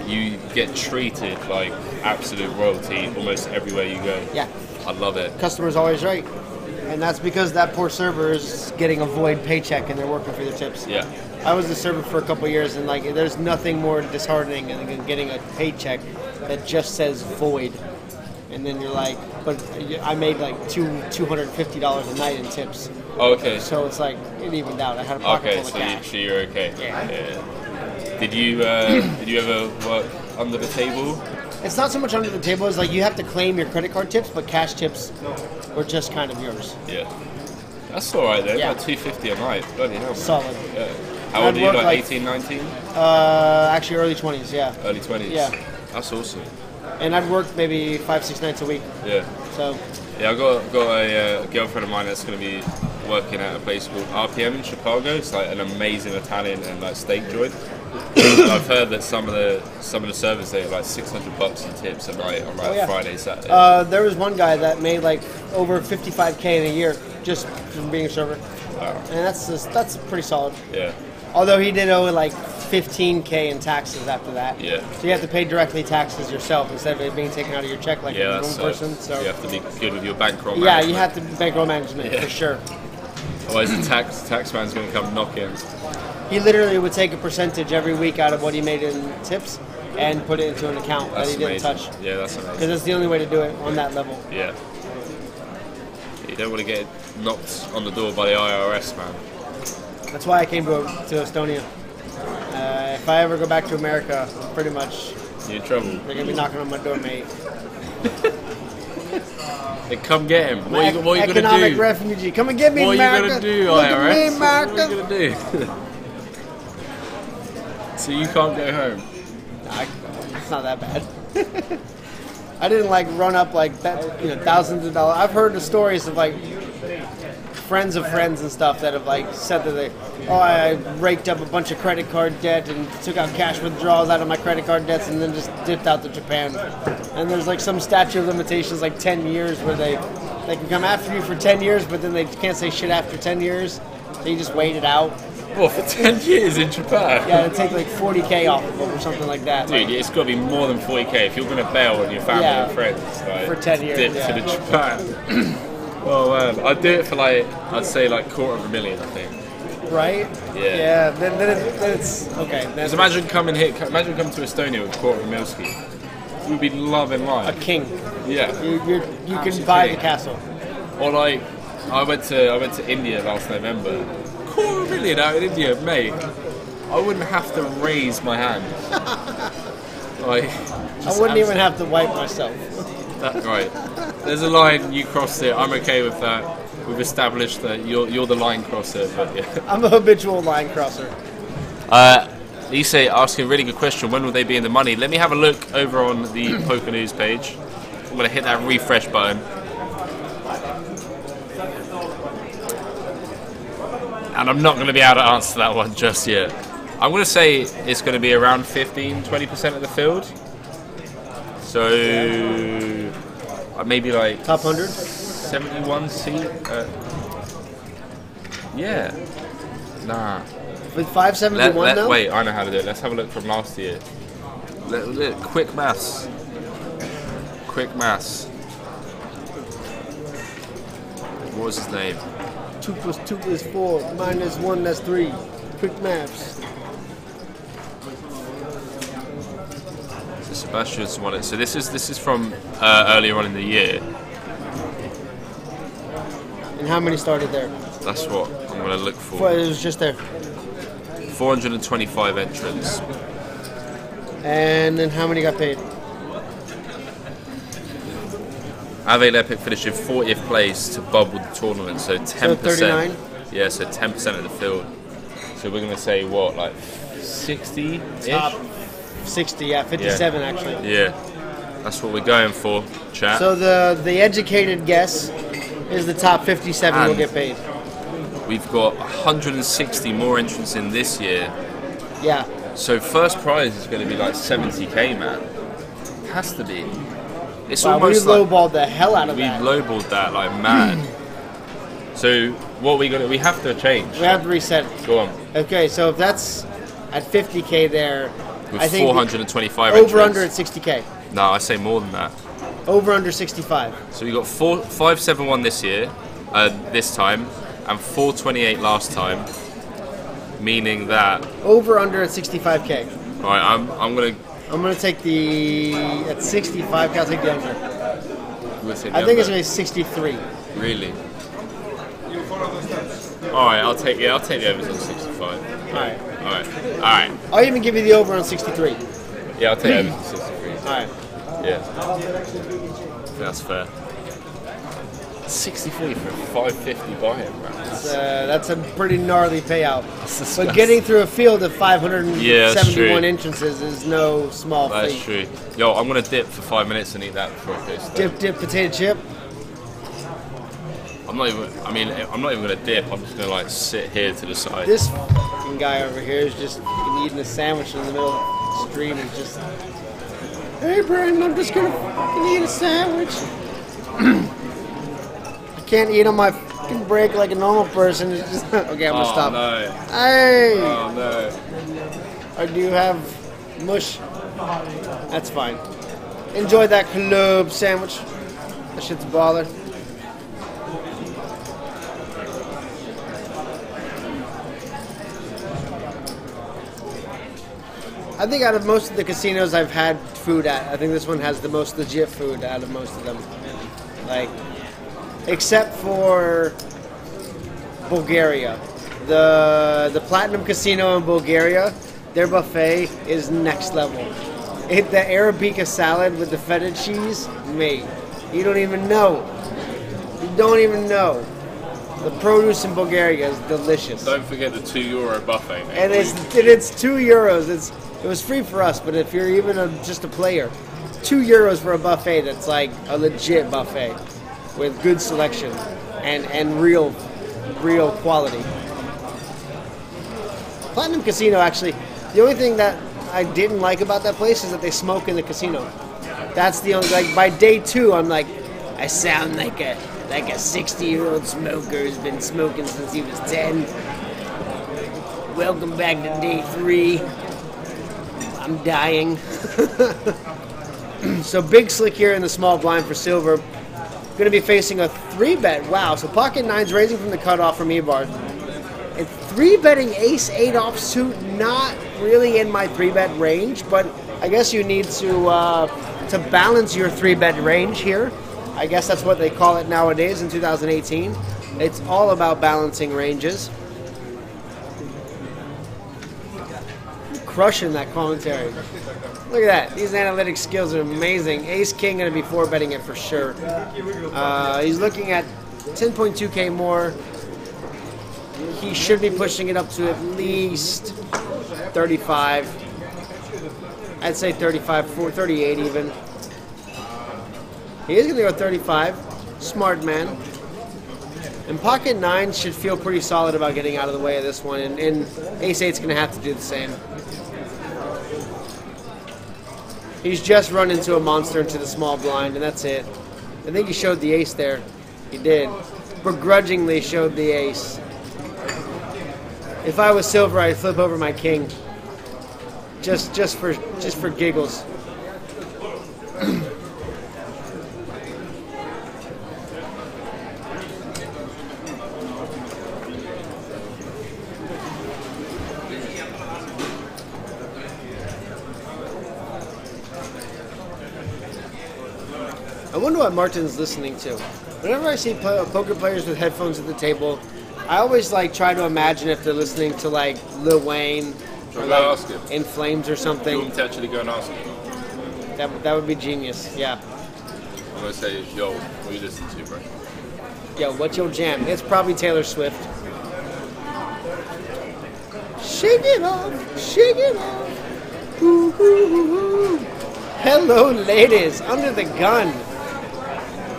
You get treated like absolute royalty almost everywhere you go. Yeah. I love it. Customer's always right. And that's because that poor server is getting a void paycheck and they're working for their tips. Yeah. I was a server for a couple of years, and like, there's nothing more disheartening than getting a paycheck that just says void. And then you're like, but I made like $250 a night in tips. Oh, okay. So it's like, it evened out. I had a pocket full of cash. So you're okay. Yeah. Did you ever work under the table? It's not so much under the table as like you have to claim your credit card tips, but cash tips were just kind of yours. Yeah. That's all right, though. Yeah. About $250 a night. Bloody hell, man. Solid. Yeah. How old are you? Like 18, 19? Actually, early 20s, yeah. Early 20s? Yeah. That's awesome. And I'd work maybe 5-6 nights a week. Yeah. So. Yeah, I got a girlfriend of mine that's going to be working at a place called RPM in Chicago. It's like an amazing Italian and like steak joint. I've heard that some of the servers there are like $600 in tips a night on like Friday, Saturday. There was one guy that made like over $55K in a year just from being a server. Wow. And that's pretty solid. Yeah. Although he did owe like $15K in taxes after that. Yeah. So you have to pay directly taxes yourself instead of it being taken out of your check like a normal person. So you have to be good with your bankroll management. Yeah, you have to bankroll management for sure. Otherwise the tax man's going to come knocking. He literally would take a percentage every week out of what he made in tips and put it into an account that he didn't touch. Yeah, that's amazing. Because that's the only way to do it on that level. Yeah. You don't want to get knocked on the door by the IRS, man. That's why I came to Estonia. If I ever go back to America, pretty much you're in trouble. They're going to be knocking on my door, mate. Then come get him. What are you going to do? Economic refugee. Come and get me, America. What are you going to do, Look IRS? at me, America. What are you going to do? So you can't go home? It's not that bad. I didn't like run up like that, thousands of dollars. I've heard the stories of like friends of friends and stuff that have like said that I raked up a bunch of credit card debt and took out cash withdrawals out of my credit card debts and then just dipped out to Japan. And there's like some statute of limitations, like 10 years, where they can come after you for 10 years, but then they can't say shit after 10 years. So you just wait it out. What, for 10 years in Japan? Yeah, it'd take like 40K off of them or something like that. Dude, it's got to be more than 40K if you're going to bail on your family and friends. Like, for 10 years. Dip to the Japan. Oh man, I'd do it for like, I'd say like $250,000, I think. Right? Yeah. Then it's okay. Because imagine coming to Estonia with $250,000 ski. You'd be loving life. A king. Yeah. You can buy the castle. Or like, I went to India last November. $250,000 out in India, mate. I wouldn't have to raise my hand. I wouldn't even have to wipe myself. Right. There's a line, you crossed it. I'm okay with that. We've established that you're the line crosser, but yeah. I'm a habitual line crosser. Lise asking a really good question. When will they be in the money? Let me have a look over on the Poker News page. I'm going to hit that refresh button. And I'm not going to be able to answer that one just yet. I'm going to say it's going to be around 15-20% of the field. So maybe like top 100, 71 seat. Yeah. Nah. With 571 though? Wait, I know how to do it. Let's have a look from last year. Quick maths. Quick maths. What was his name? 2 + 2 is 4. -1, that's 3. Quick maths. So Sebastian's won it. So this is from earlier on in the year. And how many started there? That's what I'm going to look for. It was just there. 425 entrants. And then how many got paid? Ave Lepic finished in 40th place to bubble the tournament, so 10%. So 39? Yeah, so 10% of the field. So we're going to say what, like 60-ish? Top 60, yeah, 57 actually. Yeah, that's what we're going for, chat. So the educated guess is the top 57 will get paid. We've got 160 more entrants in this year. Yeah. So first prize is going to be like 70k, man. Has to be. It's almost we lowballed the hell out of that. We lowballed that like mad. So what we have to change. We have to reset it. Go on. Okay, so if that's at 50k there, with I think 425 over entrants. under at 60k. No, I say more than that. Over under 65. So we got 571 this year, this time, and 428 last time, meaning that over under at 65k. All right, I'm gonna take the at 65. I'll take the under. I think it's gonna be 63. Really? All right, I'll take the overs on 65. All right. I'll even give you the over on 63. Yeah, I'll take overs on 63. All right. Yeah, that's fair. 63 for 550 buy-in, man. That's a pretty gnarly payout. But getting through a field of 571 entrances is no small feat. That's true. Yo, I'm gonna dip for 5 minutes and eat that before I go. Dip, potato chip. I'm not even gonna dip. I'm just gonna like sit here to the side. This fucking guy over here is just eating a sandwich in the middle of the stream and just. Hey, Brandon, I'm just gonna fucking eat a sandwich. I can't eat on my fucking break like a normal person. It's just okay, I'm gonna stop. No. Hey! Oh no. I do have mush. That's fine. Enjoy that club sandwich. That shit's a baller. I think out of most of the casinos I've had food at, I think this one has the most legit food out of most of them. Like, except for Bulgaria. The Platinum Casino in Bulgaria, their buffet is next level. The Arabica salad with the feta cheese, mate, you don't even know. You don't even know. The produce in Bulgaria is delicious. Don't forget the €2 buffet, mate. And it's €2. It was free for us, but if you're even just a player, €2 for a buffet that's like a legit buffet with good selection and real quality. Platinum Casino, actually, the only thing that I didn't like about that place is that they smoke in the casino. That's the only, like, by day 2, I'm like, I sound like a 60-year-old smoker who's been smoking since he was 10. Welcome back to day 3. I'm dying. So Big Slick here in the small blind for silver. Going to be facing a 3-bet. Wow, so pocket 9's raising from the cutoff from E-bar. And 3-betting ace-8 offsuit, not really in my 3-bet range, but I guess you need to balance your 3-bet range here. I guess that's what they call it nowadays in 2018. It's all about balancing ranges. crushing that commentary. Look at that. These analytic skills are amazing. Ace King going to be 4-betting it for sure. He's looking at 10.2K more. He should be pushing it up to at least 35. I'd say 35, 38 even. He is going to go 35. Smart man. And pocket 9 should feel pretty solid about getting out of the way of this one. And ace 8's going to have to do the same. He's just run into a monster into the small blind, and that's it. I think he showed the ace there. He did. Begrudgingly showed the ace. If I was silver, I'd flip over my king. Just for giggles. I wonder what Martin's listening to. Whenever I see poker players with headphones at the table, I always try to imagine if they're listening to Lil Wayne or In Flames or something. You want me to actually go and ask him? That would be genius. Yeah. I'm gonna say, yo, what are you listening to, bro? Yo, what's your jam? It's probably Taylor Swift. Shake it off, shake it off. Ooh, ooh, ooh, ooh. Hello, ladies. Under the gun.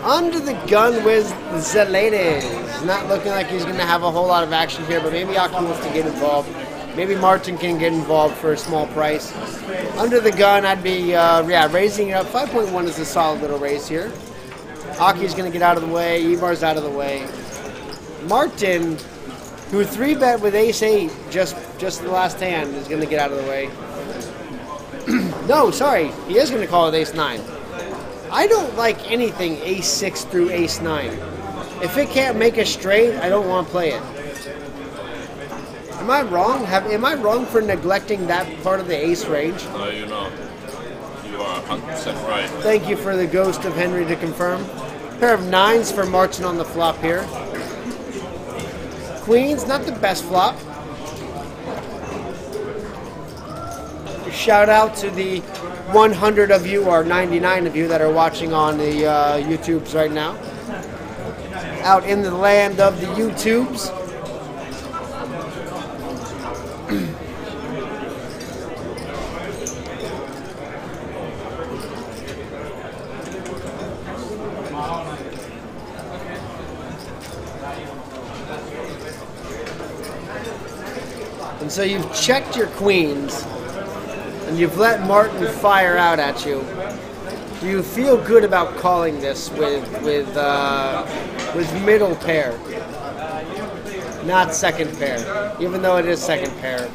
Under the gun with the ladies. Not looking like he's going to have a whole lot of action here, but maybe Aki wants to get involved. Maybe Martin can get involved for a small price. Under the gun, I'd be raising it up. 5.1 is a solid little raise here. Aki's going to get out of the way. Ivar's out of the way. Martin, who 3-bet with ace-8 just the last hand, is going to get out of the way. No, sorry. He is going to call it ace-9. I don't like anything ace-6 through ace-9. If it can't make a straight, I don't want to play it. Am I wrong? Am I wrong for neglecting that part of the ace range? No, you're not. You are 100% right. Thank you for the ghost of Henry to confirm. Pair of 9s for Martin on the flop here. Queens, not the best flop. Shout out to the 100 of you or 99 of you that are watching on the YouTubes right now. Out in the land of the YouTubes. And so you've checked your queens. And you've let Martin fire out at you. Do you feel good about calling this with middle pair, not second pair? Even though it is second pair,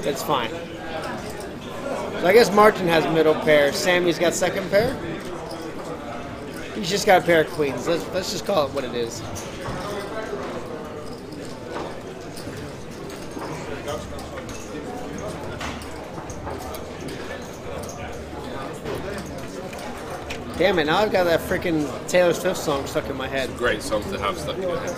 it's fine. So I guess Martin has middle pair. Sammy's got second pair. He's just got a pair of queens. Let's just call it what it is. Damn it, now I've got that freaking Taylor Swift song stuck in my head. Great song to have stuck in your head.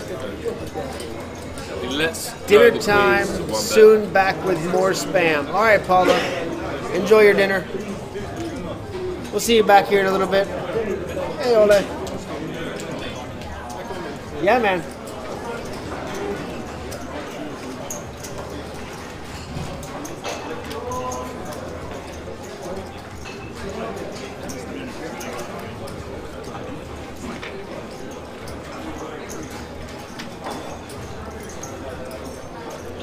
Let's dinner time, soon back with more spam. All right, Paula, enjoy your dinner. We'll see you back here in a little bit. Hey, Ole. Yeah, man.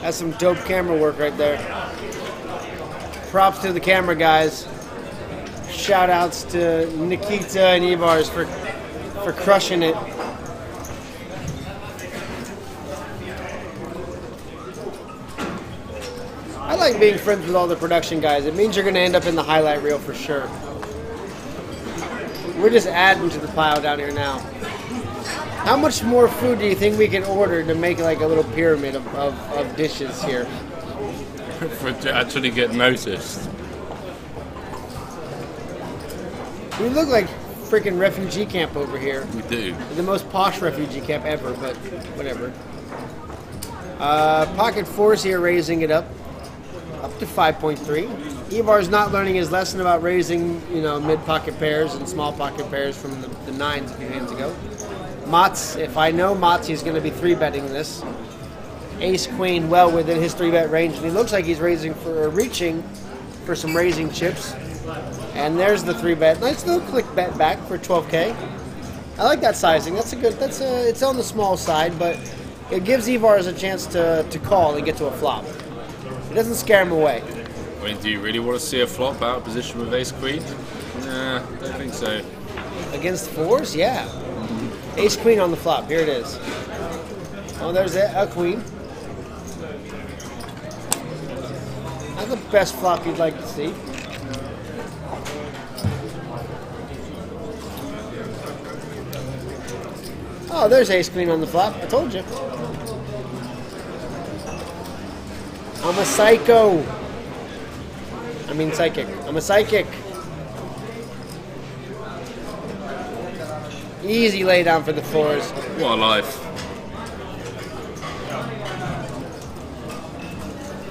That's some dope camera work right there. Props to the camera guys. Shout outs to Nikita and Ivars for crushing it. I like being friends with all the production guys. It means you're going to end up in the highlight reel for sure. We're just adding to the pile down here now. How much more food do you think we can order to make like a little pyramid of dishes here? To actually get noticed. We look like freaking refugee camp over here. We do. The most posh refugee camp ever, but whatever. Pocket 4's here raising it up. up to 5.3. Ivar's not learning his lesson about raising, mid-pocket pairs and small pocket pairs from the 9s a few hands ago. Mats, if I know Mats, he's going to be 3-betting this. Ace Queen well within his 3-bet range, and he looks like he's reaching for some raising chips. And there's the 3-bet. Nice little click bet back for 12K. I like that sizing. It's on the small side, but it gives Ivar's a chance to call and get to a flop. It doesn't scare him away. I mean, do you really want to see a flop out of position with Ace Queen? Nah, don't think so. Against 4s? Yeah. Ace Queen on the flop. Here it is. Oh, there's a queen. That's the best flop you'd like to see. Oh, there's Ace Queen on the flop. I told you. I'm a psycho. I mean psychic. I'm a psychic. Easy lay down for the 4s. What a life.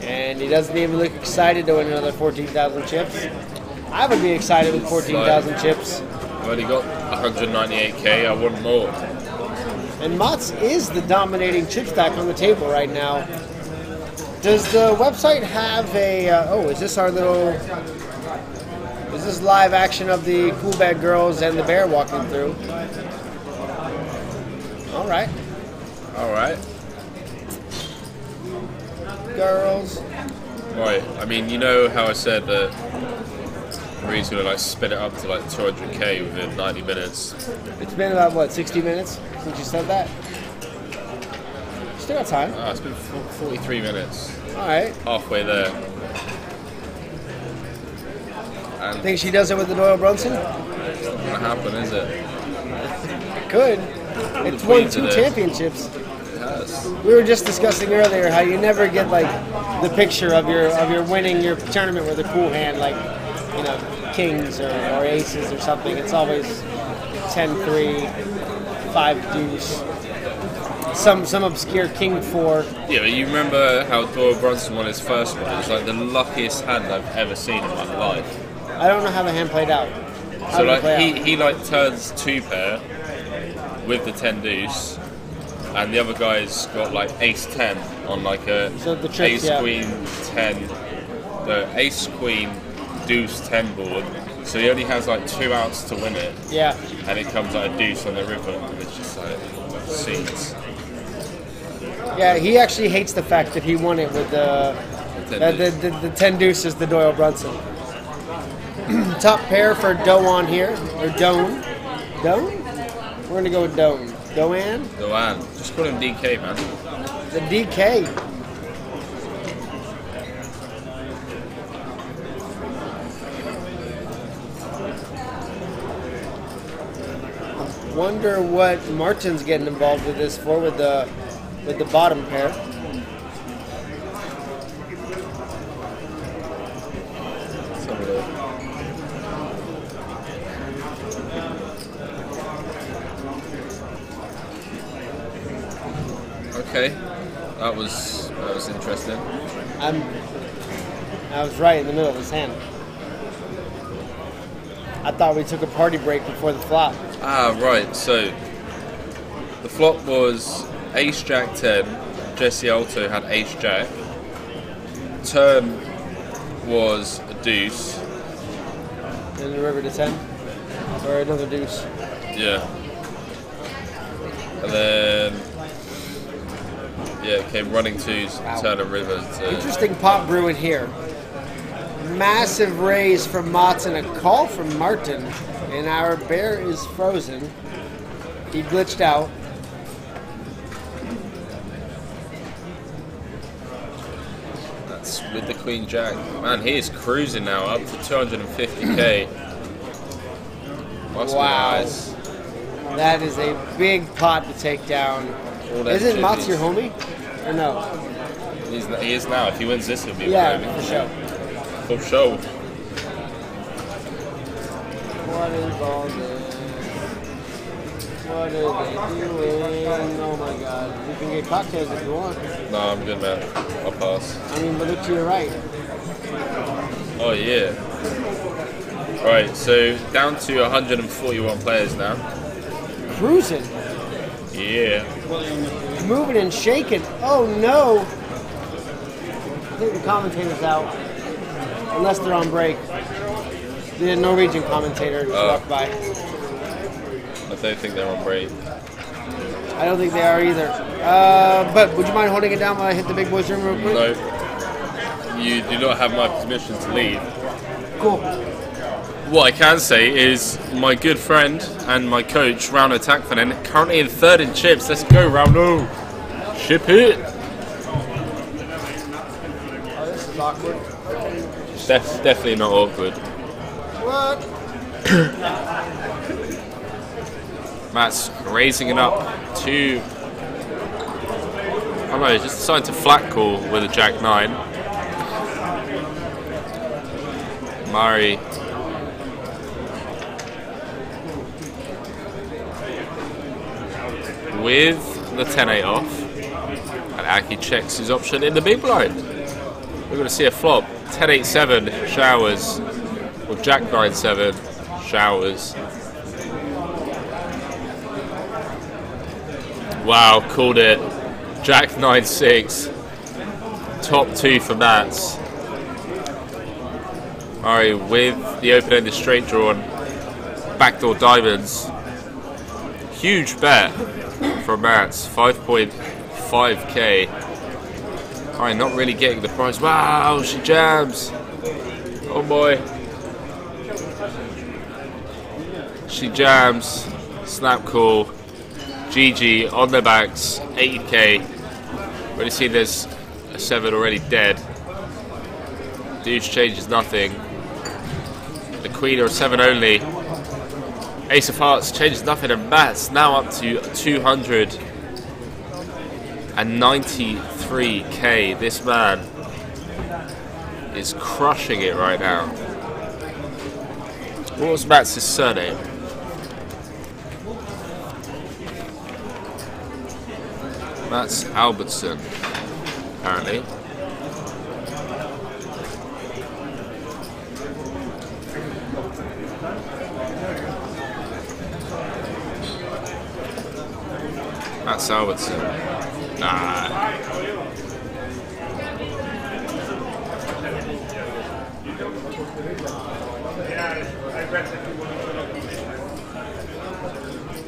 And he doesn't even look excited to win another 14,000 chips. I would be excited with 14,000 chips. I've already got 198K. I want more. And Mats is the dominating chip stack on the table right now. Does the website have a... is this our little... Is this live action of the Coolbet girls and the bear walking through? All right. All right. Girls. Right. I mean, you know how I said that Marie's going to spin it up to 200K within 90 minutes. It's been about, 60 minutes since you said that? Still got time. It's been 43 minutes. All right. Halfway there. And Think she does it with the Doyle Brunson? it's not going to happen, is it? It could. It's won 2 championships. It has. We were just discussing earlier how you never get the picture of your winning your tournament with a cool hand kings or aces or something. It's always 10-3, 5 deuce, some obscure king 4. Yeah, but you remember how Doyle Brunson won his first one? It was the luckiest hand I've ever seen in my life. I don't know how the hand played out. So he turns 2-pair with the 10 deuce, and the other guy's got ace 10 on a trips, ace queen 10, the ace queen deuce 10 board. So he only has 2 outs to win it. Yeah. And it comes a deuce on the river, and it's just scenes. Yeah, he actually hates the fact that he won it with the 10 deuces, the Doyle Brunson. Top pair for Doan here, or Doan. Doan? We're going to go with Doan. Doan? Doan. Just call him DK, man. The DK. Wonder what Martin's getting involved with this for with the bottom pair. Okay, that was interesting. I was right in the middle of his hand. I thought we took a party break before the flop. Right. So the flop was Ace Jack 10. Jesse Alto had Ace Jack. Turn was a deuce. And the river to 10, or another deuce. Yeah. And then it came running 2s, turn and river. Interesting pot brewing here. Massive raise from Mats and a call from Martin, and our bear is frozen. He glitched out. That's with the Queen Jack. Man, he is cruising now up to 250k. Wow. Nice. That is a big pot to take down. Isn't Mats your homie? Or no? He is now. If he wins this, he'll be yeah, my homie. for sure. For sure. What is all this? What are they doing? Oh my god. You can get cocktails if you want. No, I'm good, man. I'll pass. I mean, but look to your right. Oh yeah. Right, so down to 141 players now. Cruising. Yeah. Moving and shaking. Oh no. I think the commentator's out. Unless they're on break. The Norwegian commentator just walked by. I don't think they're on break. I don't think they are either. But would you mind holding it down while I hit the big boys room real quick? No. You do not have my permission to leave. Cool. What I can say is my good friend and my coach, Rauno Takvanen, currently in 3rd in chips. Let's go, Rauno. Ship it. Oh, this is awkward. Definitely not awkward. What? Matt's raising it up to... I don't know, he's just decided to flat call with a Jack 9. Murray. With the 10-8 off. And Aki checks his option in the big blind. We're going to see a flop. 10-8-7 showers. With Jack 9-7 showers. Wow, called it. Jack 9-6. Top 2 for Mats. Murray with the open-ended straight drawn. Backdoor diamonds. Huge bet from Mats. 5.5k. Alright, not really getting the price. Wow, she jams. Oh boy. She jams. Snap call. GG on their backs. 80k. Already seen there's a 7 already dead. Deuce changes nothing. The queen or a 7 only. Ace of hearts changes nothing, and Mats now up to 293k. This man is crushing it right now. What was Mats' surname? Mats Albertson, apparently. Mats Albertson. Nah.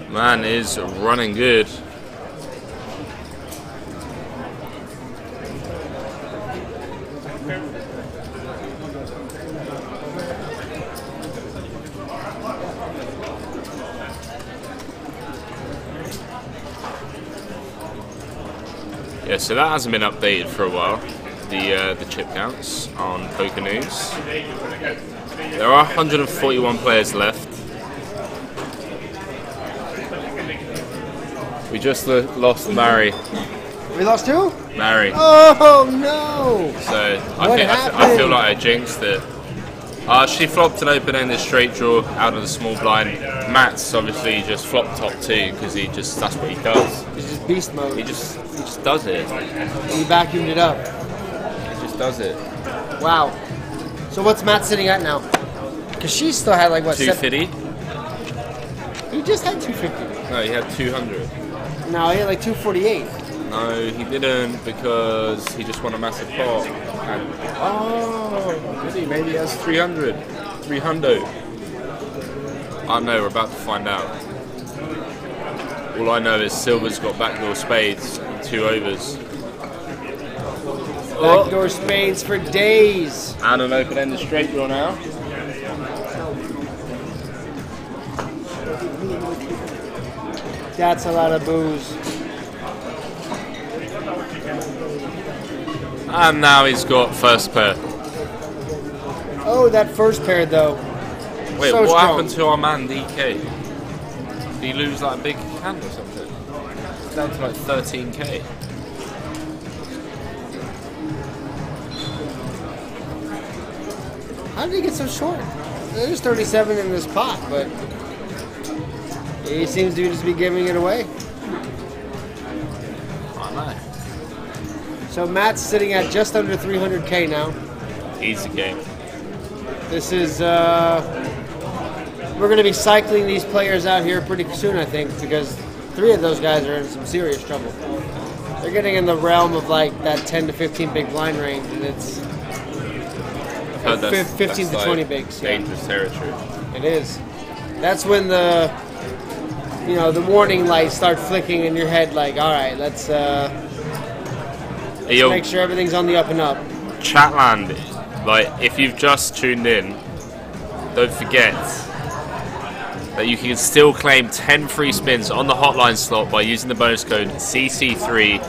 Man is running good. Yeah, so that hasn't been updated for a while, the chip counts on Poker News. There are 141 players left. We just lost Mary. We lost who? Mary. Oh no! So I feel like I jinxed it. She flopped an open-ended straight draw out of the small blind. Matt's obviously just flopped top 2 because that's what he does. He's just beast mode. He just does it. He vacuumed it up. He just does it. Wow. So what's Matt sitting at now? Because she still had like what? 250. He just had 250. No, he had 200. No, he had like 248. No, he didn't because he just won a massive pot. Oh, did he? Maybe he has 300. 300. I don't know, we're about to find out. All I know is Silver's got backdoor spades and 2 overs. Backdoor spades for days. And an open-ended straight draw now. That's a lot of booze. And now he's got first pair. Oh, that first pair though. Wait, so what strong. happened to our man DK? Did he lose like a big hand or something? It's down to like 13k. How did he get so short? There's 37 in this pot, but he seems to just be giving it away. I know. So Matt's sitting at just under 300k now. Easy game. This is, we're going to be cycling these players out here pretty soon, I think, because 3 of those guys are in some serious trouble. They're getting in the realm of like that 10 to 15 big blind range, and it's 15 to 20 bigs. Dangerous territory. It is. That's when the warning lights start flicking in your head. Like, all right, let's make sure everything's on the up and up. Chatland, like if you've just tuned in, don't forget that you can still claim 10 free spins on the hotline slot by using the bonus code CC3.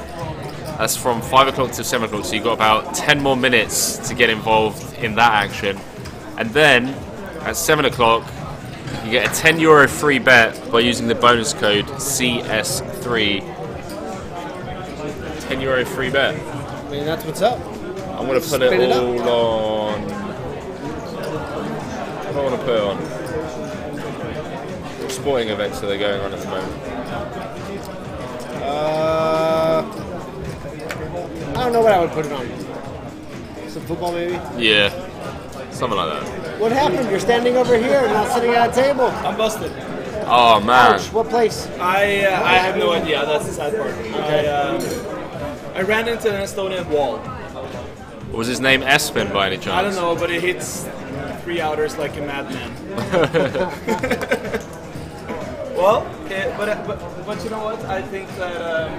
That's from 5 o'clock to 7 o'clock, so you've got about 10 more minutes to get involved in that action. And then at 7 o'clock, you get a €10 free bet by using the bonus code CS3. €10 free bet. I mean, that's what's up. I'm going to put it all on. What do I want to put it on? What sporting events are they going on at the moment? I don't know what I would put it on. Some football, maybe? Yeah, something like that. What happened? You're standing over here and not sitting at a table. I'm busted. Oh, man. Ouch. What place? I have no idea. That's the sad part. Okay. I ran into an Estonian wall. Was his name Espen by any chance? I don't know, but it hits 3 outers like a madman. Well, but you know what? I think that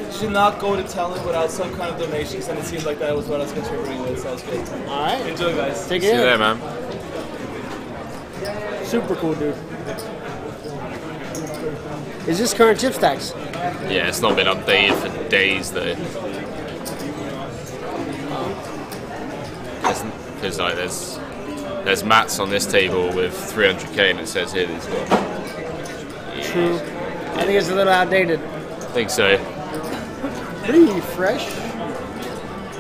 you should not go to Tallinn without some kind of donations, and it seemed like that was what I was contributing with, so that's good. All right. Enjoy, guys. Take it. See you there, man. Super cool, dude. Is this current chip stacks? Yeah, it's not been updated for days though. Because like there's mats on this table with 300k, and it says here that he's got. Yeah. True. I think it's a little outdated. I think so. Pretty fresh.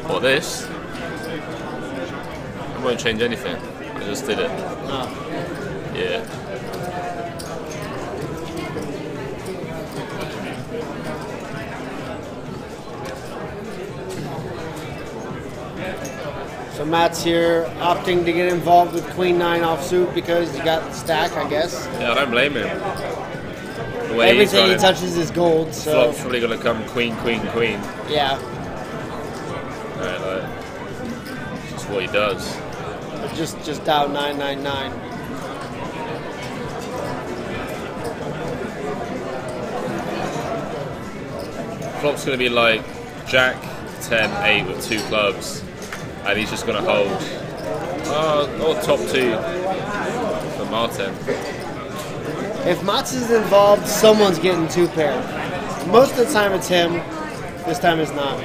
What, this? I won't change anything. I just did it. Oh. Yeah. So Matt's here opting to get involved with Queen 9 offsuit because he got the stack, I guess. Yeah, I don't blame him. The way everything he touches is gold, so... Flop's probably going to come queen, queen, queen. Yeah. Right, like, it's just what he does. Just dial 999. Flop's going to be like Jack 10-8 with 2 clubs, and he's just going to hold. Or top 2 for Martin. If Mats is involved, someone's getting 2 pair. Most of the time it's him. This time it's not.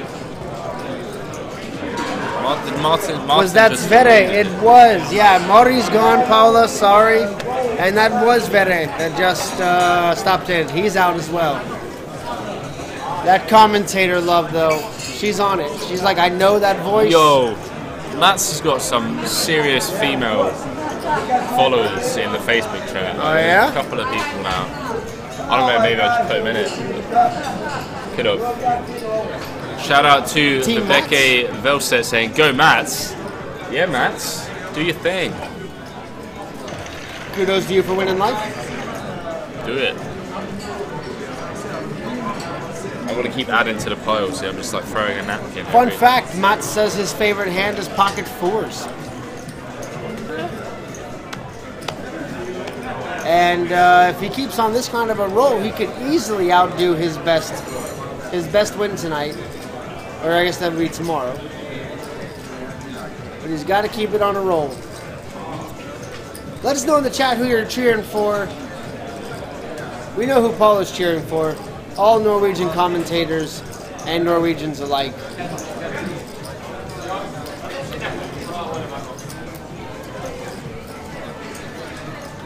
Martin was that Sverre? It was. Yeah, Mori's gone, Paula, sorry. And that was Sverre that just stopped in. He's out as well. That commentator love, though, she's on it. She's like, I know that voice. Yo, Mats has got some serious female followers in the Facebook chat. Oh, yeah? A couple of people now. I don't know, maybe I should put them in it. Could have. Shout out to Viveke Velset saying, go Mats. Yeah, Mats. Do your thing. Kudos to you for winning life. Do it. I want to keep adding to the pile, so I'm just like throwing a napkin. Fun fact, Mats says his favorite hand is pocket 4s. And if he keeps on this kind of a roll, he could easily outdo his best win tonight. Or I guess that would be tomorrow. But he's got to keep it on a roll. Let us know in the chat who you're cheering for. We know who Paul is cheering for. All Norwegian commentators and Norwegians alike.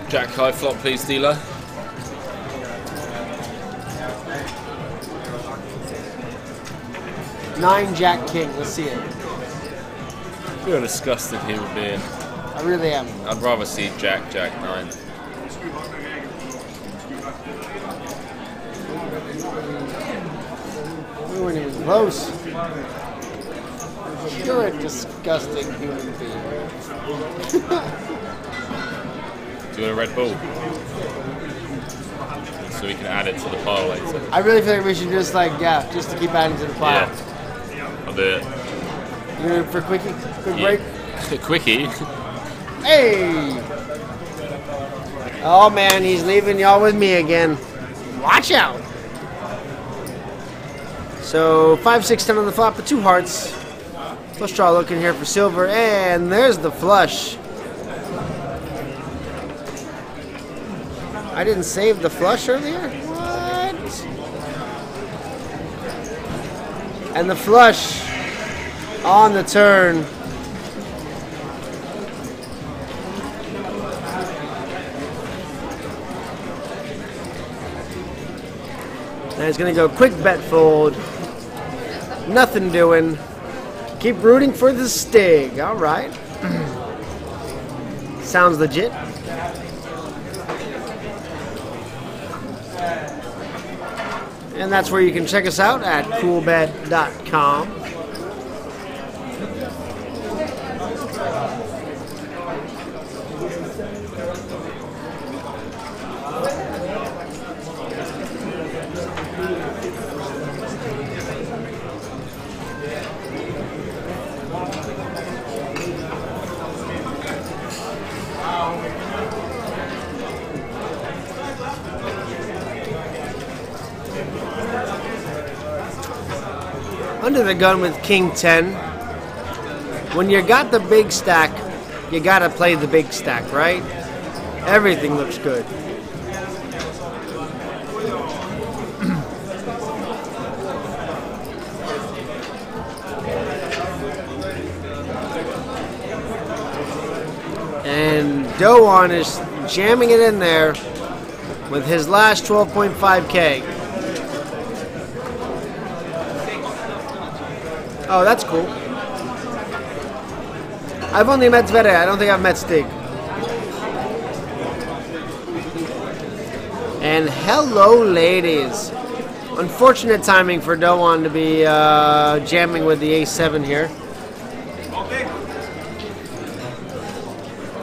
Jack high flop, please, dealer. Nine Jack King. Let's see it. Feel disgusted he would be in. I really am. I'd rather see Jack 9. We weren't even close. You're a disgusting human being. Do you want a Red Bull? So we can add it to the pile later. I really feel like we should just just to keep adding to the pile. Yeah. I'll do it. You ready for a quickie? Quick break? Quickie? Hey! Oh man, he's leaving y'all with me again. Watch out! So 5, 6, 10 on the flop, but 2 hearts. Flush draw looking here for silver, and there's the flush. I didn't save the flush earlier? What? And the flush on the turn. And he's going to go quick bet fold. Nothing doing. Keep rooting for the Stig. All right. Sounds legit. And that's where you can check us out at coolbet.com. Under the gun with King 10. When you got the big stack, you gotta play the big stack, right? Everything looks good. And Doan is jamming it in there with his last 12.5K. Oh, that's cool. I've only met Zvede. I don't think I've met Stig. And hello, ladies. Unfortunate timing for Doan to be jamming with the A7 here.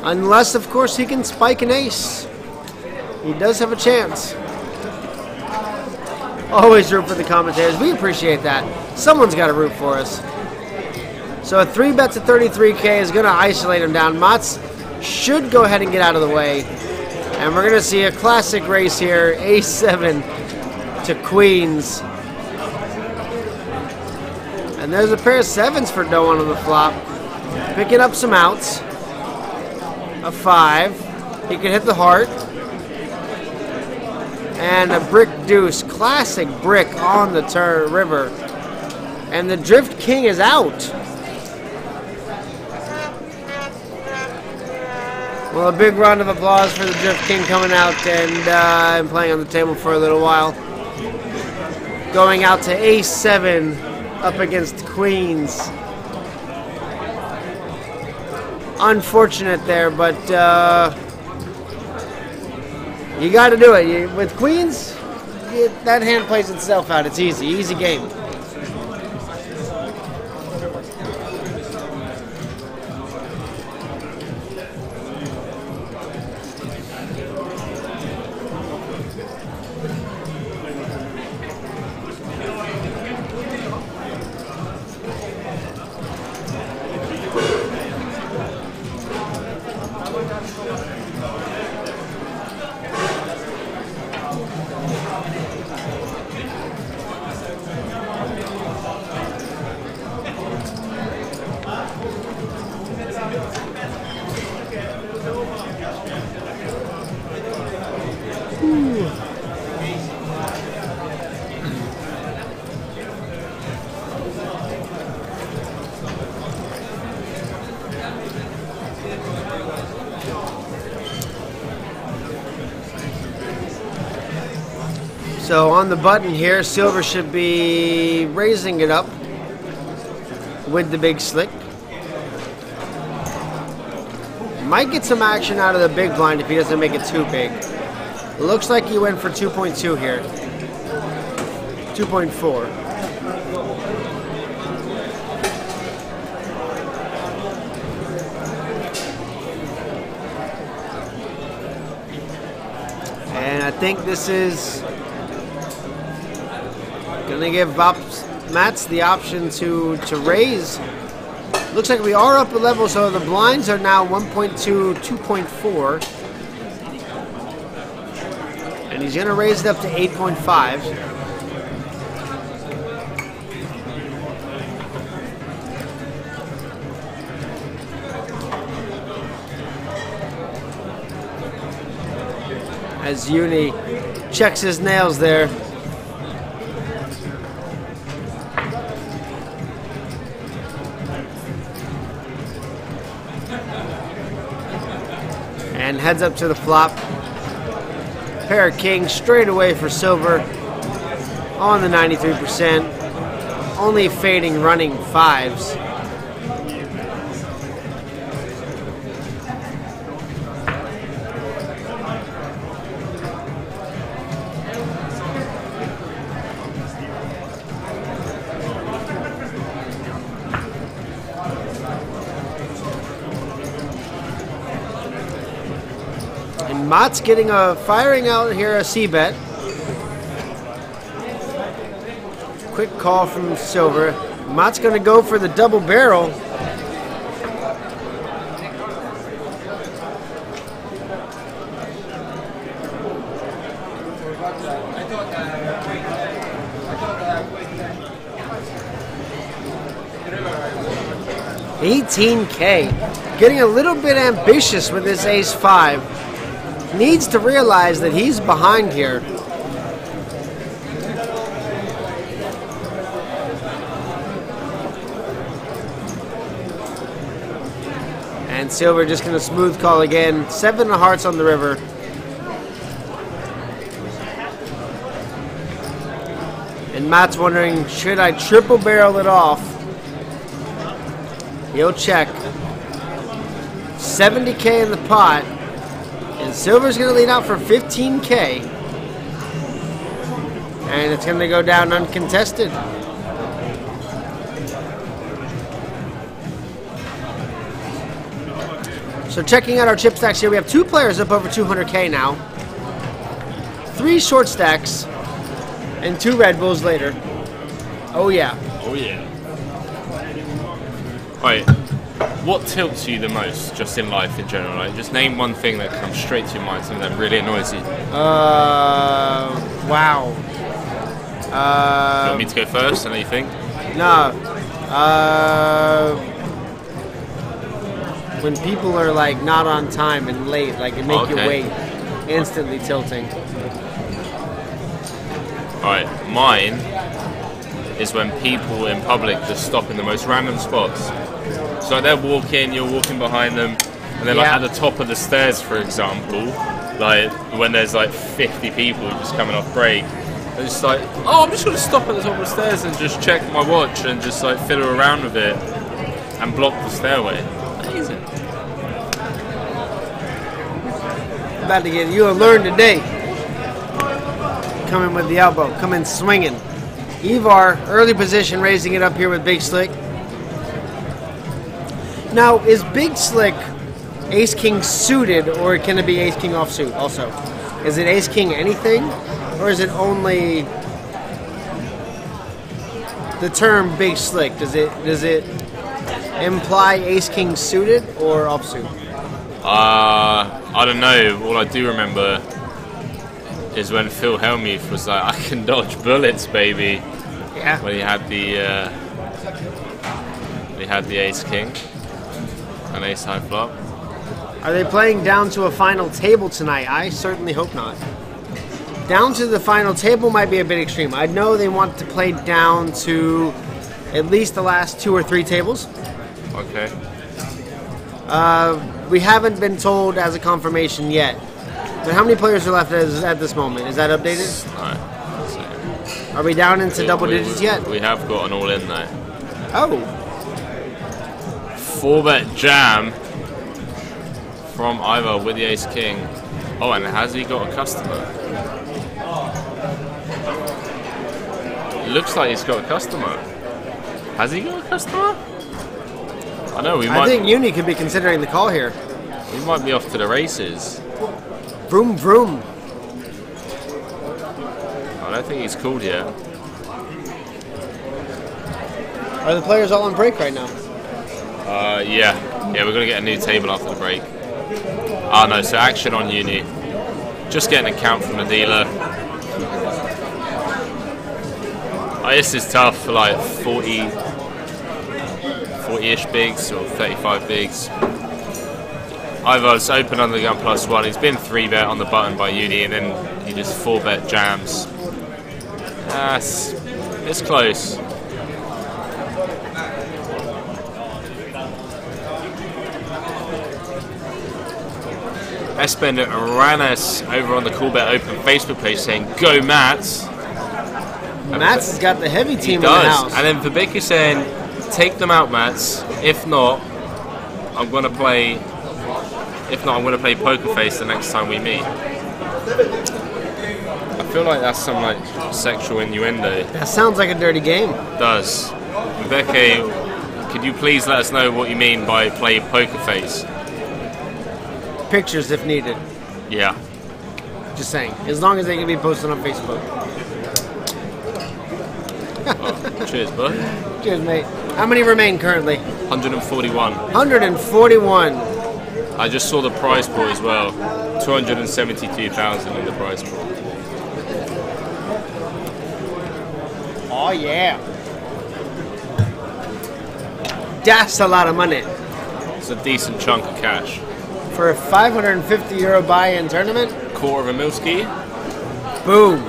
Unless, of course, he can spike an ace. He does have a chance. Always root for the commentators. We appreciate that. Someone's got to root for us. So a 3 bet to 33K is going to isolate him down. Mats should go ahead and get out of the way. And we're going to see a classic race here. A7 to queens. And there's a pair of 7s for Doan on the flop. Picking up some outs. A 5. He can hit the heart. And a brick deuce. Classic brick on the river. And the Drift King is out. Well, a big round of applause for the Drift King coming out and playing on the table for a little while. Going out to A7 up against queens. Unfortunate there, but you got to do it. With queens, that hand plays itself out. It's easy. Easy game. So on the button here, silver should be raising it up with the big slick. Might get some action out of the big blind if he doesn't make it too big. Looks like he went for 2.2 here. 2.4. think this is going to give Mats the option to raise. Looks like we are up a level, so the blinds are now 1.2, 2.4. And he's going to raise it up to 8.5. As Uni checks his nails there. And heads up to the flop. Pair of kings straight away for silver on the 93%. Only fading running fives. Mats getting firing out here a C-bet. Quick call from silver. Mats going to go for the double barrel. $18K. Getting a little bit ambitious with this ace-5. Needs to realize that he's behind here. And silver just going to smooth call again. 7 of hearts on the river. And Matt's wondering, should I triple barrel it off? He'll check. 70K in the pot. And silver's going to lead out for 15K. And it's going to go down uncontested. So checking out our chip stacks here, we have 2 players up over 200K now. 3 short stacks. And 2 Red Bulls later. Oh yeah. Oh yeah. Right. What tilts you the most, just in life in general? Like, just name one thing that comes straight to your mind, something that really annoys you. Wow. You want me to go first, and then you think? No. When people are like not on time and late, like it make you wait, instantly tilting. All right, mine is when people in public just stop in the most random spots. So they're walking, you're walking behind them, and then like at the top of the stairs, for example, like when there's like 50 people just coming off break, they're just like, oh, I'm just going to stop at the top of the stairs and just check my watch and just like fiddle around with it and block the stairway. Amazing. About to get you a learn today. Coming with the elbow, coming swinging. Ivar, early position, raising it up here with Big Slick. Now, is Big Slick Ace-King suited, or can it be Ace-King offsuit also? Is it Ace-King anything, or is it only the term Big Slick? Does it imply Ace-King suited or offsuit? I don't know. All I do remember is when Phil Hellmuth was like, I can dodge bullets, baby. Yeah. When he had the Ace-King. An ace-high flop. Are they playing down to a final table tonight? I certainly hope not. Down to the final table might be a bit extreme. I know they want to play down to at least the last 2 or 3 tables. Okay. We haven't been told as a confirmation yet. But how many players are left at this moment? Is that updated? Alright. Are we down into double digits yet? We have got an all-in though. Oh. 4-bet jam from Ivar with the Ace-King. Oh, and has he got a customer? Looks like he's got a customer. Has he got a customer? I know, I think Uni could be considering the call here. We might be off to the races. Vroom, vroom. don't think he's called yet. Are the players all on break right now? Yeah, we're gonna get a new table after the break. Oh no, so action on uni. Just getting an account from the dealer. Oh, this is tough for like 40-ish bigs or 35 bigs. Either it's open under the gun +1. He's been 3-bet on the button by uni, and then he just 4-bet jams. It's close. Espen Aranas over on the Coolbet Open Facebook page saying, "Go Mats." Mats has got the heavy team in He the does. house. And then Vibeke saying, "Take them out, Mats. If not, I'm gonna play Poker Face the next time we meet." I feel like that's some like sexual innuendo. That sounds like a dirty game. It does. Vibeke, could you please let us know what you mean by play Poker Face? Pictures if needed. Yeah. Just saying. As long as they can be posted on Facebook. Cheers, bud. Cheers, mate. How many remain currently? 141. 141. I just saw the prize pool as well. 272,000 in the prize pool. Oh, yeah. That's a lot of money. It's a decent chunk of cash. For a €550 buy-in tournament? Quarter of a milski. Boom.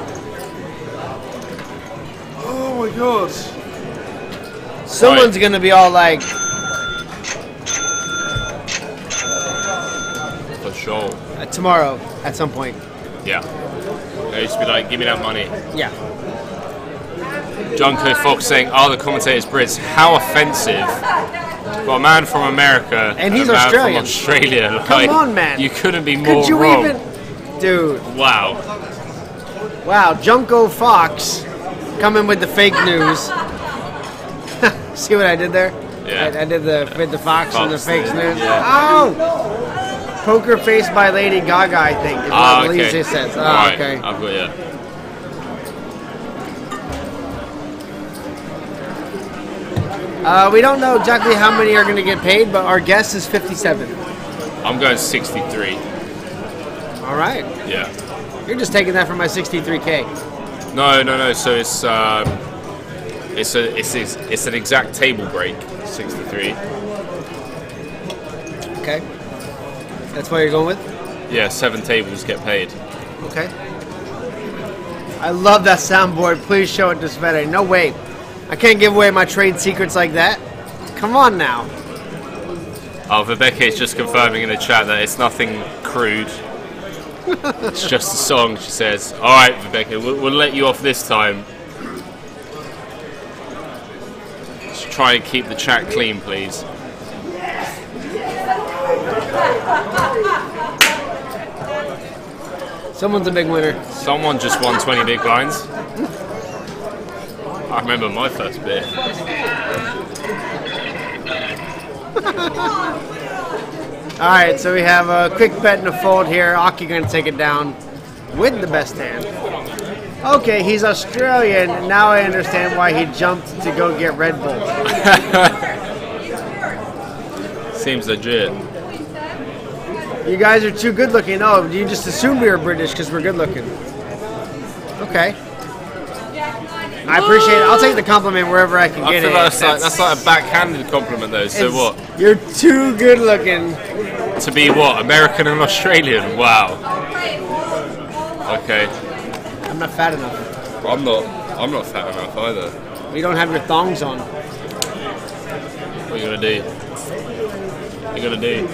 Oh my god. Someone's going to be all like... For sure. Tomorrow, at some point. Yeah. They used to be like, give me that money. Yeah. Junko Fox saying, "Are the commentators Brits? How offensive." Got a man from America and he's a man Australian. from Australia. Like, come on, man. You couldn't be more Could you wrong. even... Dude. Wow. Wow, Junko Fox coming with the fake news. See what I did there? Yeah. I did the with the Fox and the fake news. Yeah. Oh! Poker Face by Lady Gaga, I think. Is what I believe okay. it says. Oh, Alright, okay. I've got you. We don't know exactly how many are going to get paid, but our guess is 57. I'm going 63. All right. Yeah. You're just taking that from my 63K. No. So it's an exact table break. 63. Okay. That's what you're going with? Yeah, 7 tables get paid. Okay. I love that soundboard. Please show it to Sveta. No way. I can't give away my trade secrets like that. Come on now. Oh, Vibeke is just confirming in the chat that it's nothing crude. It's just a song, she says. Alright, Vibeke, we'll let you off this time. Just try and keep the chat clean, please. Someone's a big winner. Someone just won 20 big blinds. I remember my first bit. Alright, so we have a quick bet and a fold here. Aki going to take it down with the best hand. Okay, he's Australian. Now I understand why he jumped to go get Red Bull. Seems legit. You guys are too good looking. Oh, you just assumed we were British because we're good looking. Okay. I appreciate it. I'll take the compliment wherever I can I get feel it. like that's like a backhanded compliment though, so what? You're too good looking. To be what? American and Australian? Wow. Okay. I'm not fat enough. I'm not fat enough either. You don't have your thongs on. What are you gonna do? What are you gonna do?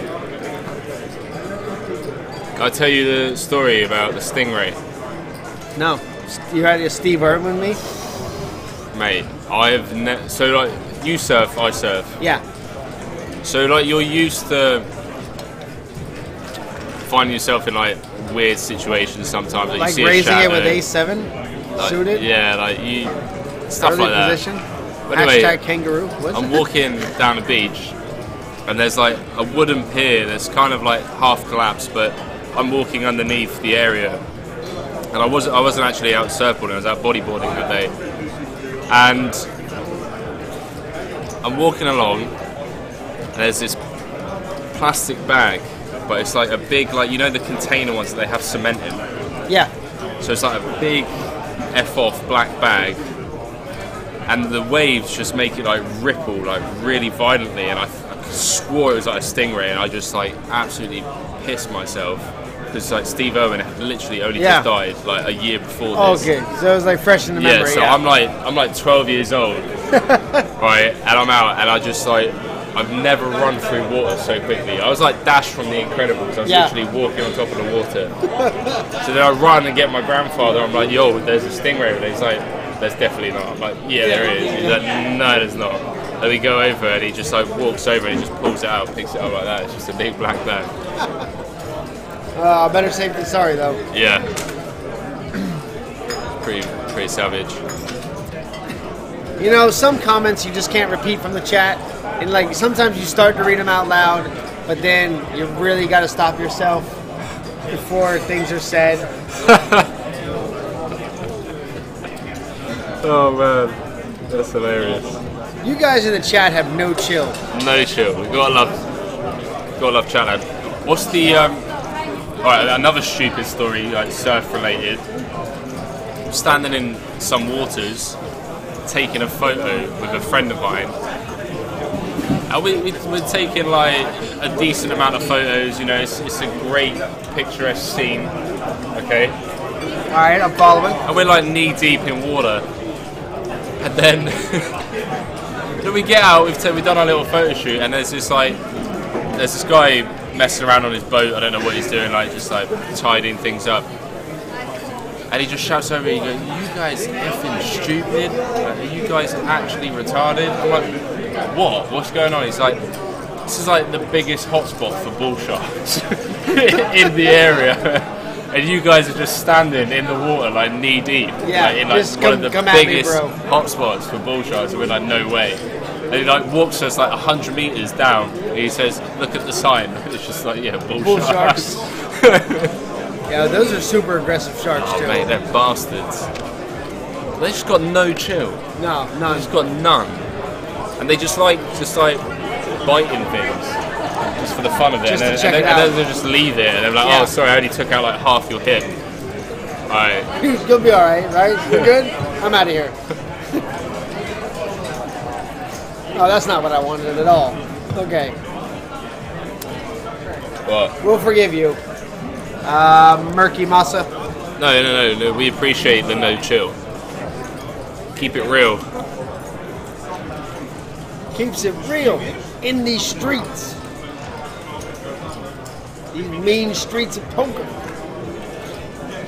I'll tell you the story about the stingray. No. You had a Steve Irwin with me? Mate, so like, you surf, I surf. Yeah. So like, you're used to finding yourself in like weird situations sometimes. Like, Like you see raising a it with shadow, A7? like, Suited? Yeah, like you... Stuff Early like that. position? But anyway, Hashtag kangaroo? What? I'm walking down the beach and there's like a wooden pier that's kind of like half collapsed, but I'm walking underneath the area and and I wasn't actually out surfboarding. I was out bodyboarding that day, and I'm walking along, and there's this plastic bag, but it's like a big, like, you know, the container ones that they have cement in. Yeah. So it's like a big F-off black bag, and the waves just make it like ripple like really violently, and I swore it was like a stingray, and I just like absolutely pissed myself because like Steve Irwin had literally only just died like a year before this. Okay, so it was like fresh in the memory. So I'm like 12 years old, right, and I'm out, and I just like, I've never run through water so quickly. I was like Dash from The Incredibles. I was literally walking on top of the water. So then I run and get my grandfather. I'm like, yo, there's a stingray over there. He's like, there's definitely not. I'm like, yeah, there is. He's like, no, there's not. Then we go over, and he just like walks over and he just pulls it out, picks it up like that. It's just a big black bag. Better safe than sorry, though. Yeah. Pretty savage. You know, some comments you just can't repeat from the chat, and like sometimes you start to read them out loud, but then you really got to stop yourself before things are said. Oh man, that's hilarious. You guys in the chat have no chill. No chill. We gotta love chat, lad. What's the alright, another stupid story, like surf related. I'm standing in some waters, taking a photo with a friend of mine. And we're taking like a decent amount of photos, you know, it's a great picturesque scene, okay? Alright, I'm following. And we're like knee deep in water. And then, then we get out, we've done our little photo shoot, and there's this guy messing around on his boat, I don't know what he's doing, like just like tidying things up. And he just shouts over, he goes, you guys effing stupid? Like, are you guys actually retarded? I'm like, what? What's going on? He's like, this is like the biggest hotspot for bull sharks in the area. And you guys are just standing in the water like knee deep. Yeah, like, in like just one of the biggest me, hotspots for bull sharks. And we're like, no way. And he like walks us like 100 meters down. And he says, look at the sign. It's just like, yeah, bull sharks. Yeah, those are super aggressive sharks too. Mate, they're bastards. They just got no chill. No, none. They just got none. And they just like biting things. Just for the fun of it. Just And to check then it out. they just leave it. And they're like, oh, sorry, I only took out like half your hip. Alright. You'll be alright, right? You're good? I'm out of here. Oh, that's not what I wanted at all. Okay. What? We'll forgive you. Murky Masa. No. We appreciate the no chill. Keep it real. Keeps it real in these streets. These mean streets of poker.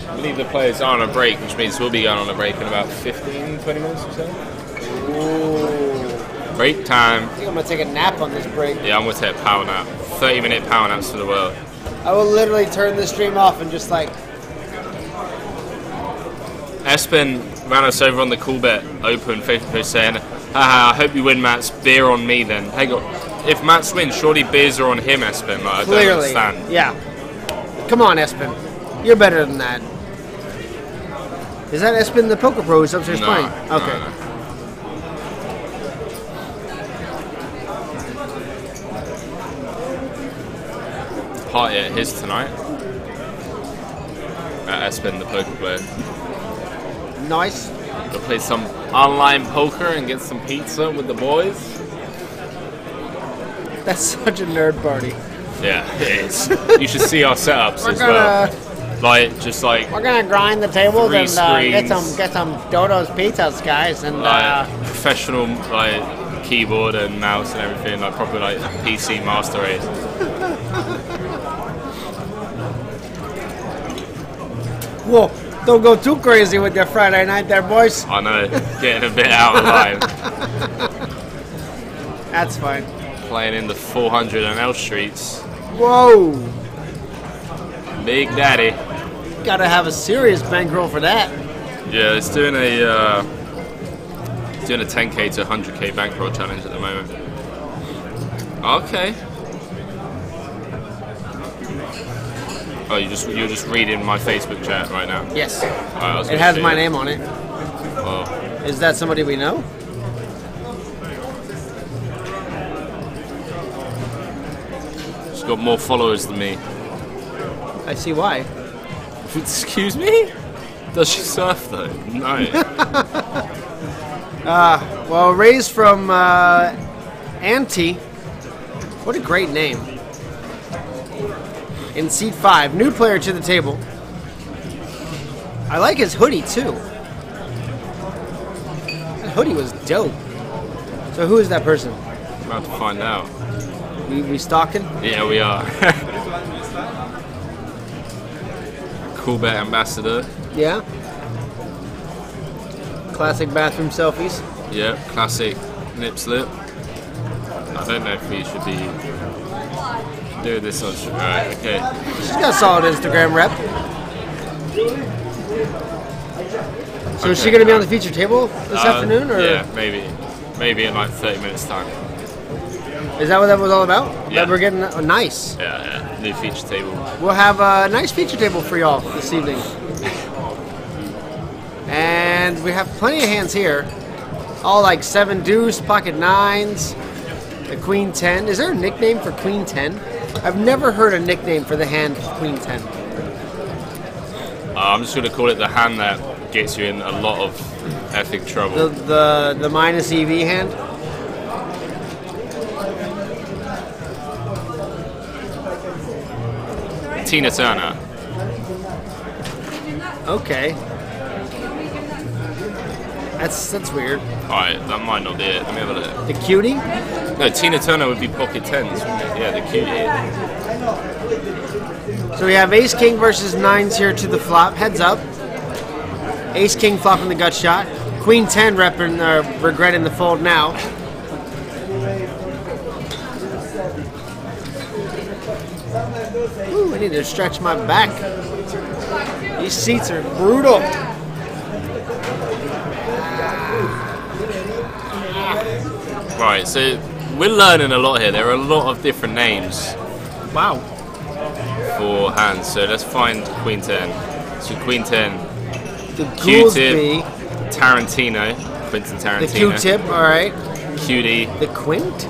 I believe the players are on a break, which means we'll be going on a break in about 15, 20 minutes or so. Ooh. Break time. I think I'm going to take a nap on this break. Yeah, I'm going to take a power nap. 30-minute power naps for the world. I will literally turn the stream off and just like... Espen ran us over on the Coolbet Open Facebook post saying, haha, I hope you win, Mats. Beer on me then. Hang on. If Mats wins, surely beers are on him, Espen. Like, I don't understand. Yeah. Come on, Espen. You're better than that. Is that Espen the Poker Pro who's upstairs playing? Okay. No. Party at his tonight. At Espen, the poker player. Nice. We'll play some online poker and get some pizza with the boys. That's such a nerd party. Yeah, it is. You should see our setups as well. Like, just like we're gonna grind the tables and screens. get some Dodo's pizzas, guys, and professional like keyboard and mouse and everything, like proper like PC master race. Whoa! Don't go too crazy with your Friday night there, boys. I know, getting a bit out of line. That's fine. Playing in the 400 on L streets. Whoa! Big Daddy. Gotta have a serious bankroll for that. Yeah, it's doing a 10k to 100k bankroll challenge at the moment. Okay. Oh, you're just reading my Facebook chat right now. Yes. Alright, It has my name on it. Oh. Is that somebody we know? She's got more followers than me. I see why. Excuse me? Does she surf though? No. Well, raised from Auntie. What a great name. In seat 5, new player to the table. I like his hoodie too. That hoodie was dope. So who is that person? About to find out. We stalking? Yeah, we are. Coolbet ambassador. Yeah. Classic bathroom selfies. Yeah, classic nip slip. I don't know if we should be doing this on. Right, okay. She's got a solid Instagram rep. So is she going to be on the feature table this afternoon? Or? Yeah, maybe in like 30 minutes time. Is that what that was all about? Yeah. That we're getting nice. Yeah, new feature table. We'll have a nice feature table for y'all this evening. And we have plenty of hands here. All like 7 deuce, pocket 9s, the queen 10. Is there a nickname for queen 10? I've never heard a nickname for the hand queen 10. I'm just going to call it the hand that gets you in a lot of ethic trouble. The minus EV hand? Tina Turner. Okay. That's weird. Alright, that might not be it. Let me have a look. The cutie? No, Tina Turner would be pocket 10s, wouldn't it? Yeah, the cutie. So we have ace king versus 9s here to the flop. Heads up. Ace king flopping the gut shot. Queen 10 regretting the fold now. Ooh, I need to stretch my back. These seats are brutal. Right, so we're learning a lot here. There are a lot of different names. Wow. For hands. So let's find Queen 10. So Queen 10. The Q-tip. Tarantino. Quentin Tarantino. The Q-tip, alright. Cutie. The Quint.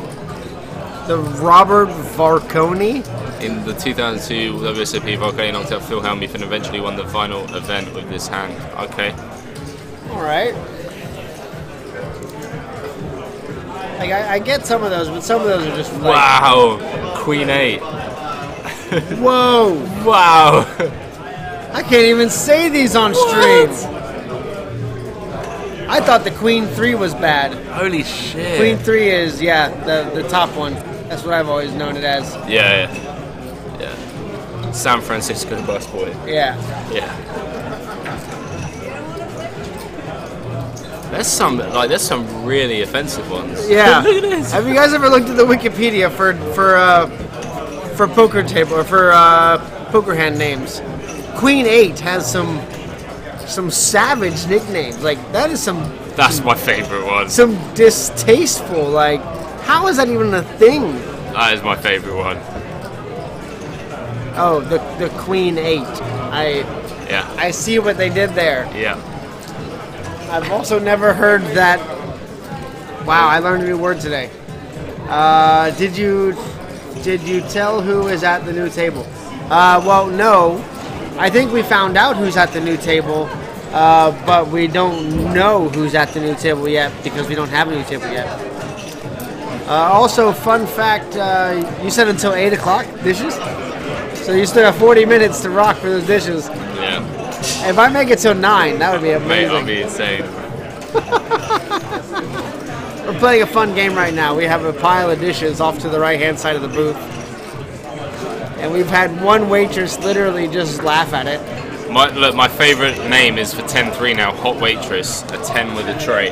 The Robert Varconi. In the 2002 WSOP, Varconi knocked out Phil Hellmuth and eventually won the final event with this hand. Okay. Alright. Like, I get some of those, but some of those are just like... Wow! Queen 8. Whoa! Wow! I can't even say these on stream. I thought the Queen 3 was bad. Holy shit. Queen 3 is, yeah, the top one. That's what I've always known it as. Yeah. San Francisco busboy. Yeah. There's some really offensive ones. Yeah. Look at this. Have you guys ever looked at the Wikipedia for poker table or for poker hand names? Queen 8 has some savage nicknames. Like that is some. That's my favorite one. Some distasteful. Like, how is that even a thing? That is my favorite one. Oh, the Queen 8. I see what they did there. Yeah. I've also never heard that. Wow, I learned a new word today. Did you tell who is at the new table? Well, no. I think we found out who's at the new table, but we don't know who's at the new table yet because we don't have a new table yet. Also, fun fact, you said until 8 o'clock dishes? So you still have 40 minutes to rock for those dishes. Yeah. If I make it till 9, that would be amazing. Mate, I'll be insane. We're playing a fun game right now. We have a pile of dishes off to the right-hand side of the booth. And we've had one waitress literally just laugh at it. My favorite name is for 10-3 now, Hot Waitress, a 10 with a tray.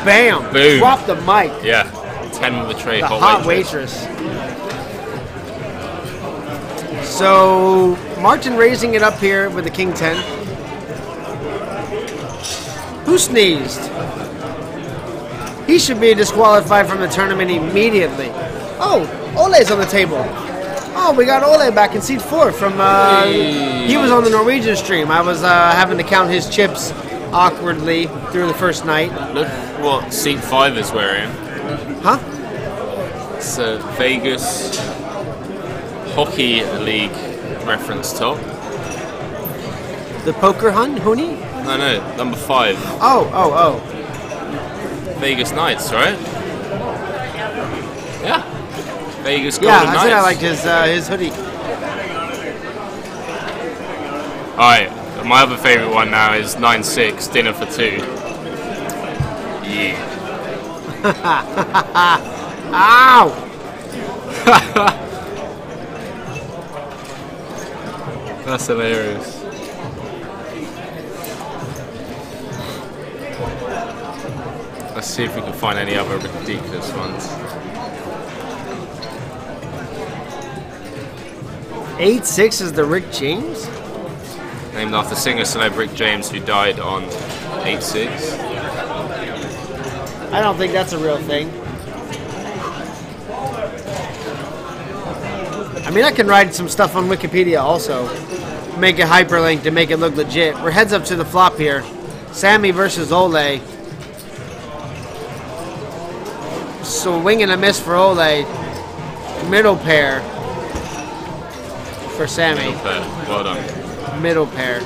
Bam! Boom. Drop the mic. Yeah, 10 with a tray, The hot waitress. So, Martin raising it up here with the King 10. Who sneezed? He should be disqualified from the tournament immediately. Oh, Ole's on the table. Oh, we got Ole back in seat 4 from. He was on the Norwegian stream. I was having to count his chips awkwardly through the first night. Look what seat 5 is wearing. Huh? It's a Vegas Hockey League reference top. The poker hoonie? No, number 5. Oh. Vegas Knights, right? Yeah. Vegas Golden Yeah, I Knights. said I liked his hoodie. Alright, my other favourite one now is 9-6, dinner for 2. Yeah. Ow! That's hilarious. Let's see if we can find any other ridiculous ones. 8-6 is the Rick James? Named after singer celeb Rick James, who died on 8-6. I don't think that's a real thing. I mean, I can write some stuff on Wikipedia also. Make a hyperlink to make it look legit. We're heads up to the flop here. Sammy versus Ole. So wing and a miss for Ole. Middle pair for Sammy. Middle pair. Well done. Middle pair.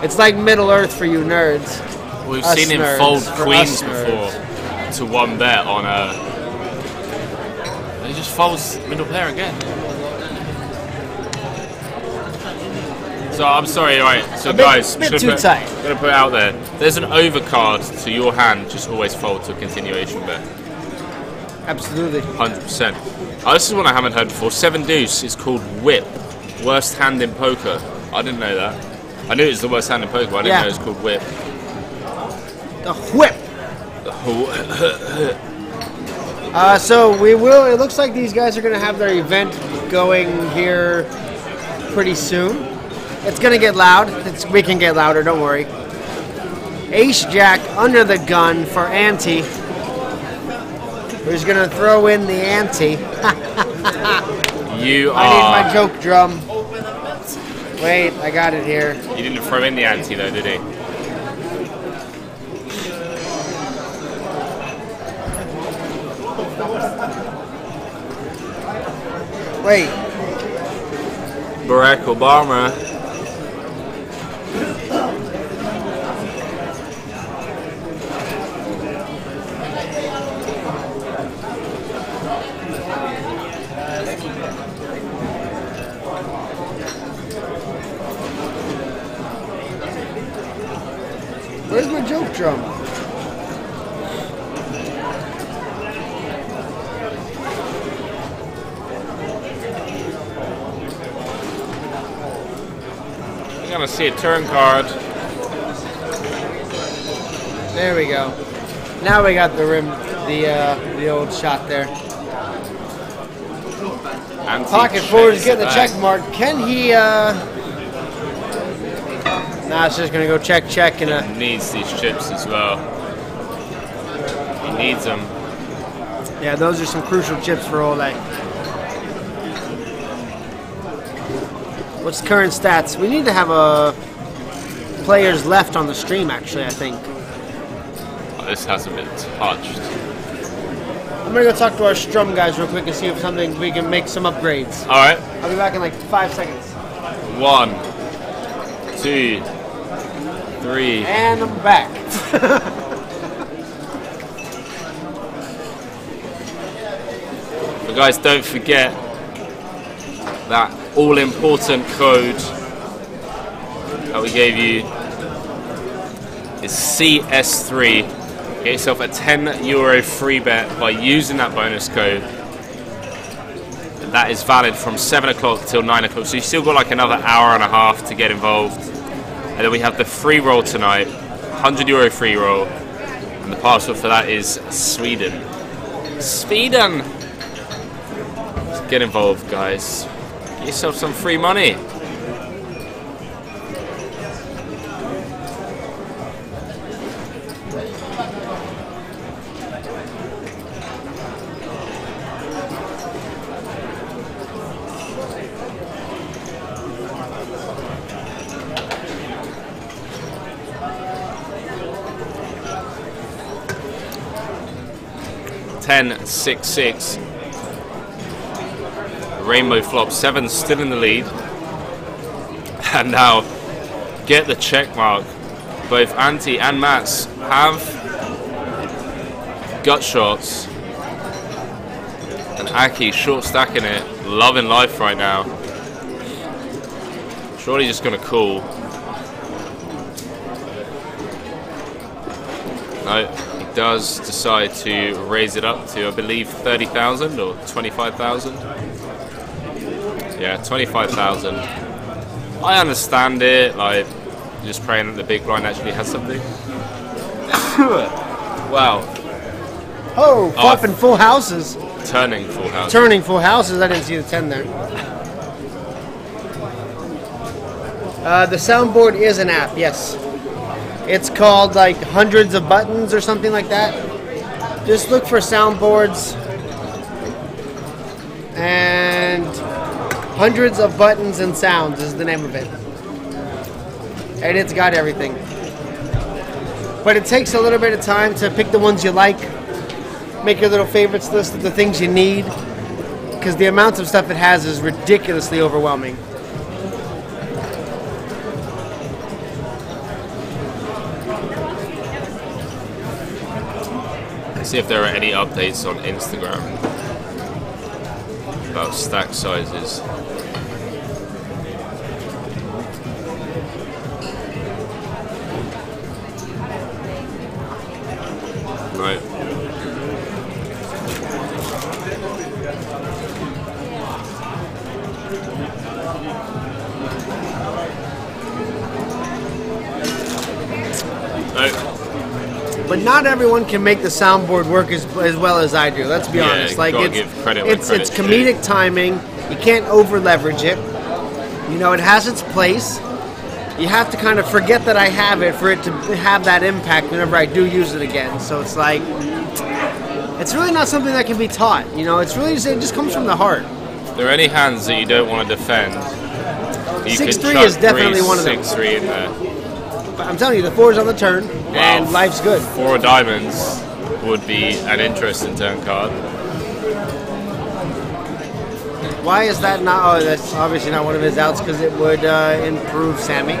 It's like Middle Earth for you nerds. We've Us seen him nerds, fold for queens us before nerds. to 1 bet on a. He just folds middle pair again. So I'm sorry, right? So guys, bit too tight. I'm gonna put it out there. There's an overcard to your hand. Just always fold to a continuation bet. Absolutely. 100%. Oh, this is one I haven't heard before. 7 deuce is called whip. Worst hand in poker. I didn't know that. I knew it was the worst hand in poker, but I didn't know it was called whip. The whip. So we will. It looks like these guys are going to have their event going here pretty soon. It's going to get loud. We can get louder. Don't worry. Ace Jack under the gun for ante. Who's going to throw in the ante? You I need my joke drum. Wait, I got it here. He didn't throw in the ante though, did he? Wait. Barack Obama. Where's my joke drum? You're gonna see a turn card. There we go. Now we got the rim, the old shot there. Pocket forward's getting the check mark. Can he? Nah, it's just gonna go check and. He needs these chips as well. He needs them. Yeah, those are some crucial chips for Ole. What's current stats? We need to have players left on the stream. Actually, I think. Oh, this hasn't been touched. I'm gonna go talk to our strum guys real quick and see if we can make some upgrades. All right. I'll be back in like 5 seconds. 1, 2, 3. And I'm back. But guys, don't forget that all-important code that we gave you is CS3. Get yourself a €10 free bet by using that bonus code. And that is valid from 7 o'clock till 9 o'clock. So you've still got like another hour and a half to get involved. And then we have the free roll tonight, €100 free roll. And the password for that is Sweden. Sweden! Let's get involved, guys. Get yourself some free money. 10-6-6. Rainbow flop, 7 still in the lead. And now, get the check mark. Both Antti and Mats have gut shots. And Aki short stacking it, loving life right now. Surely just gonna call. No, he does decide to raise it up to, I believe, 30,000 or 25,000. Yeah, 25,000. I understand it, like, just praying that the big blind actually has something. Wow. Oh, flopping full houses. Turning full houses. Turning full houses. I didn't see the 10 there. The soundboard is an app, yes. It's called like Hundreds of Buttons or something like that. Just look for soundboards and Hundreds of Buttons and Sounds is the name of it. And it's got everything. But it takes a little bit of time to pick the ones you like, make your little favorites list of the things you need, because the amount of stuff it has is ridiculously overwhelming. See if there are any updates on Instagram about stack sizes. Right. But not everyone can make the soundboard work as well as I do. Let's be honest. Like it's comedic timing. You can't over leverage it. You know, it has its place. You have to kind of forget that I have it for it to have that impact whenever I do use it again. So it's like, it's really not something that can be taught. You know, it's really, it just comes from the heart. Are there any hands that you don't want to defend? 6-3 is definitely one of them. 6-3 in there. I'm telling you, the 4's on the turn, and life's good. 4 of diamonds would be an interesting turn card. Why is that not? Oh, that's obviously not one of his outs because it would improve Sammy.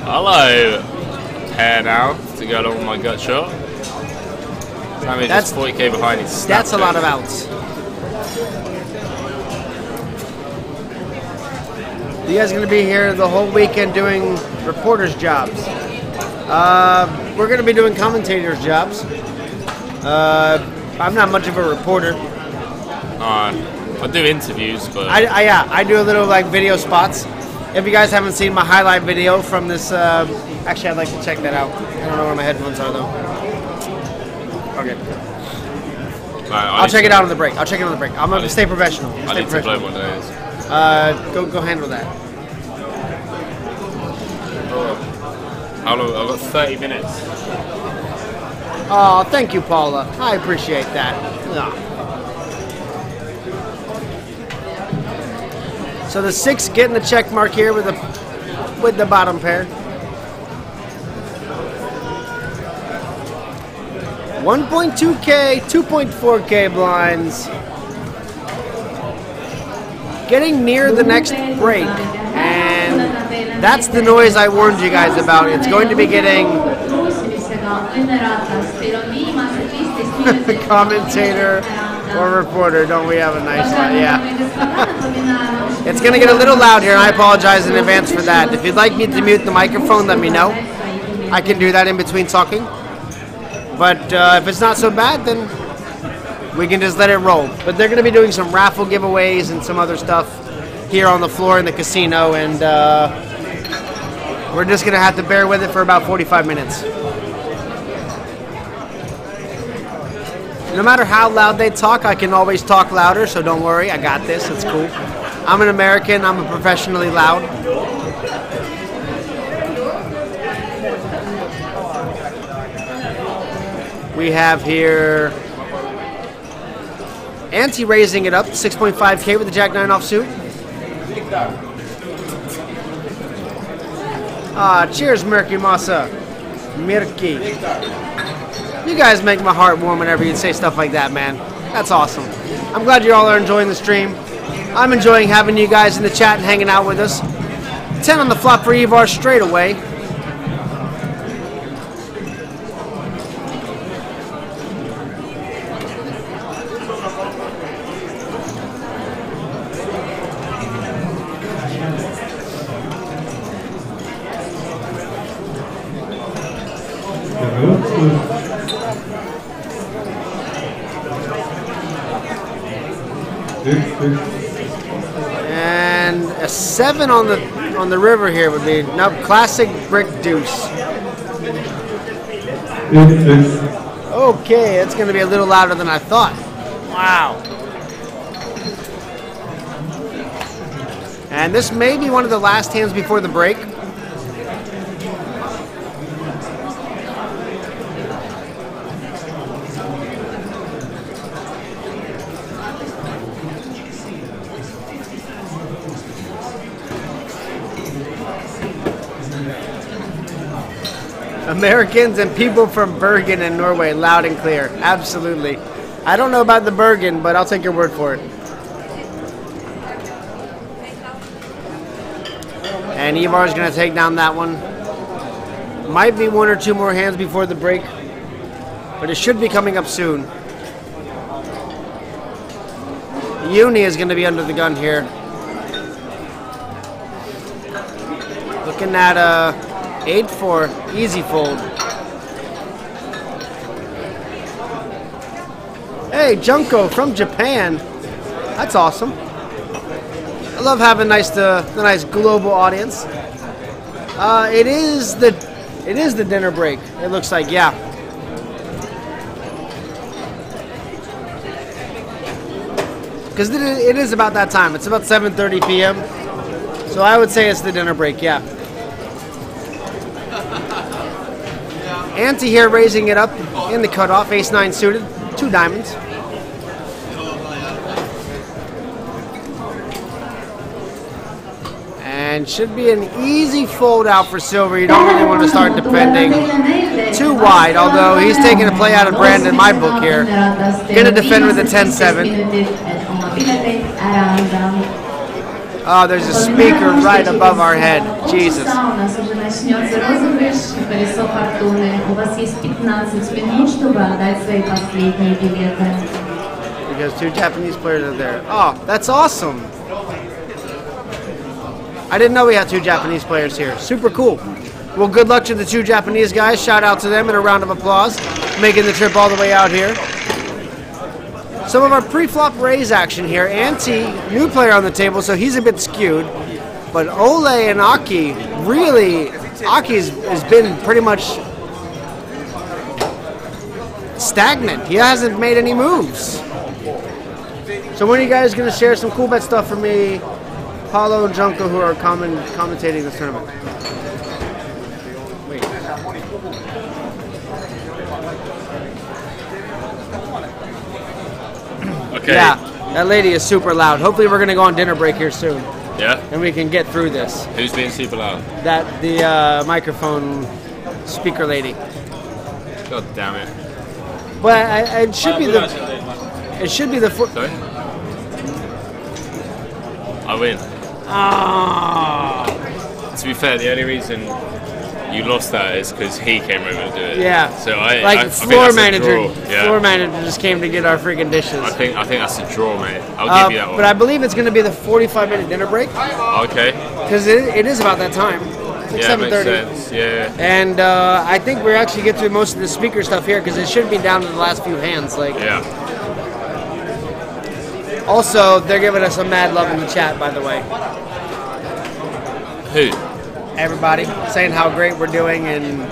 Hello, pair now to go along with my gut shot. Sammy's just 40k behind. That's a lot of outs. You guys are going to be here the whole weekend doing reporters' jobs. We're going to be doing commentators' jobs. I'm not much of a reporter. I do interviews, but I do a little like video spots. If you guys haven't seen my highlight video from this, actually I'd like to check that out. I don't know where my headphones are though. Okay. I'll check it out on the break. I'm gonna stay professional. I need to blow one of those. Go handle that. I've got 30 minutes. Oh, thank you, Paula. I appreciate that. Oh. So the 6 getting the check mark here with the bottom pair. 1.2K, 2.4K blinds. Getting near the next break, and that's the noise I warned you guys about. It's going to be getting commentator or reporter. Don't we have a nice one? Yeah. It's going to get a little loud here, and I apologize in advance for that. If you'd like me to mute the microphone, let me know. I can do that in between talking. But if it's not so bad, then we can just let it roll. But they're going to be doing some raffle giveaways and some other stuff here on the floor in the casino, and we're just going to have to bear with it for about 45 minutes. No matter how loud they talk, I can always talk louder, so don't worry, I got this, it's cool. I'm an American, I'm a professionally loud. We have here Antti raising it up to 6.5K with the Jack-9 offsuit. Cheers, Murky Massa. Mirki. You guys make my heart warm whenever you say stuff like that, man. That's awesome. I'm glad you all are enjoying the stream. I'm enjoying having you guys in the chat and hanging out with us. 10 on the flop for Ivar straight away. And a 7 on the river here would be classic brick deuce. Okay, it's going to be a little louder than I thought. Wow. And this may be one of the last hands before the break. Americans and people from Bergen in Norway, loud and clear. Absolutely. I don't know about the Bergen, but I'll take your word for it. And Ivar's going to take down that one. Might be 1 or 2 more hands before the break, but it should be coming up soon. Uni is going to be under the gun here. Looking at 8-4, easy fold. Hey, Junko from Japan. That's awesome. I love having the nice global audience. It is the dinner break. It looks like, yeah. Because it is about that time. It's about 7:30 p.m. So I would say it's the dinner break, yeah. Ante here raising it up in the cutoff, ace-9 suited, 2 diamonds. And should be an easy fold out for silver. You don't really want to start defending too wide, although he's taking a play out of Brandon, my book here. Gonna defend with a 10-7. Oh, there's a speaker right above our head. Jesus. Because 2 Japanese players are there. Oh, that's awesome. I didn't know we had 2 Japanese players here. Super cool. Well, good luck to the 2 Japanese guys. Shout out to them and a round of applause. Making the trip all the way out here. Some of our pre-flop raise action here. Ante, new player on the table, so he's a bit skewed. But Ole and Aki, really, Aki's has been pretty much stagnant. He hasn't made any moves. So when are you guys going to share some cool bet stuff for me, Paulo and Junko, who are commentating this tournament? Wait. Okay. Yeah, that lady is super loud. Hopefully we're going to go on dinner break here soon. Yeah? And we can get through this. Who's being super loud? The microphone speaker lady. God damn it. But it should be the... It should be the... Sorry? I win. Ah. To be fair, the only reason you lost that is because he came over to do it. Yeah. So floor manager. Yeah. Floor manager just came to get our freaking dishes. I think that's a draw, mate. I'll give you that one. But I believe it's going to be the 45-minute dinner break. Okay. Because it is about that time. It's like 7:30. Makes sense. Yeah. And I think we're actually get through most of the speaker stuff here because it should be down to the last few hands. Yeah. Also, they're giving us some mad love in the chat, by the way. Who? Everybody saying how great we're doing, and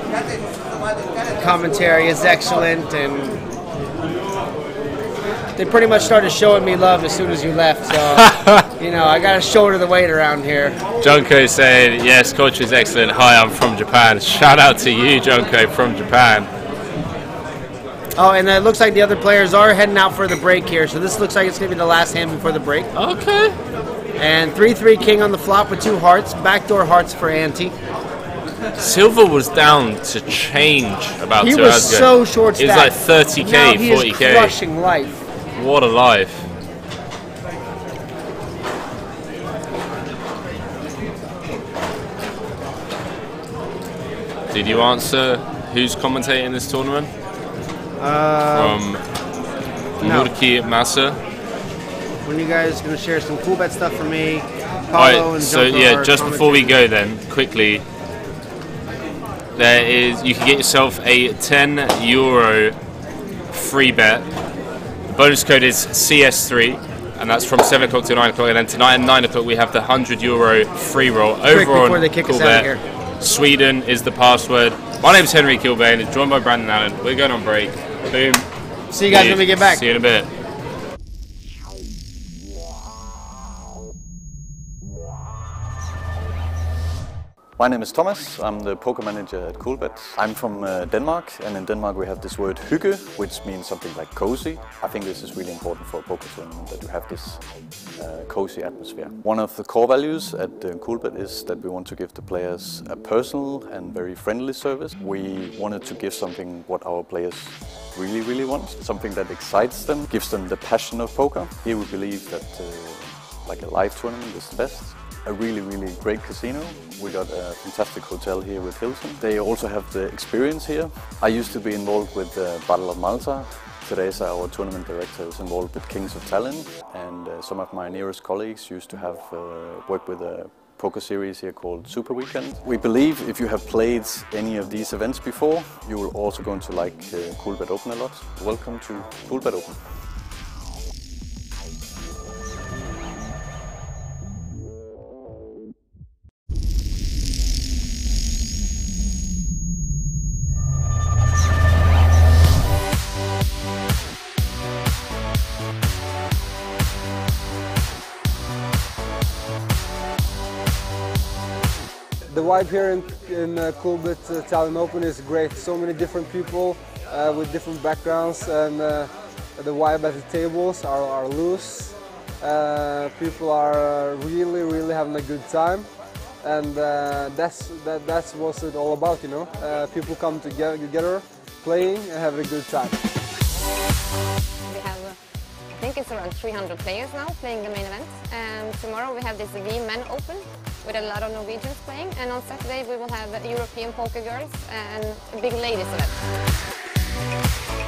commentary is excellent, and they pretty much started showing me love as soon as you left. So, I got to shoulder the weight around here. Junko saying, yes, coach is excellent. Hi, I'm from Japan. Shout out to you, Junko, from Japan. Oh, and it looks like the other players are heading out for the break here. So this looks like it's going to be the last hand before the break. Okay. And 3-3 king on the flop with 2 hearts. Backdoor hearts for Ante. Silver was down to change about 2 He hours ago. was so short It was stacked. like 30k, Now he 40k. is crushing life. What a life. Did you answer who's commentating this tournament? From no. Nurki Massa. When you guys going to share some cool bet stuff for me? Paulo Alright, and so Joko yeah, are just before we commentating. go then, quickly, you can get yourself a €10 free bet. The bonus code is CS3, and that's from 7 o'clock to 9 o'clock, and then tonight at 9 o'clock we have the €100 free roll Quick, over before on they kick us out of Coolbet. here. Sweden is the password. My name's Henry Kilbane, it's joined by Brandon Allen. We're going on break. Boom. See you guys when we get back. See you in a bit. My name is Thomas, I'm the poker manager at Coolbet. I'm from Denmark, and in Denmark we have this word hygge, which means something like cozy. I think this is really important for a poker tournament, that you have this cozy atmosphere. One of the core values at Coolbet is that we want to give the players a personal and very friendly service. We wanted to give something what our players really want, something that excites them, gives them the passion of poker. Here we believe that like a live tournament is the best. A really great casino. We got a fantastic hotel here with Hilton. They also have the experience here. I used to be involved with the Battle of Malta. Teresa, our tournament director, is involved with Kings of Tallinn, and some of my nearest colleagues used to have worked with a poker series here called Super Weekend. We believe if you have played any of these events before, you will also going to like Coolbet Open a lot. Welcome to Coolbet Open. The vibe here in Coolbet Tallinn Open is great. So many different people with different backgrounds, and the vibe at the tables are loose. People are really having a good time, and that's what it's all about, you know. People come together, playing and having a good time. We have, I think it's around 300 players now playing the main event. Tomorrow we have this V-Men Open with a lot of Norwegians playing, and on Saturday we will have European poker girls and a big ladies event.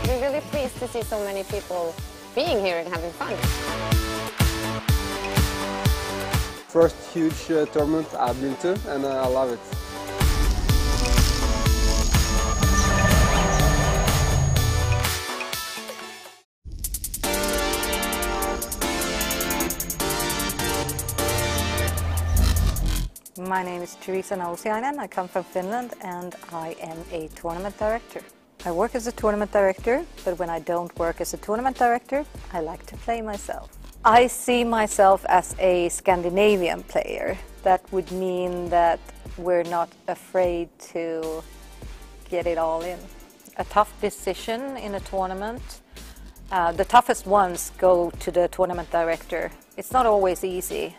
We're really pleased to see so many people being here and having fun. First huge tournament I've been to, and I love it. My name is Teresa Nausiainen. I come from Finland and I am a tournament director. I work as a tournament director, but when I don't work as a tournament director, I like to play myself. I see myself as a Scandinavian player. That would mean that we're not afraid to get it all in. A tough decision in a tournament, the toughest ones go to the tournament director. It's not always easy.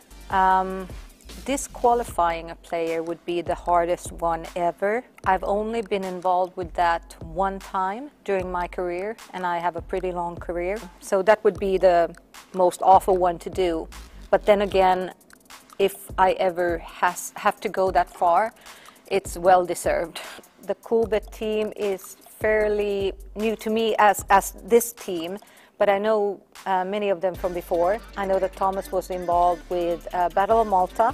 Disqualifying a player would be the hardest one ever. I've only been involved with that one time during my career, and I have a pretty long career. So that would be the most awful one to do. But then again, if I ever have to go that far, it's well deserved. The Coolbet team is fairly new to me as this team, but I know many of them from before. I know that Thomas was involved with Battle of Malta,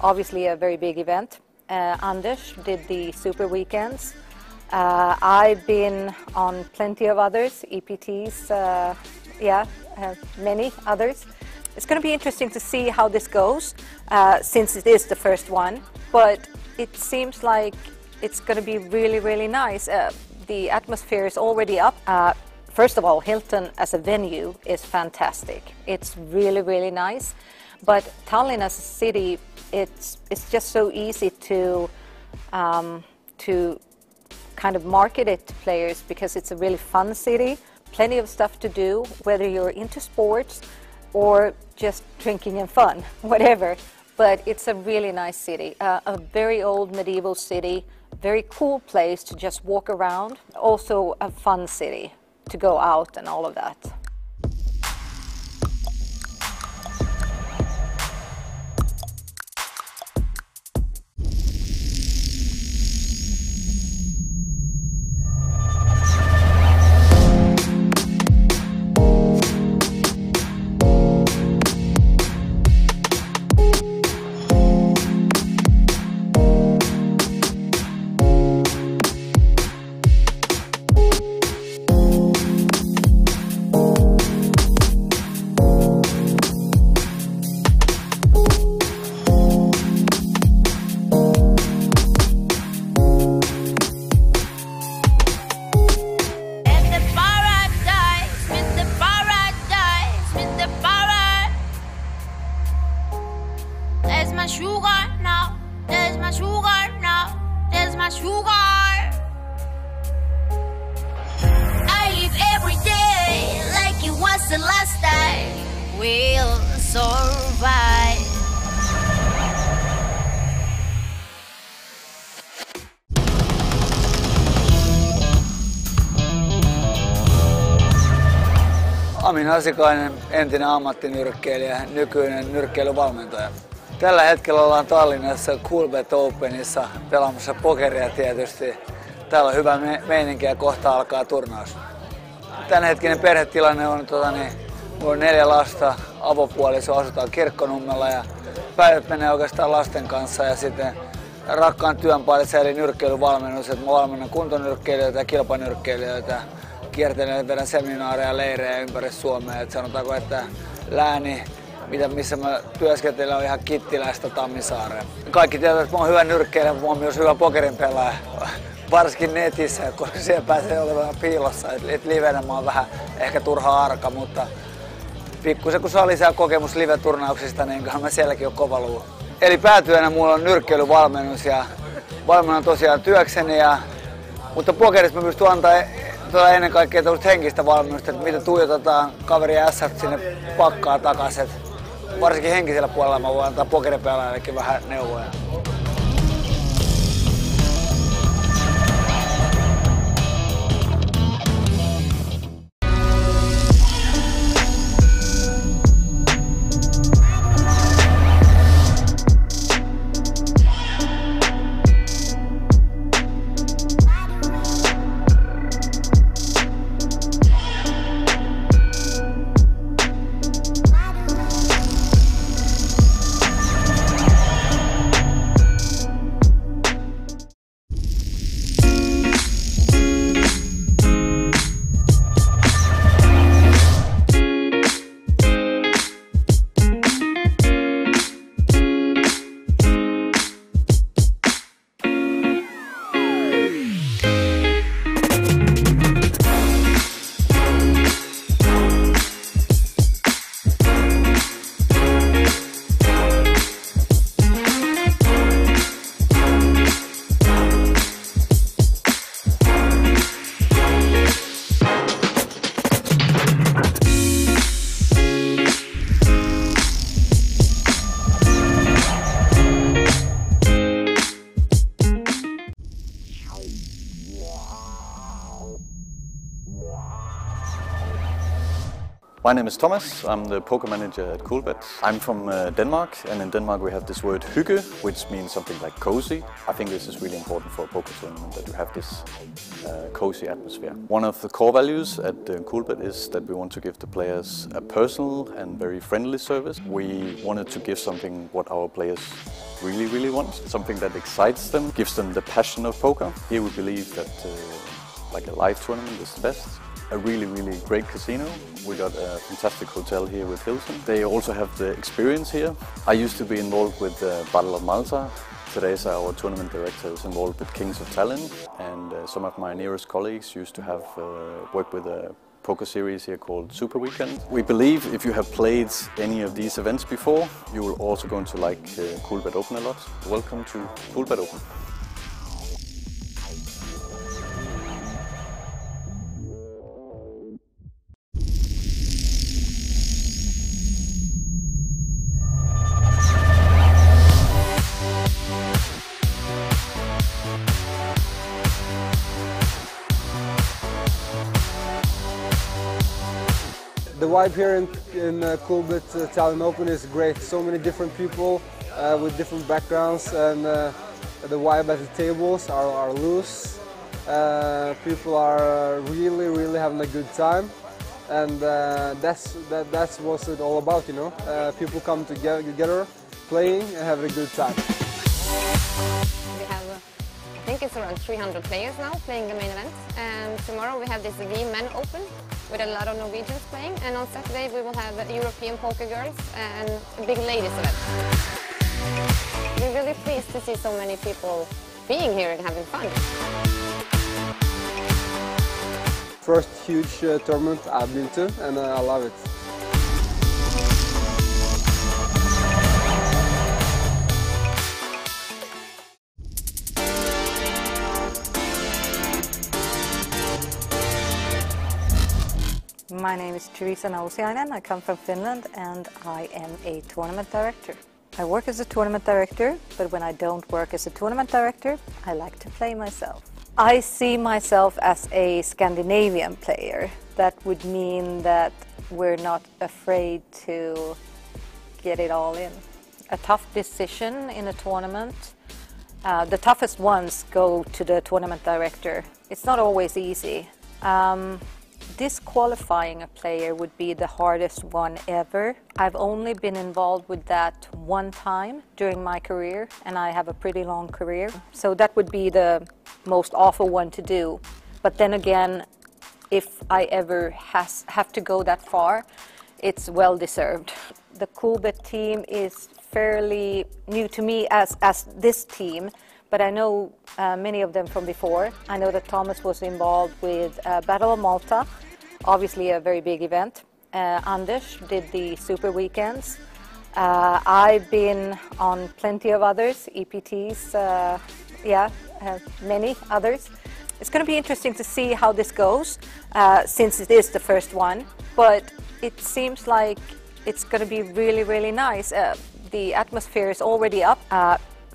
obviously a very big event. Anders did the Super Weekends. I've been on plenty of others, EPTs, many others. It's going to be interesting to see how this goes, since it is the first one, but it seems like it's going to be really nice. The atmosphere is already up. First of all, Hilton as a venue is fantastic. It's really nice. But Tallinn as a city, it's just so easy to kind of market it to players, because it's a really fun city, plenty of stuff to do, whether you're into sports or just drinking and fun, whatever. but it's a really nice city, a very old medieval city, very cool place to just walk around, also a fun city to go out and all of that. Amin Hasikainen, entinen ammattinyrkkeilijä, nykyinen nyrkkeilyvalmentaja. Tällä hetkellä ollaan Tallinnassa Coolbet Openissa pelaamassa pokeria tietysti. Täällä on hyvä meininki ja kohta alkaa turnaus. Tämänhetkinen perhetilanne on, mulla on 4 lasta, avopuoliso, asutaan Kirkkonummella ja päivät menee oikeastaan lasten kanssa ja sitten rakkaan työn parissa eli nyrkkeilyvalmennus, että mä valmennan kuntonyrkkeilijöitä ja kilpanyrkkeilijöitä. Kiertelen, vedän seminaareja ja leirejä ympäri Suomea. Et sanotaanko, että lääni, missä mä työskentelen, on ihan Kittilästä Tammisaareen. Kaikki tietävät, että mä oon hyvä nyrkkeilijä, mutta mä oon myös hyvä pokerin pelaaja. Varsinkin netissä, koska siellä pääsee olemaan piilossa. Et livenä mä oon vähän ehkä turha arka, mutta pikkusen kun saa lisää kokemus live-turnauksista, niin kyllä mä sielläkin on kova luu. Eli päätyönä mulla on nyrkkeilyvalmennus ja valmennan tosiaan työkseni. Mutta pokerissa mä pystyn antaa ennen kaikkea henkistä valmennusta, että miten tuijotetaan kaveri ässät sinne pakkaa takaisin. Varsinkin henkisellä puolella mä voin antaa pokeripelaajallekin vähän neuvoja. My name is Thomas, I'm the poker manager at Coolbet. I'm from Denmark, and in Denmark we have this word hygge, which means something like cozy. I think this is really important for a poker tournament, that you have this cozy atmosphere. One of the core values at Coolbet is that we want to give the players a personal and very friendly service. We wanted to give something what our players really want, something that excites them, gives them the passion of poker. Here we believe that like a live tournament is the best. A really great casino. We got a fantastic hotel here with Hilton. They also have the experience here. I used to be involved with Battle of Malta. Today's our tournament director is involved with Kings of Tallinn, and some of my nearest colleagues used to have worked with a poker series here called Super Weekend. We believe if you have played any of these events before, you will also going to like Coolbet Open a lot. Welcome to Coolbet Open. The vibe here in Coolbet Tallinn Open is great. So many different people with different backgrounds, and the vibe at the tables are loose. People are really having a good time, and that's what it's all about, you know. People come together, playing and having a good time. We have, I think it's around 300 players now playing the main event, and tomorrow we have this Men Open with a lot of Norwegians playing, and on Saturday we will have European poker girls and a big ladies event. We're really pleased to see so many people being here and having fun. First huge tournament I've been to, and I love it. My name is Teresa Nausiainen. I come from Finland and I am a tournament director. I work as a tournament director, but when I don't work as a tournament director, I like to play myself. I see myself as a Scandinavian player. That would mean that we're not afraid to get it all in. A tough decision in a tournament, the toughest ones go to the tournament director. It's not always easy. Disqualifying a player would be the hardest one ever. I've only been involved with that one time during my career, and I have a pretty long career. So that would be the most awful one to do. But then again, if I ever have to go that far, it's well deserved. The Coolbet team is fairly new to me as this team, but I know many of them from before. I know that Thomas was involved with Battle of Malta, obviously a very big event. Anders did the Super Weekends. I've been on plenty of others, EPTs, many others. It's going to be interesting to see how this goes, since it is the first one, but it seems like it's going to be really nice. The atmosphere is already up.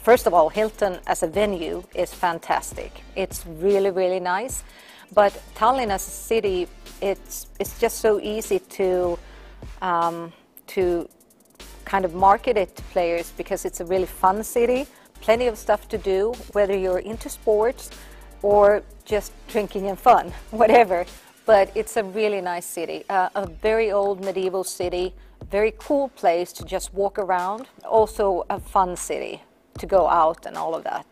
First of all, Hilton as a venue is fantastic. It's really nice. But Tallinn as a city, it's just so easy to kind of market it to players, because it's a really fun city, plenty of stuff to do, whether you're into sports or just drinking and fun, whatever. But it's a really nice city, a very old medieval city, very cool place to just walk around, also a fun city to go out and all of that.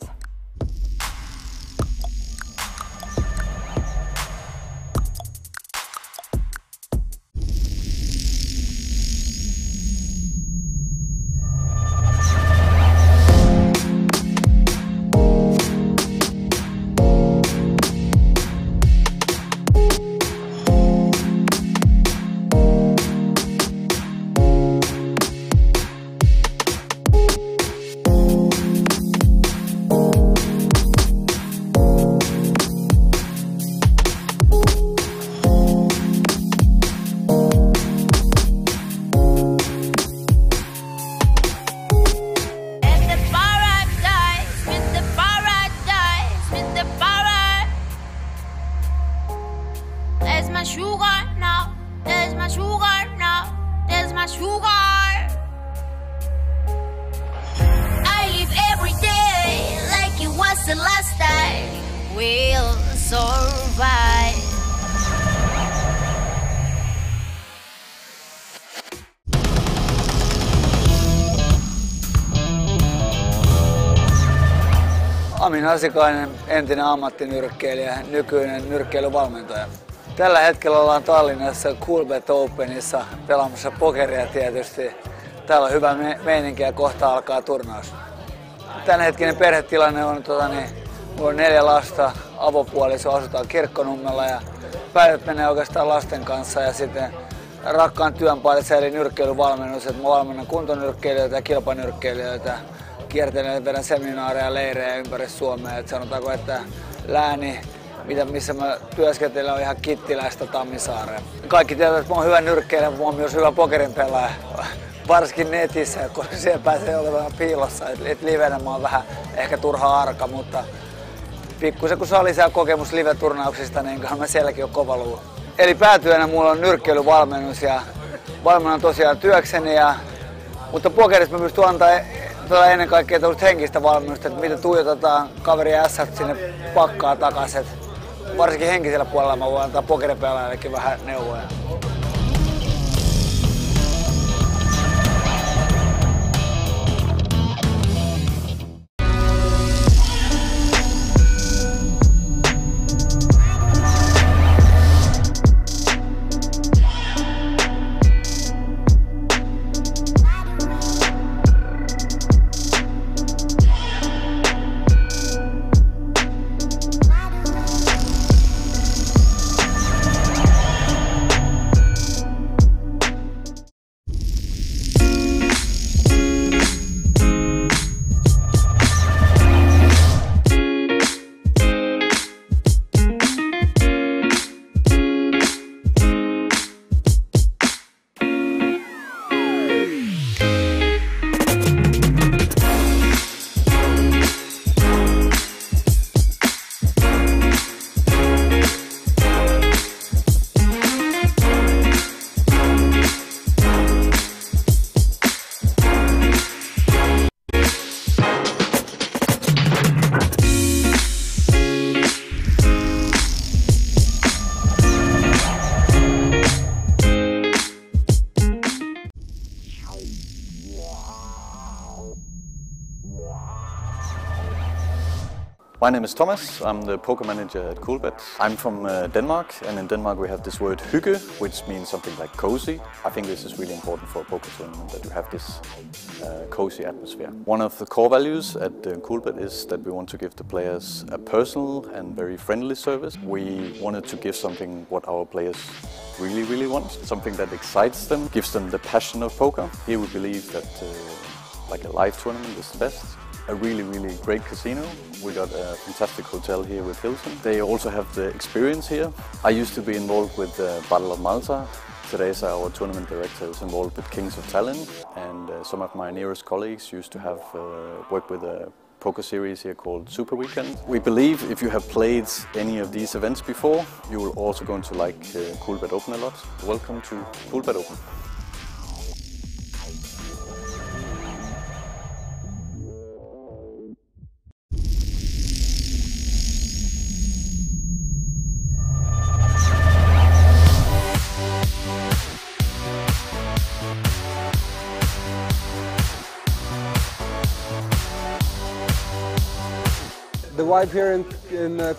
The last time we'll survive. Amin Asikainen, entinen ammattinyrkkeilijä, nykyinen nyrkkeilyvalmentaja. Tällä hetkellä ollaan Tallinnassa Coolbet Openissa pelaamassa pokeria tietysti. Täällä on hyvä meininki ja kohta alkaa turnaus. Tämänhetkinen perhetilanne on, mulla on 4 lasta, avopuoliso, asutaan Kirkkonummella ja päivät menee oikeastaan lasten kanssa ja sitten rakkaan työn parissa eli nyrkkeilyvalmennus, että mä valmennan kuntonyrkkeilijöitä ja kilpanyrkkeilijöitä, kiertelen ja vedän seminaareja ja leirejä ympäri Suomea. Et sanotaanko, että lääni, missä mä työskentelen, on ihan Kittilästä Tammisaareen. Kaikki tietävät, että mä oon hyvä nyrkkeilijä, mutta mä oon myös hyvä pokerin pelaaja. Varsinkin netissä, kun siellä pääsee olemaan piilossa. Et livenä mä oon vähän ehkä turha arka, mutta pikkusen kun saa lisää kokemus live-turnauksista, niin kyllä mä sielläkin on kova luu. Eli päätyönä mulla on nyrkkeilyvalmennus ja valmennan tosiaan työkseni, mutta pokerissa mä pystyn antaa ennen kaikkea henkistä valmennusta, että miten tuijotetaan kaveria ässät sinne pakkaa takaisin. Varsinkin henkisellä puolella mä voin antaa pokeripelaajallekin vähän neuvoja. My name is Thomas, I'm the poker manager at Coolbet. I'm from Denmark, and in Denmark we have this word hygge, which means something like cozy. I think this is really important for a poker tournament, that you have this cozy atmosphere. One of the core values at Coolbet is that we want to give the players a personal and very friendly service. We wanted to give something what our players really want, something that excites them, gives them the passion of poker. Here we believe that like a live tournament is the best. A really great casino. We got a fantastic hotel here with Hilton. They also have the experience here. I used to be involved with the Battle of Malta. Teresa, our tournament director, is involved with Kings of Tallinn, and some of my nearest colleagues used to have worked with a poker series here called Super Weekend. We believe if you have played any of these events before, you will also going to like Coolbet Open a lot. Welcome to Coolbet Open. The vibe here in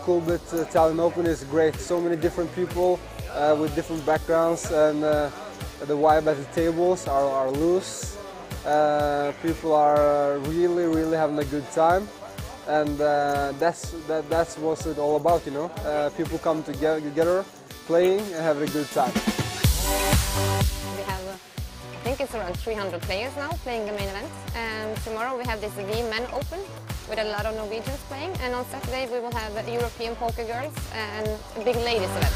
Coolbet Tallinn Open is great. So many different people with different backgrounds, and the vibe at the tables are loose. People are really having a good time, and that's what it's all about, you know. People come together, playing and having a good time. We have, I think it's around 300 players now playing the main event, and tomorrow we have this V-Men Open with a lot of Norwegians playing, and on Saturday we will have European poker girls and a big ladies event.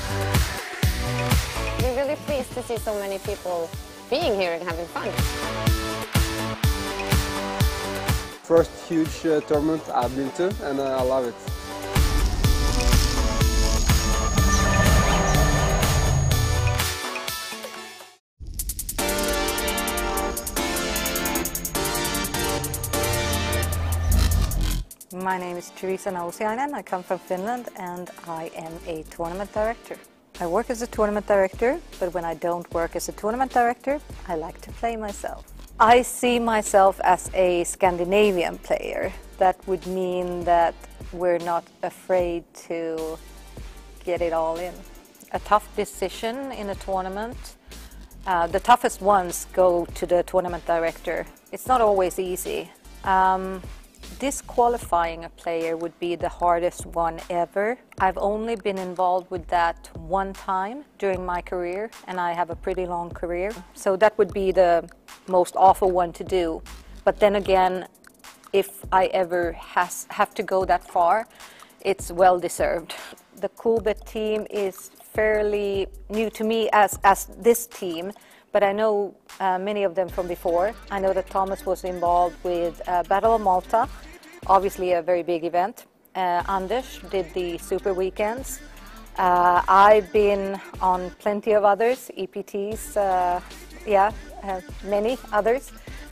We're really pleased to see so many people being here and having fun. First huge tournament I've been to, and I love it. My name is Teresa Nausiainen. I come from Finland and I am a tournament director. I work as a tournament director, but when I don't work as a tournament director, I like to play myself. I see myself as a Scandinavian player. That would mean that we're not afraid to get it all in. A tough decision in a tournament, the toughest ones go to the tournament director. It's not always easy. Disqualifying a player would be the hardest one ever. I've only been involved with that one time during my career, and I have a pretty long career. So that would be the most awful one to do. But then again, if I ever have to go that far, it's well deserved. The Coolbet team is fairly new to me as this team, but I know many of them from before. I know that Thomas was involved with Battle of Malta, obviously a very big event. Anders did the Super Weekends. I've been on plenty of others, EPTs, many others.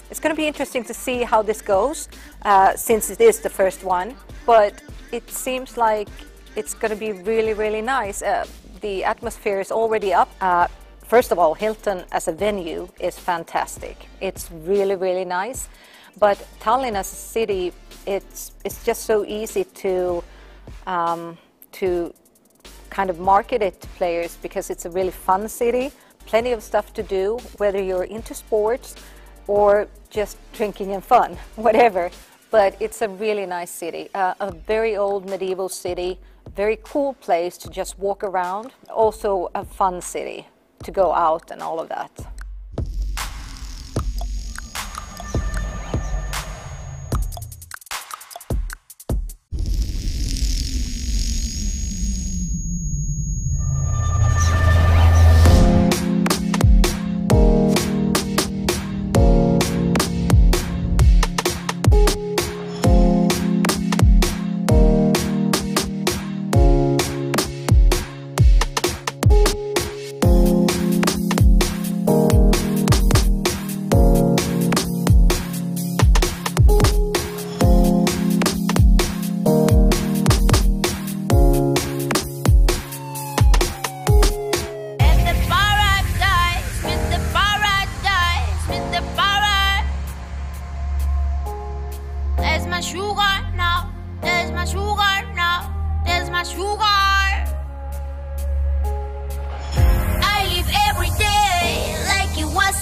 It's going to be interesting to see how this goes, since it is the first one, but it seems like it's going to be really, really nice. The atmosphere is already up. First of all, Hilton as a venue is fantastic. It's really, really nice. But Tallinn as a city, it's just so easy to kind of market it to players because it's a really fun city, plenty of stuff to do, whether you're into sports or just drinking and fun, whatever. But it's a really nice city, a very old medieval city, very cool place to just walk around, also a fun city to go out and all of that.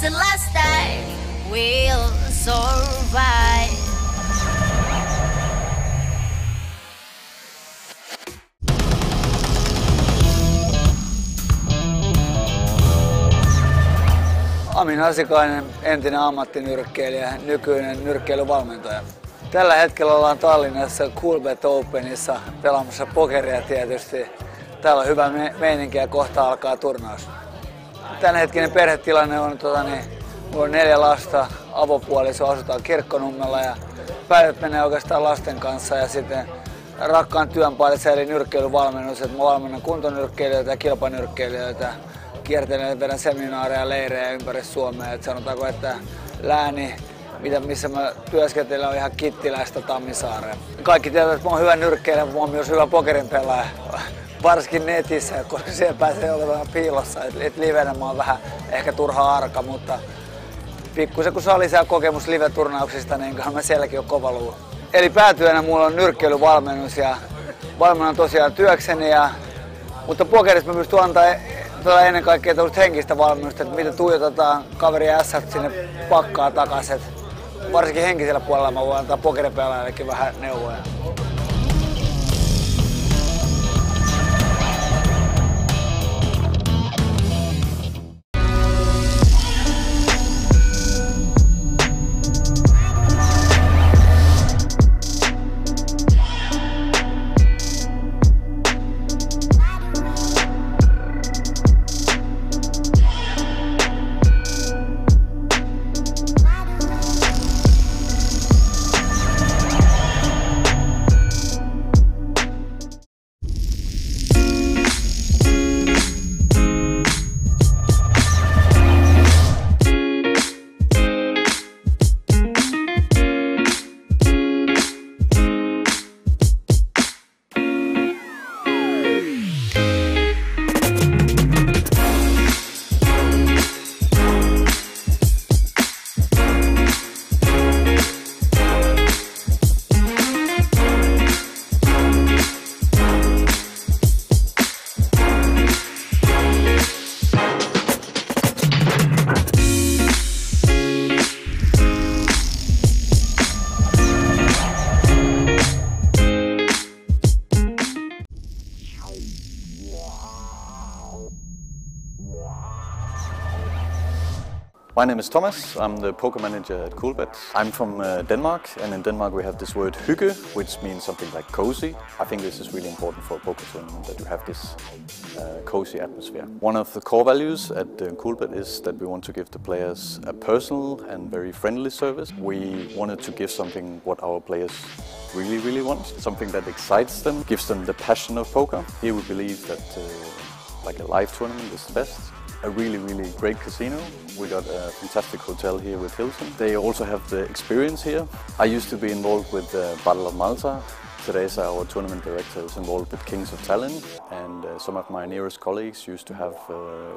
The last time we'll survive. Amin Hasikainen, entinen ammattinyrkkeilijä, nykyinen nyrkkeilyvalmentaja. Tällä hetkellä ollaan Tallinnassa Coolbet Openissa pelaamassa pokeria tietysti. Täällä on hyvä meininki ja kohta alkaa turnaus. Tämänhetkinen perhetilanne on, mulla on 4 lasta, avopuoliso, asutaan Kirkkonummella ja päivät menee oikeastaan lasten kanssa ja sitten rakkaan työn parissa eli nyrkkeilyvalmennus, että mä valmennan kuntonyrkkeilijöitä ja kilpanyrkkeilijöitä, kiertelen ja vedän seminaareja ja leirejä ympäri Suomea. Et sanotaanko, että lääni, missä mä työskentelen, on ihan Kittiläistä Tammisaareen. Kaikki tietävät, että mä oon hyvä nyrkkeilijä, mutta mä oon myös hyvä pokerin pelaaja. Varsinkin netissä, koska siellä pääsee olemaan piilossa. Et livenä mä oon vähän ehkä turha arka, mutta pikkusen kun saa lisää kokemus live-turnauksista, niin kyllä mä sielläkin on kova luu. Eli päätyönä mulla on nyrkkeilyvalmennus ja valmennan tosiaan työkseni, mutta pokerissa mä pystyn antaa ennen kaikkea henkistä valmennusta, että miten tuijotetaan kaveria ässät sinne pakkaa takaisin. Varsinkin henkisellä puolella mä voin antaa pokeripelaajallekin vähän neuvoja. My name is Thomas, I'm the poker manager at Coolbet. I'm from Denmark, and in Denmark we have this word hygge, which means something like cozy. I think this is really important for a poker tournament, that you have this cozy atmosphere. One of the core values at Coolbet is that we want to give the players a personal and very friendly service. We wanted to give something what our players really want, something that excites them, gives them the passion of poker. Here we believe that like a live tournament is the best. A really great casino. We got a fantastic hotel here with Hilton. They also have the experience here. I used to be involved with the Battle of Malta. Teresa, our tournament director, is involved with Kings of Tallinn, and some of my nearest colleagues used to have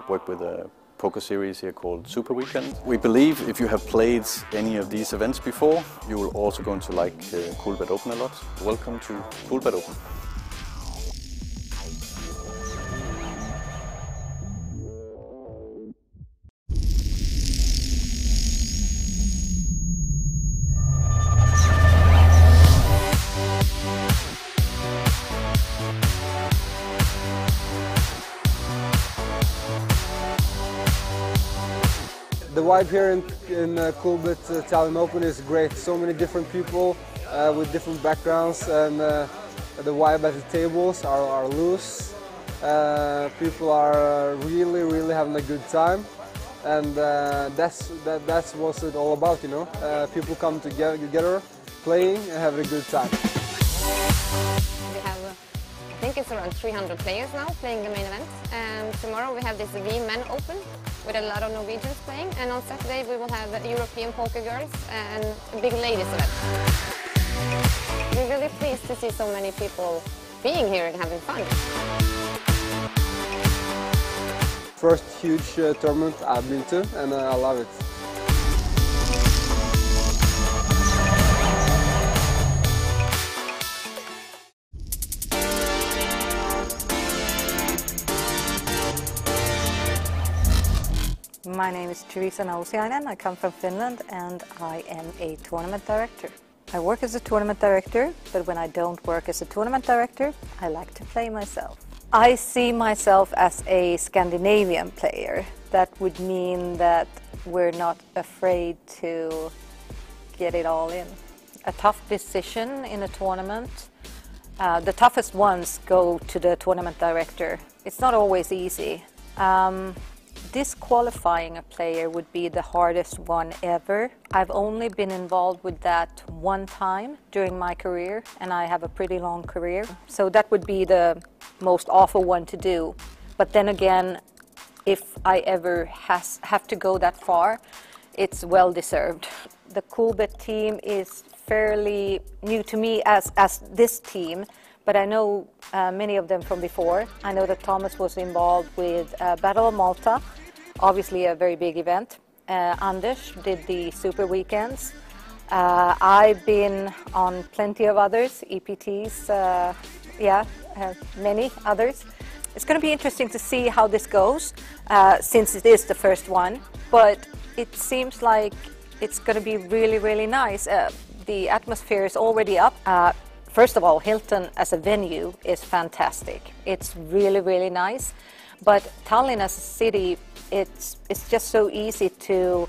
worked with a poker series here called Super Weekend. We believe if you have played any of these events before, you will also going to like Coolbet Open a lot. Welcome to Coolbet Open. The vibe here in Coolbet Tallinn Open is great. So many different people with different backgrounds, and the vibe at the tables are loose. People are really having a good time, and that's what it's all about, you know. People come together, playing and having a good time. We have, I think it's around 300 players now playing the main event. Tomorrow we have this V-Men Open with a lot of Norwegians playing, and on Saturday we will have European poker girls and a big ladies event. We're really pleased to see so many people being here and having fun. First huge tournament I've been to, and I love it. My name is Teresa Nausiainen. I come from Finland and I am a tournament director. I work as a tournament director, but when I don't work as a tournament director, I like to play myself. I see myself as a Scandinavian player. That would mean that we're not afraid to get it all in. A tough decision in a tournament. The toughest ones go to the tournament director. It's not always easy. Disqualifying a player would be the hardest one ever. I've only been involved with that one time during my career, and I have a pretty long career. So that would be the most awful one to do. But then again, if I ever have to go that far, it's well deserved. The Coolbet team is fairly new to me as this team, but I know many of them from before. I know that Thomas was involved with Battle of Malta, obviously a very big event. Anders did the Super Weekends. I've been on plenty of others, EPTs, many others. It's going to be interesting to see how this goes, since it is the first one, but it seems like it's going to be really nice. The atmosphere is already up. First of all, Hilton as a venue is fantastic. It's really nice. But Tallinn as a city, it's just so easy to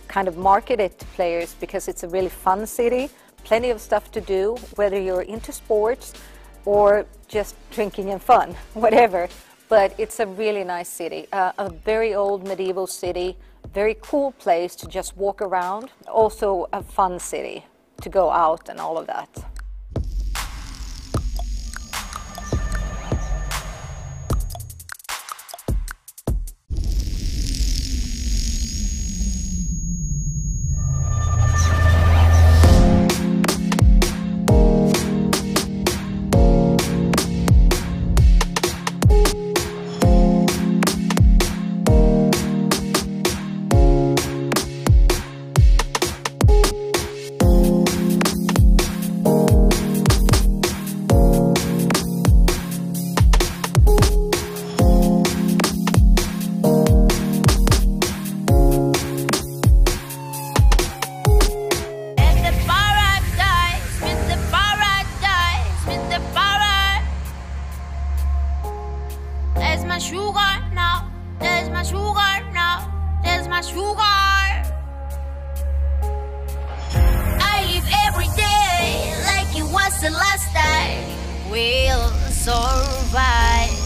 kind of market it to players, because it's a really fun city, plenty of stuff to do, whether you're into sports or just drinking and fun, whatever. But it's a really nice city, a very old medieval city, very cool place to just walk around, also a fun city to go out and all of that. There's my sugar now, there's my sugar now. There's my sugar. I live every day like it was the last day. We'll survive.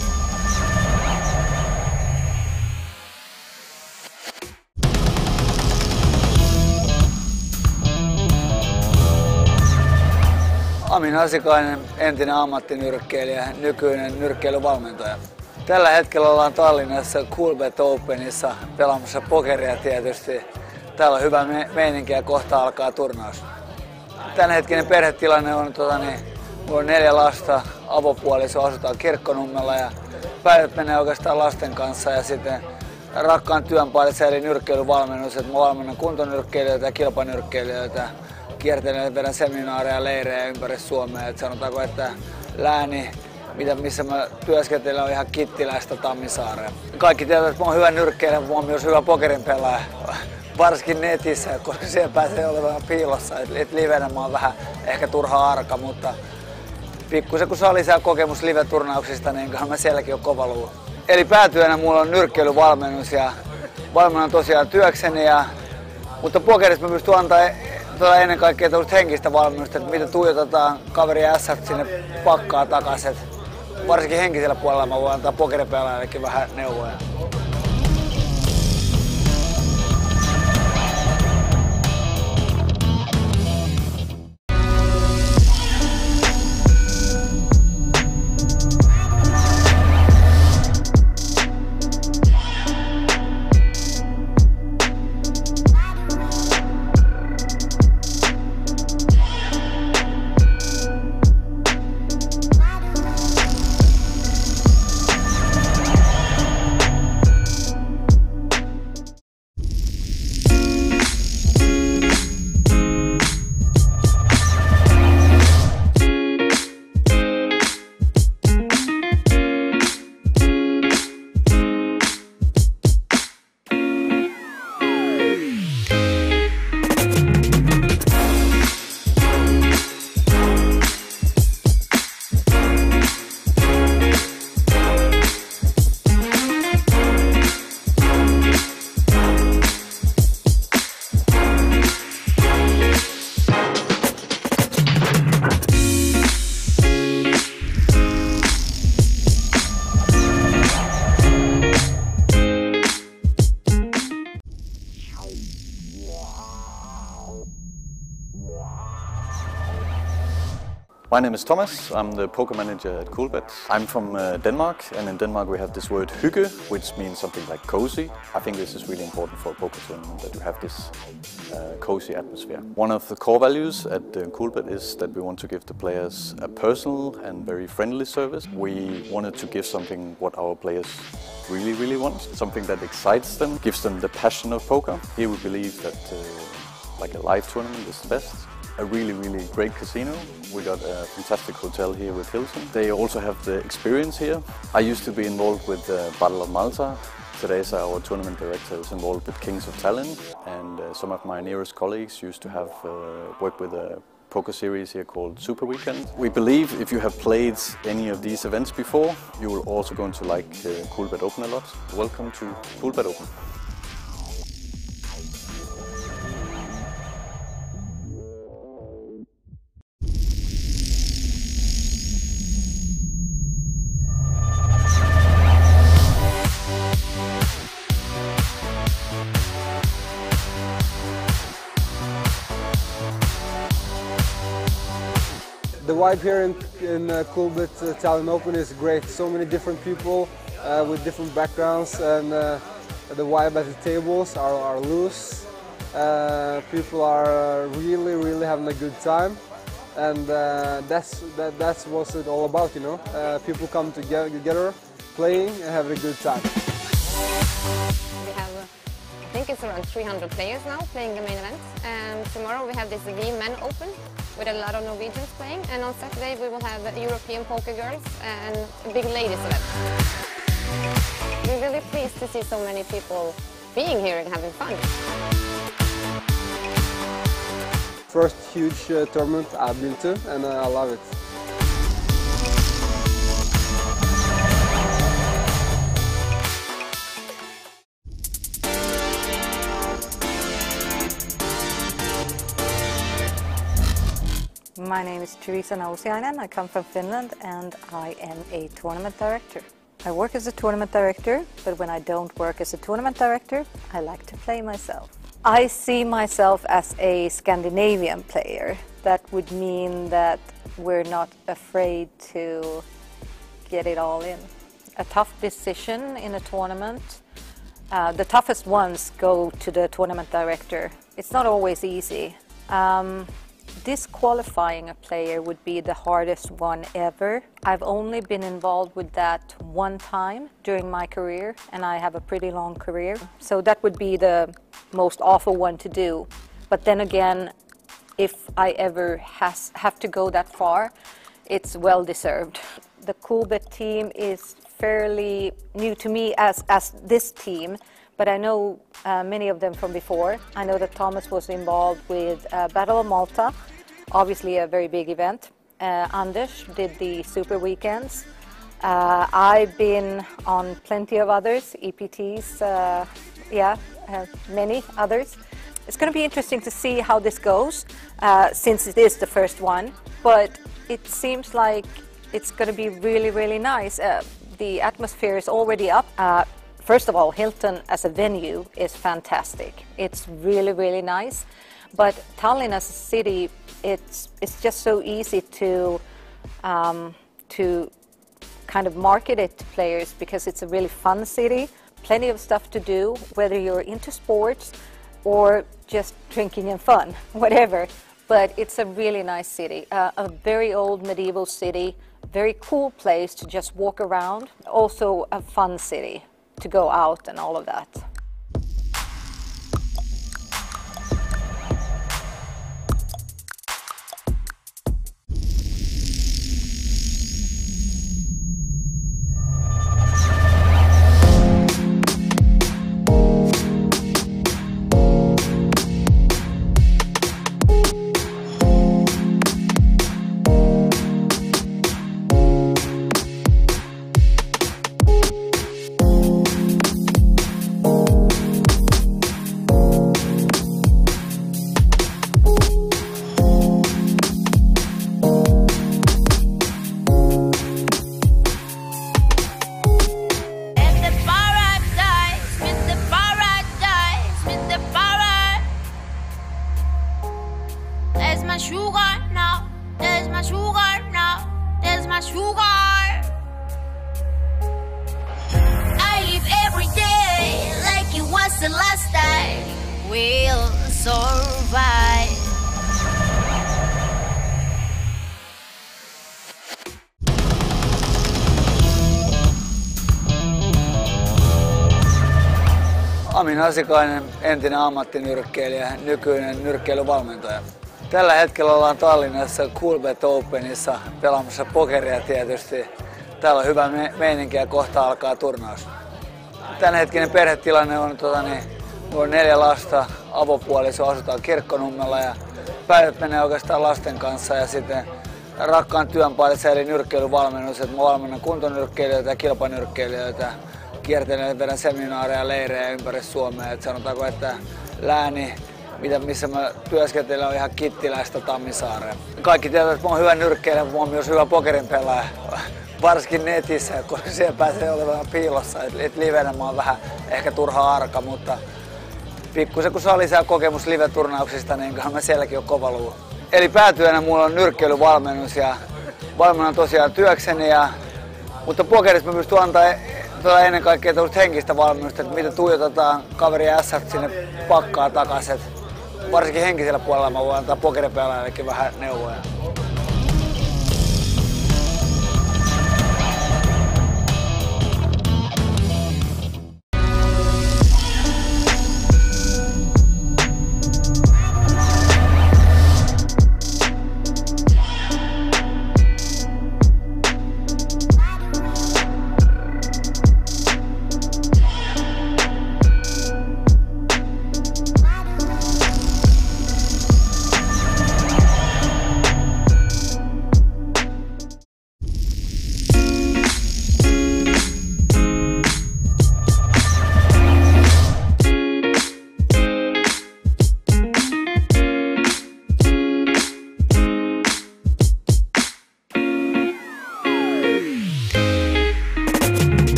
Amin Asikainen, entinen ammattinyrkkeilijä, nykyinen nyrkkeilyvalmentaja. Tällä hetkellä ollaan Tallinnassa Coolbet Openissa pelaamassa pokeria tietysti. Täällä on hyvä meininki ja kohta alkaa turnaus. Tämänhetkinen perhetilanne on, mulla on 4 lasta, avopuoliso, asutaan Kirkkonummella ja päivät menee oikeastaan lasten kanssa ja sitten rakkaan työn parissa eli nyrkkeilyvalmennus, että mä valmennan kuntonyrkkeilijöitä ja kilpanyrkkeilijöitä. Kiertelen ja vedän seminaareja ja leirejä ympäri Suomea. Et sanotaanko, että lääni, missä mä työskentelen, on ihan Kittilästä Tammisaareen. Kaikki tietävät, että mä oon hyvä nyrkkeilijä, mutta mä oon myös hyvä pokerin pelaaja. Varsinkin netissä, koska siellä pääsee olemaan piilossa. Et livenä mä oon vähän ehkä turha arka, mutta pikkusen kun saa lisää kokemus live-turnauksista, niin kyllä mä sielläkin on kova luu. Eli päätyönä mulla on nyrkkeilyvalmennus ja valmennan tosiaan työkseni. Mutta pokerissa mä pystyn antaa ennen kaikkea henkistä valmennusta, että mitä tuijotetaan kaveri ässät sinne pakkaa takaisin. Varsinkin henkisellä puolella mä voin antaa pokeripelaajallekin vähän neuvoja. My name is Thomas, I'm the poker manager at Coolbet. I'm from Denmark, and in Denmark we have this word hygge, which means something like cozy. I think this is really important for a poker tournament, that you have this cozy atmosphere. One of the core values at Coolbet is that we want to give the players a personal and very friendly service. We wanted to give something what our players really want, something that excites them, gives them the passion of poker. Here we believe that like a live tournament is the best. A really great casino. We got a fantastic hotel here with Hilton. They also have the experience here. I used to be involved with Battle of Malta. Today's our tournament director is involved with Kings of Tallinn, and some of my nearest colleagues used to have worked with a poker series here called Super Weekend. We believe if you have played any of these events before, you will also going to like Coolbet Open a lot. Welcome to Coolbet Open. The vibe here in Coolbet Tallinn Open is great. So many different people with different backgrounds, and the vibe at the tables are loose. People are really having a good time, and that's what it's all about, you know. People come together, playing and having a good time. We have, I think it's around 300 players now playing the main event, and tomorrow we have this Men Open with a lot of Norwegians playing, and on Saturday we will have European poker girls and a big ladies event. We're really pleased to see so many people being here and having fun. First huge tournament I've been to, and I love it. My name is Teresa Nausiainen. I come from Finland and I am a tournament director. I work as a tournament director, but when I don't work as a tournament director, I like to play myself. I see myself as a Scandinavian player. That would mean that we're not afraid to get it all in. A tough decision in a tournament. The toughest ones go to the tournament director. It's not always easy. Disqualifying a player would be the hardest one ever. I've only been involved with that one time during my career, and I have a pretty long career. So that would be the most awful one to do. But then again, if I ever have to go that far, it's well deserved. The Coolbet team is fairly new to me as this team, but I know many of them from before. I know that Thomas was involved with Battle of Malta, obviously a very big event. Anders did the Super Weekends. I've been on plenty of others, EPTs, many others. It's going to be interesting to see how this goes, since it is the first one, but it seems like it's going to be really, really nice. The atmosphere is already up. First of all, Hilton as a venue is fantastic. It's really, really nice. But Tallinn as a city, it's just so easy to kind of market it to players because it's a really fun city, plenty of stuff to do, whether you're into sports or just drinking and fun, whatever. But it's a really nice city, a very old medieval city, very cool place to just walk around, also a fun city to go out and all of that. The last time we'll survive. Amin Asikainen, entinen ammattinyrkkeilijä, nykyinen nyrkkeilyvalmentaja. Tällä hetkellä ollaan Tallinnassa Coolbet Openissa pelaamassa pokeria tietysti. Täällä on hyvä meininki ja kohta alkaa turnaus. Tämänhetkinen perhetilanne on on 4 lasta, avopuoliso, asutaan Kirkkonummella ja päivät menee oikeastaan lasten kanssa ja sitten rakkaan työn parissa eli nyrkkeilyvalmennus, että mä valmennan kuntonyrkkeilijöitä ja kilpanyrkkeilijöitä, kiertelen vedän seminaareja ja leirejä ympäri Suomea, että sanotaanko, että lääni, missä mä työskentelen, on ihan Kittilästä Tammisaareen. Kaikki tietävät, että mä oon hyvä nyrkkeilijä, mutta mä oon myös hyvä pokerin pelaaja. Varsinkin netissä, koska siellä pääsee olemaan piilossa. Et livenä mä oon vähän ehkä turha arka, mutta pikkusen kun saa lisää kokemus live-turnauksista, niin kyllä mä sielläkin on kova luu. Eli päätyönä mulla on nyrkkeilyvalmennus ja valmennan tosiaan työkseni, mutta pokerissa mä pystyn antaa ennen kaikkea henkistä valmennusta, että miten tuijotetaan kaveria S sinne pakkaa takaisin. Varsinkin henkisellä puolella mä voin antaa pokeripelaajallekin vähän neuvoja.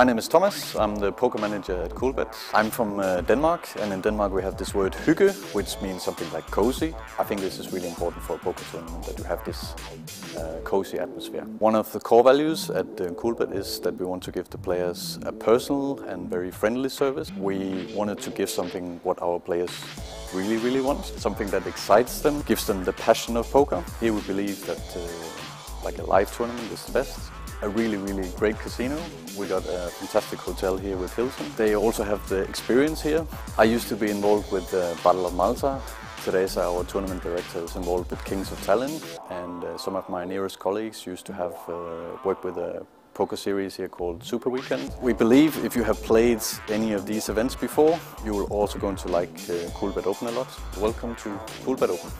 My name is Thomas, I'm the poker manager at Coolbet. I'm from Denmark, and in Denmark we have this word hygge, which means something like cozy. I think this is really important for a poker tournament, that you have this cozy atmosphere. One of the core values at Coolbet is that we want to give the players a personal and very friendly service. We wanted to give something what our players really want, something that excites them, gives them the passion of poker. Here we believe that like a live tournament is the best. A really great casino. We got a fantastic hotel here with Hilton. They also have the experience here. I used to be involved with the Battle of Malta. Teresa, our tournament director, is involved with Kings of Tallinn, and some of my nearest colleagues used to have worked with a poker series here called Super Weekend. We believe if you have played any of these events before, you will also going to like Coolbet Open a lot. Welcome to Coolbet Open.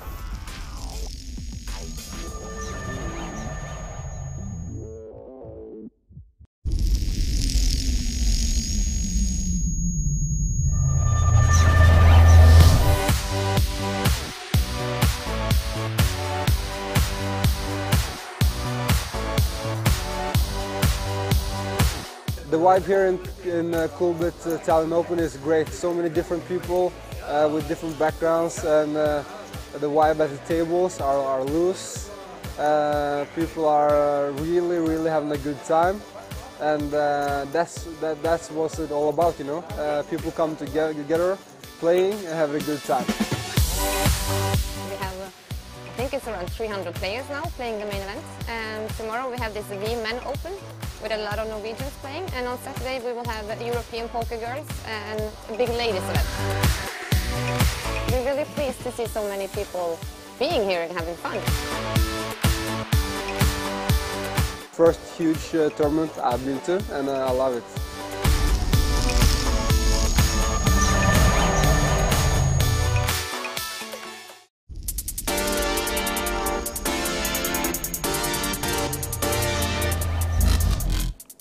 The vibe here in Coolbet Tallinn Open is great. So many different people with different backgrounds, and the vibe at the tables are loose. People are really having a good time, and that's what it's all about, you know. People come together, playing and having a good time. We have, I think it's around 300 players now playing the main event. Tomorrow we have this Men Open with a lot of Norwegians playing, and on Saturday we will have European poker girls and a big ladies event. We're really pleased to see so many people being here and having fun. First huge tournament I've been to, and I love it.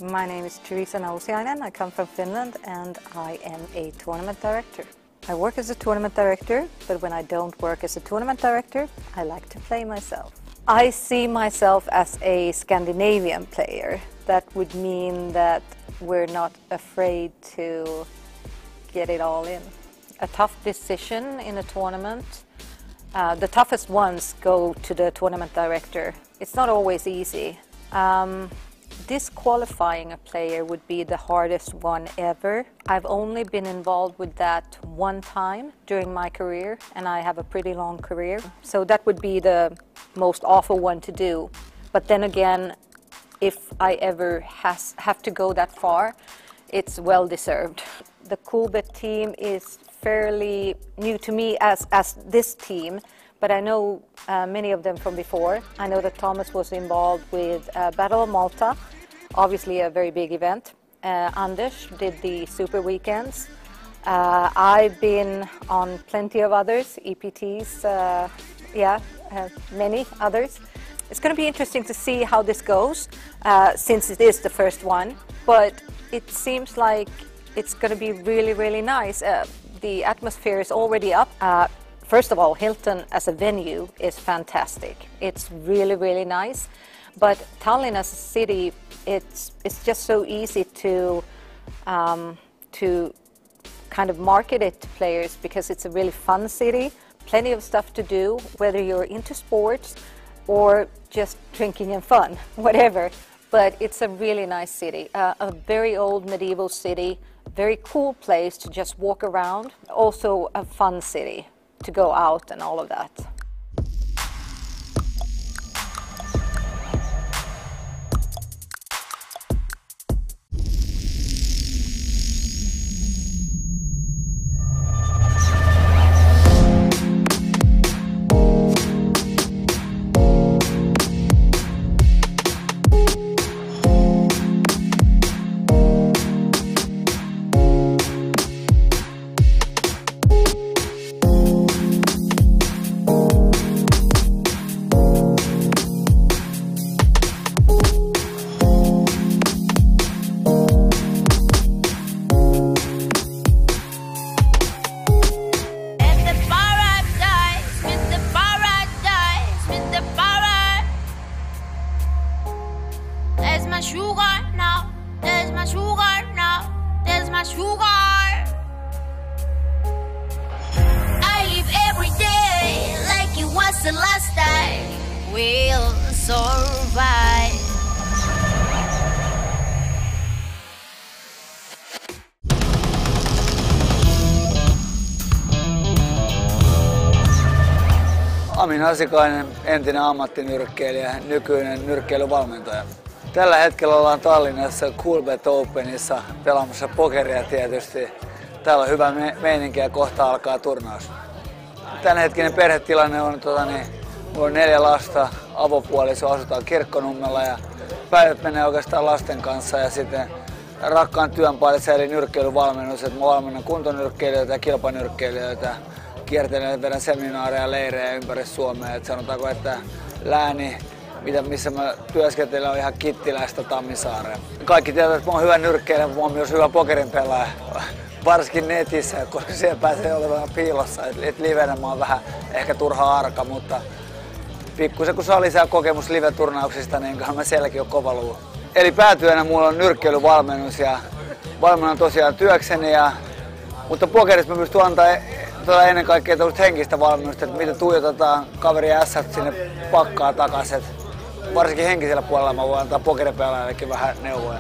My name is Teresa Nausiainen. I come from Finland and I am a tournament director. I work as a tournament director, but when I don't work as a tournament director, I like to play myself. I see myself as a Scandinavian player. That would mean that we're not afraid to get it all in. A tough decision in a tournament, the toughest ones go to the tournament director. It's not always easy. Disqualifying a player would be the hardest one ever. I've only been involved with that one time during my career, and I have a pretty long career. So that would be the most awful one to do. But then again, if I ever have to go that far, it's well deserved. The Coolbet team is fairly new to me as this team, but I know many of them from before. I know that Thomas was involved with Battle of Malta, obviously a very big event. Anders did the Super Weekends. I've been on plenty of others, EPTs, many others. It's going to be interesting to see how this goes, since it is the first one, but it seems like it's going to be really nice. The atmosphere is already up. First of all, Hilton as a venue is fantastic. It's really nice. But Tallinn as a city, it's just so easy to kind of market it to players, because it's a really fun city, plenty of stuff to do, whether you're into sports or just drinking and fun, whatever. But it's a really nice city, a very old medieval city, very cool place to just walk around, also a fun city to go out and all of that. There's my sugar now, my sugar. I live every day like it was the last time. We'll survive. Amin Asikainen, entinen ammattinyrkkeilijä, nykyinen nyrkkeilyvalmentaja. Tällä hetkellä ollaan Tallinnassa Coolbet Openissa pelaamassa pokeria tietysti. Täällä on hyvä meininki ja kohta alkaa turnaus. Tämänhetkinen perhetilanne on, mulla on 4 lasta, avopuoliso, asutaan Kirkkonummella ja päivät menee oikeastaan lasten kanssa ja sitten rakkaan työn parissa eli nyrkkeilyvalmennus, että mä valmennan kuntonyrkkeilijöitä ja kilpanyrkkeilijöitä. Kiertelen, vedän seminaareja ja leirejä ympäri Suomea. Et sanotaanko, että lääni, missä mä työskentelen, on ihan Kittilästä Tammisaareen. Kaikki tietävät, että mä oon hyvä nyrkkeilijä, mutta mä oon myös hyvä pokerin pelaaja. Varsinkin netissä, koska siellä pääsee olemaan piilossa. Et livenä mä oon vähän ehkä turha arka, mutta pikkusen kun saa lisää kokemus live-turnauksista, niin kyllä mä sielläkin on kova luu. Eli päätyönä mulla on nyrkkeilyvalmennus ja valmennan tosiaan työkseni. Mutta pokerissa mä pystyn antaa ennen kaikkea henkistä valmennusta, että miten tuijotetaan kaveri ässät sinne pakkaa takaisin. Varsinkin henkisellä puolella mä voin antaa pokeripelaajallekin vähän neuvoja.